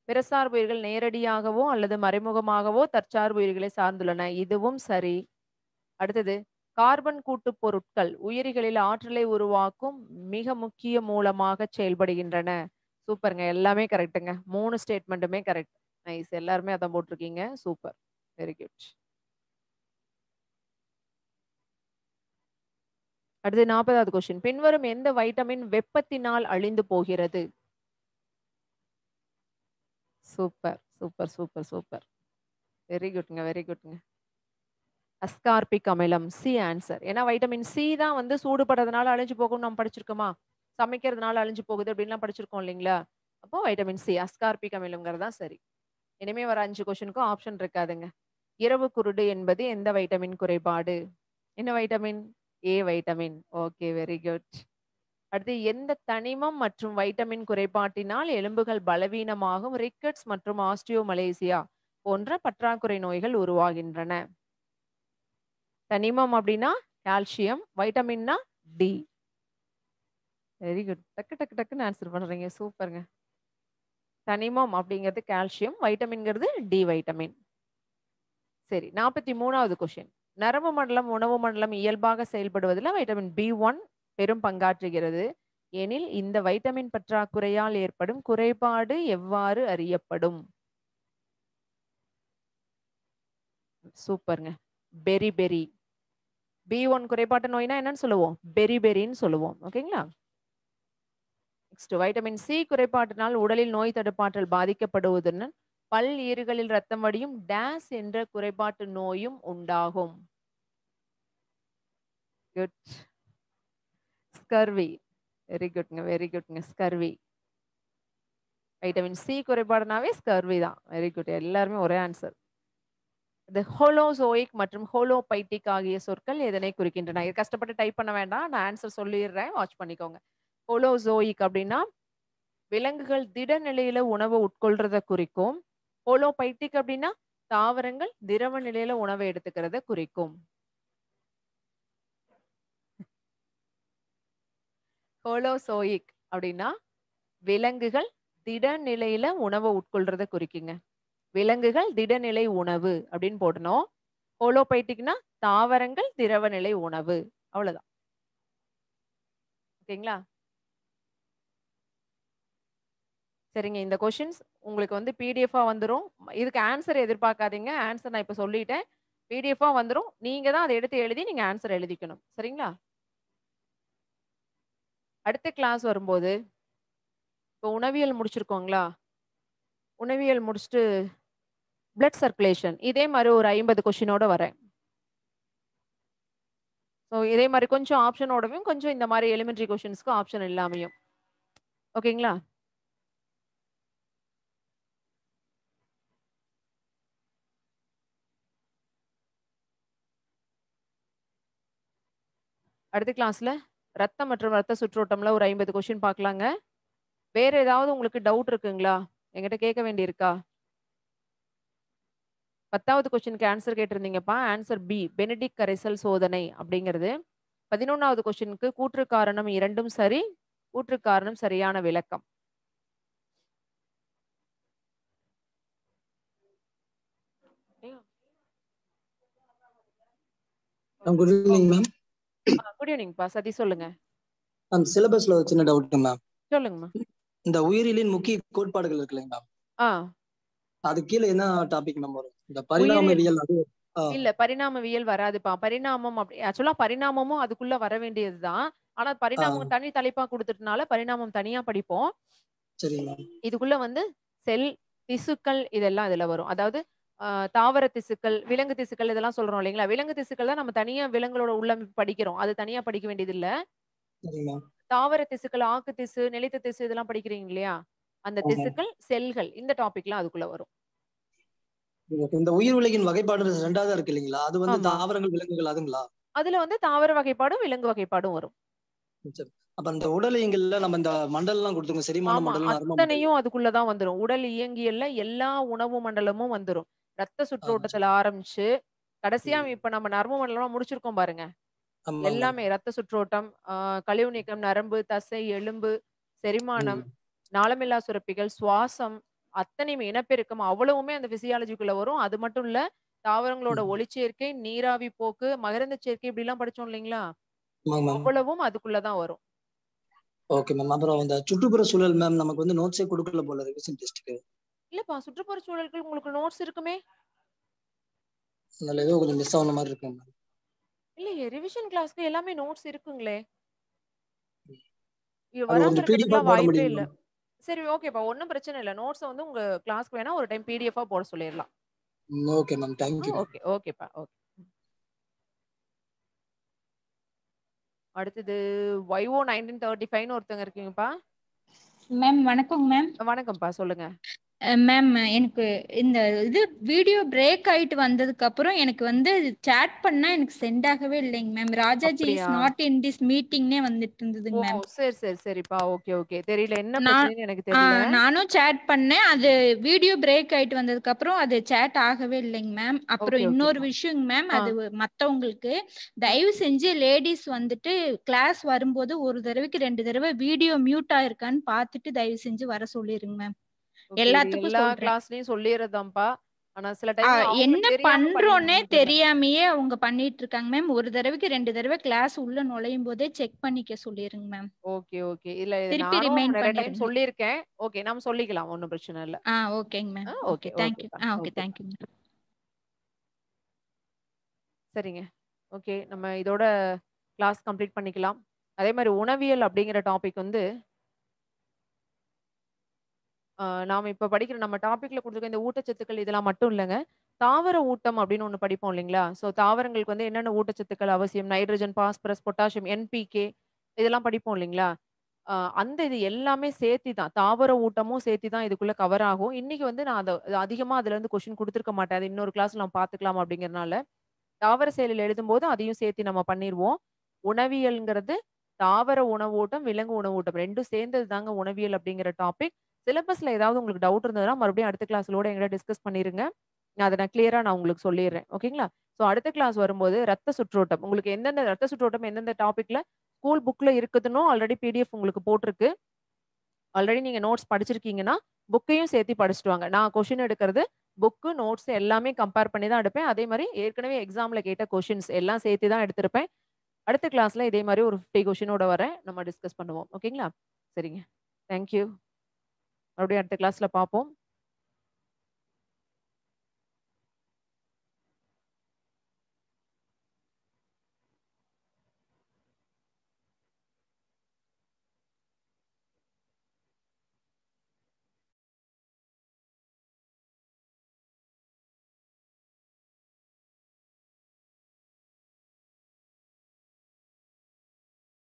பிறசார்பு உயிர்கள் நேரடியாகவோ அல்லது மறைமுகமாகவோ தற்சார்பு உயிர்களை சார்ந்துள்ளன. இதுவும் சரி. அடுத்தது கார்பன் கூட்டுப் பொருட்கள் உயிரிகளில் ஆற்றலை உருவாக்கும் மிக முக்கிய மூலமாக செயல்படுகின்றன. சூப்பர்ங்க. எல்லாமே கரெக்ட்டுங்க. 3 ஸ்டேட்மெண்ட்டுமே கரெக்ட். நைஸ். எல்லாருமே அதான் போட்டிருக்கீங்க. சூப்பர். Very good. அடுத்து 40வது கொஸ்டின். பின்வரும் எந்த வைட்டமின் வெப்பத்தினால் அழிந்து போகிறது? Super, super, super, super. Very குட்ங்க, வெரி குட்ங்க. அஸ்கார்பிக் அமிலம். C answer. ஏன்னா வைட்டமின் சி தான் வந்து சூடுபடுறதுனால அழிஞ்சு போகும்னு நம்ம படிச்சிருக்கோமா? சமைக்கிறதுனால அழிஞ்சு போகுது அப்படின்லாம் படிச்சிருக்கோம் இல்லைங்களா? அப்போ வைட்டமின் சி அஸ்கார்பிக் அமிலம்ங்கிறது தான் சரி. இனிமே வர 5 கொஸ்டினுக்கும் ஆப்ஷன் இருக்காதுங்க. இரவு குருடு என்பது எந்த வைட்டமின் குறைபாடு? என்ன vitamin? A vitamin. Okay very good. அடுத்து எந்த தனிமம் மற்றும் வைட்டமின் குறைபாட்டினால் எலும்புகள் பலவீனமாகும் ரிக்கெட்ஸ் மற்றும் ஆஸ்டியோமலேசியா போன்ற பற்றாக்குறை நோய்கள் உருவாகின்றன? தனிமம் அப்படின்னா கால்சியம், வைட்டமின்னா டி. Very good. டக்கு டக்கு டக்குன்னு ஆன்சர் பண்றீங்க. சூப்பர்ங்க. தனிமம் அப்படிங்கிறது கால்சியம், வைட்டமின்ங்கிறது டி வைட்டமின். சரி. 43வது கொஸ்டின். நரம்பு மண்டலம், உணவு மண்டலம் இயல்பாக செயல்படுவதில் வைட்டமின் பி1 பெரும் பங்காற்றுகிறது. எனில் இந்த வைட்டமின் பற்றாக்குறையால் ஏற்படும் குறைபாடு எவ்வாறு அறியப்படும்? சூப்பர்ங்க. பெரி பெரி. பி1 குறைபாட்டு நோய்னா என்னன்னு சொல்லுவோம்? பெரி பெரின்னு சொல்லுவோம். ஓகேங்களா? நெக்ஸ்ட் வைட்டமின் சி குறைபாட்டினால் உடலில் நோய் தடுப்பாற்றல் பாதிக்கப்படுவதுடன் பல் ஈறுகளில் ரத்தம் வடியும் டேஸ் என்ற குறைபாட்டு நோயும் உண்டாகும். குட். ஸ்கர்வி. வெரி குட்ங்க, வெரி குட்ங்க. ஸ்கர்வி. வைட்டமின் சி குறைபாடுனாவே ஸ்கர்வி தான். Very good. எல்லாருமே ஒரே ஆன்சர். இந்த ஹோலோசோயிக் மற்றும் ஹோலோபைட்டிக் ஆகிய சொற்கள் எதனை குறிக்கின்றன? இது கஷ்டப்பட்டு டைப் பண்ண வேண்டாம். நான் ஆன்சர் சொல்லிடுறேன். வாட்ச் பண்ணிக்கோங்க. ஹோலோசோயிக் அப்படின்னா விலங்குகள் திட நிலையில உணவு உட்கொள்றத குறிக்கும். ஹோலோபைட்டிக் அப்படின்னா தாவரங்கள் திரவ நிலையில உணவை எடுத்துக்கிறத குறிக்கும். ஹோலோசோயிக் அப்படின்னா விலங்குகள் திட நிலையில உணவை உட்கொள்றத குறிக்குங்க. விலங்குகள் திடநிலை உணவு அப்படின்னு போடணும். ஹோலோபைட்டிக்னா தாவரங்கள் திரவ நிலை உணவு. அவ்வளவுதான். ஓகேங்களா? சரிங்க. இந்த கொஸ்டின்ஸ் உங்களுக்கு வந்து பிடிஎஃபா வந்துரும். இதுக்கு ஆன்சர் எதிர்பார்க்காதீங்க. ஆன்சர் நான் இப்ப சொல்லிட்டேன். பிடிஎஃபா வந்துரும். நீங்க தான் அதை எடுத்து எழுதி நீங்க ஆன்சர் எழுதிக்கணும். சரிங்களா? அடுத்த கிளாஸ் வரும்போது இப்போ உணவியல் முடிச்சிருக்கோங்களா? உணவியல் முடிச்சுட்டு பிளட் சர்க்குலேஷன் இதே மாதிரி ஒரு 50 கொஸ்டினோட வரேன். ஸோ இதே மாதிரி கொஞ்சம் ஆப்ஷனோடவும் கொஞ்சம் இந்த மாதிரி எலிமெண்டரி கொஸ்டின்ஸ்க்கு ஆப்ஷன் இல்லாமையும். ஓகேங்களா? அடுத்த கிளாஸ்ல ரத்தம் மற்றும் ரத்த சுற்றோட்டம்ல ஒரு 50 கொஸ்டின் பார்க்கலாங்க. வேற ஏதாவது உங்களுக்கு டவுட் இருக்குங்களா? என்கிட்ட கேட்க வேண்டியிருக்கா? 10வது கொஸ்டினுக்கு ஆன்சர் கேட்டிருந்தீங்கப்பா. ஆன்சர் பி பெனடிக்ட் கரைசல் சோதனை அப்படிங்கிறது. 11வது கொஸ்டினுக்கு கூற்று காரணம் இரண்டும் சரி. கூற்று காரணம் சரியான விளக்கம். Good evening ma'am. குட் ஈவினிங்ப்பா. சதி சொல்லுங்க. சிலபஸ்ல ஒரு சின்ன டவுட் மேம். சொல்லுங்கம்மா. இந்த உயிரியலின் முக்கிய கோட்பாடுகள் இருக்குல்லைங்க மேம், ஆ. அது கீழ என்ன டாபிக் மேம் வரும்? இந்த உயிரியல் பரிணாமவியல் அது ஆ இல்ல பரிணாமவியல் வராதுப்பா. பரிணாமம் ஆக்சுவலா பரிணாமமும் அதுக்குள்ள வர வேண்டியது தான். ஆனா ஆ பரிணாமம் தனி தலைப்பா குடுத்துட்டனால பரிணாமம் தனியா படிப்போம். சரிங்க மேம். இதுக்குள்ள வந்து செல், திசுக்கள் இதெல்லாம் இதுல வரும். அதாவது அ தாவர திசுக்கள், விலங்கு திசுக்கள் இதெல்லாம் சொல்றோம் இல்லைங்களா? விலங்கு திசுக்கள் தான் நம்ம தனியா விலங்குகளோட உள்ளமைப்பு படிக்கிறோம். அது தனியா படிக்க வேண்டியது இல்ல. சரிங்க மேம். தாவர திசுக்கள், ஆக்கு திசு, நிலைத்த திசு இதெல்லாம் படிக்கிறீங்க இல்லையா? அந்த ஆஹா. திசுக்கள், செல்கள் இந்த டாபிக்லாம் அதுக்குள்ள வரும். இந்த உயிர் உலகின் வகைப்பாடு 2ஆவதா இருக்கு இல்லைங்களா? அது வந்து ஆமா. தாவரங்கள், விலங்குகள் அதுங்களா? அதுல வந்து தாவர வகைப்பாடும், விலங்கு வகைப்பாடும் வரும். சரி. அப்ப அந்த உடல் இயங்கியல்ல நம்ம இந்த மண்டலம்லாம் குடுத்துருக்கோம். செரிமான ஆமா. மண்டலம், நரம்பு மண்டலம். அத்தனையும் அதுக்குள்ள தான் வந்துரும். உடல் இயங்கியல்ல எல்லா உணவு மண்டலமும் வந்துரும். ரத்த சரி. சுற்றோட்டத்துல ஆரம்பிச்சு, கடைசியா ம். இப்ப நம்ம நரம்பு மண்டலமா முடிச்சிருக்கோம் பாருங்க. ஆமாங்க மேம். எல்லாமே ரத்த சுற்றோட்டம், கழிவு நீக்கம், நரம்பு, தசை, எலும்பு, செரிமானம், ம். நாளமில்லா சுரப்பிகள், சுவாசம் அத்தனையுமே இனப்பெருக்கம் அவ்வளவுமே அந்த பிசியாலஜிக்குள்ள வரும். அது மட்டும் இல்ல, தாவரங்களோட ம். ஒளிச்சேர்க்கை, நீராவி போக்கு, மகரந்த சேர்க்கை இப்படிலாம் படிச்சோம் இல்லைங்களா? ஆமாங்க மேம். அவ்வளவும் அதுக்குள்ள தான் வரும். Okay ma'am. அப்புறம் இந்த சுற்றுப்புற சூழல் மேம் நமக்கு வந்து நோட்ஸே குடுக்கல போல ரிவிஷன் டெஸ்ட்க்கு. இல்லப்பா சுற்றுப்புற சூழலுக்கு உங்களுக்கு நோட்ஸ் இருக்குமே! அதுல ஏதோ கொஞ்சம் மிஸ் ஆன மாரி இருக்குங்க மேம். இல்லையே ரிவிஷன் கிளாஸ்க்கு எல்லாமே நோட்ஸ் இருக்குங்களே! அது வராம கொஞ்சம் பிடிஎஃப்பா இருக்கிறதுக்குலாம் போட வாய்ப்பே இல்ல. முடியுங்களா? சரி ஓகேப்பா. ஒண்ணும் பிரச்சனை இல்ல. நோட்ஸ வந்து உங்க கிளாஸ்க்கு வேணா ஒரு டைம் பிடிஎஃப்பா போட சொல்லிறலாம். ம். Okay ma'am. Thank you ma'am. Okay, ஓகேப்பா. ஓகே. அடுத்தது YO 1935ன்னு ஒருத்தவங்க இருக்கீங்கப்பா. மேம் வணக்கங்க மேம். வணக்கம்ப்பா. சொல்லுங்க. மேம் எனக்கு இந்த இது வீடியோ பிரேக் ஆயிட்டு வந்ததுக்கப்புறம் எனக்கு வந்து சாட் பண்ணா எனக்கு சென்ட் ஆகவே இல்லைங்க மேம். ராஜாஜி இஸ் அப்படியா? நாட் இன் திஸ் மீட்டிங்னே வந்துட்டு ஓ! இருந்ததுங்க மேம். சரிப்பா. Okay, okay. தெரியல. என்ன நான் பிரச்சனைன்னு எனக்கு தெரியல. நானும் சேட் பண்ணேன். அது வீடியோ பிரேக் ஆயிட்டு வந்ததுக்கப்புறம் அது சேட் ஆகவே இல்லைங்க மேம். அப்புறம் ஓகே, இன்னொரு ஓகேப்பா. விஷயங்க மேம், ஆ. அது மத்தவங்களுக்கு ம். தயவு செஞ்சு லேடீஸ் வந்துட்டு கிளாஸ் வரும்போது ஒரு தடவைக்கு 2 தடவ வீடியோ மியூட் ஆயிருக்கான்னு பார்த்துட்டு தயவு செஞ்சு வர சொல்லிருங்க மேம். ஓகே. இது எல்லாத்துக்கும் எல்லா சொல்றேன். கிளாஸ்லயும் சொல்லிர்றதுதான்ப்பா. ஆனா சில ஆ டைம்ல என்ன அவங்களுக்கு தெரியாம பண்றோன்னே பண்ணிடுறாங்க. தெரியாமயே அவங்க பண்ணிட்டு இருக்காங்க மேம். ஒரு தடவைக்கு 2 தடவ கிளாஸ் உள்ள நுழையும்போதே செக் பண்ணிக்க சொல்லிருங்க மேம். Okay, okay. இல்ல இது திருப்பி நானும் ரிமைண்ட் நெறைய டைம் பண்ணிருங்க. சொல்லியிருக்கேன். ஓகே. நம்ம சொல்லிக்கலாம். ஒண்ணும் பிரச்சனை இல்ல. ஓகேங்க ma'am. Okay, okay. Thank you. ஓகேப்பா. ஓகே. ஓகேப்பா. Thank you ma'am. சரிங்க. ஓகே. நம்ம இதோட கிளாஸ் கம்ப்ளீட் பண்ணிக்கலாம். அதே மாரி உணவியல் அப்படிங்கிற டாபிக் வந்து, நாம இப்ப படிக்கிற நம்ம டாபிக்ல குடுத்துருக்க இந்த ஊட்டச்சத்துக்கள் இதெல்லாம் மட்டும் இல்லங்க. தாவர ஊட்டம் அப்படின்னு ஒண்ணு படிப்போம் இல்லைங்களா? தாவரங்களுக்கு வந்து என்னென்ன ஊட்டச்சத்துக்கள் அவசியம்? நைட்ரஜன், பாஸ்பரஸ், பொட்டாசியம், என்பிகே இதெல்லாம் படிப்போம் இல்லைங்களா? அ அந்த இது எல்லாமே சேர்த்தி தான். தாவர ஊட்டமும் சேர்த்தி தான் இதுக்குள்ள கவர் ஆகும். இன்னைக்கு வந்து நான் அதிகமா அதுலருந்து கொஸ்டின் குடுத்துருக்க மாட்டேன். அது இன்னொரு கிளாஸ்ல நம்ம பார்த்துக்கலாம் அப்படிங்கிறனால. தாவர செயலில் எழுதும்போது அதையும் சேர்த்து நம்ம பண்ணிருவோம். உணவியல்ங்கிறது தாவர உணவூட்டம், விலங்கு உணவூட்டம் 2ம் சேர்ந்தது தாங்க உணவியல் அப்படிங்கிற டாபிக். சிலபஸ்ல ஏதாவது உங்களுக்கு டவுட் இருந்ததுன்னா, மறுபடியும் அடுத்த கிளாஸ்லோட என்கிட்ட டிஸ்கஸ் பண்ணிருங்க. நான் கிளியரா உங்களுக்கு சொல்லிர்றேன். ஓகேங்களா? அடுத்த கிளாஸ் வரும்போது ரத்த சுற்றோட்டம். உங்களுக்கு எந்தெந்த ரத்த சுற்றோட்டம் எந்தெந்த டாபிக்ல ஸ்கூல் புக்ல இருக்குதுன்னும் ஆல்ரெடி பிடிஎஃப் உங்களுக்கு போட்டிருக்கு. ஆல்ரெடி நீங்க நோட்ஸ் படிச்சிருக்கீங்கன்னா, புக்கையும் சேர்த்து படிச்சுட்டு வாங்க. நான் கொஸ்டின் எடுக்கிறது புக்கு, நோட்ஸ் எல்லாமே கம்பேர் பண்ணி தான் எடுப்பேன். அதே மாரி ஏற்கனவே எக்ஸாம்ல கேட்ட கொஸ்டின்ஸ் எல்லாம் சேர்த்து தான் எடுத்திருப்பேன். அடுத்த கிளாஸ்ல இதே மாரி ஒரு 50 கொஸ்டினோட வரேன். நம்ம டிஸ்கஸ் பண்ணுவோம். ஓகேங்களா? சரிங்க. Thank you. மறுபடியும் அடுத்த கிளாஸ்ல பார்ப்போம்.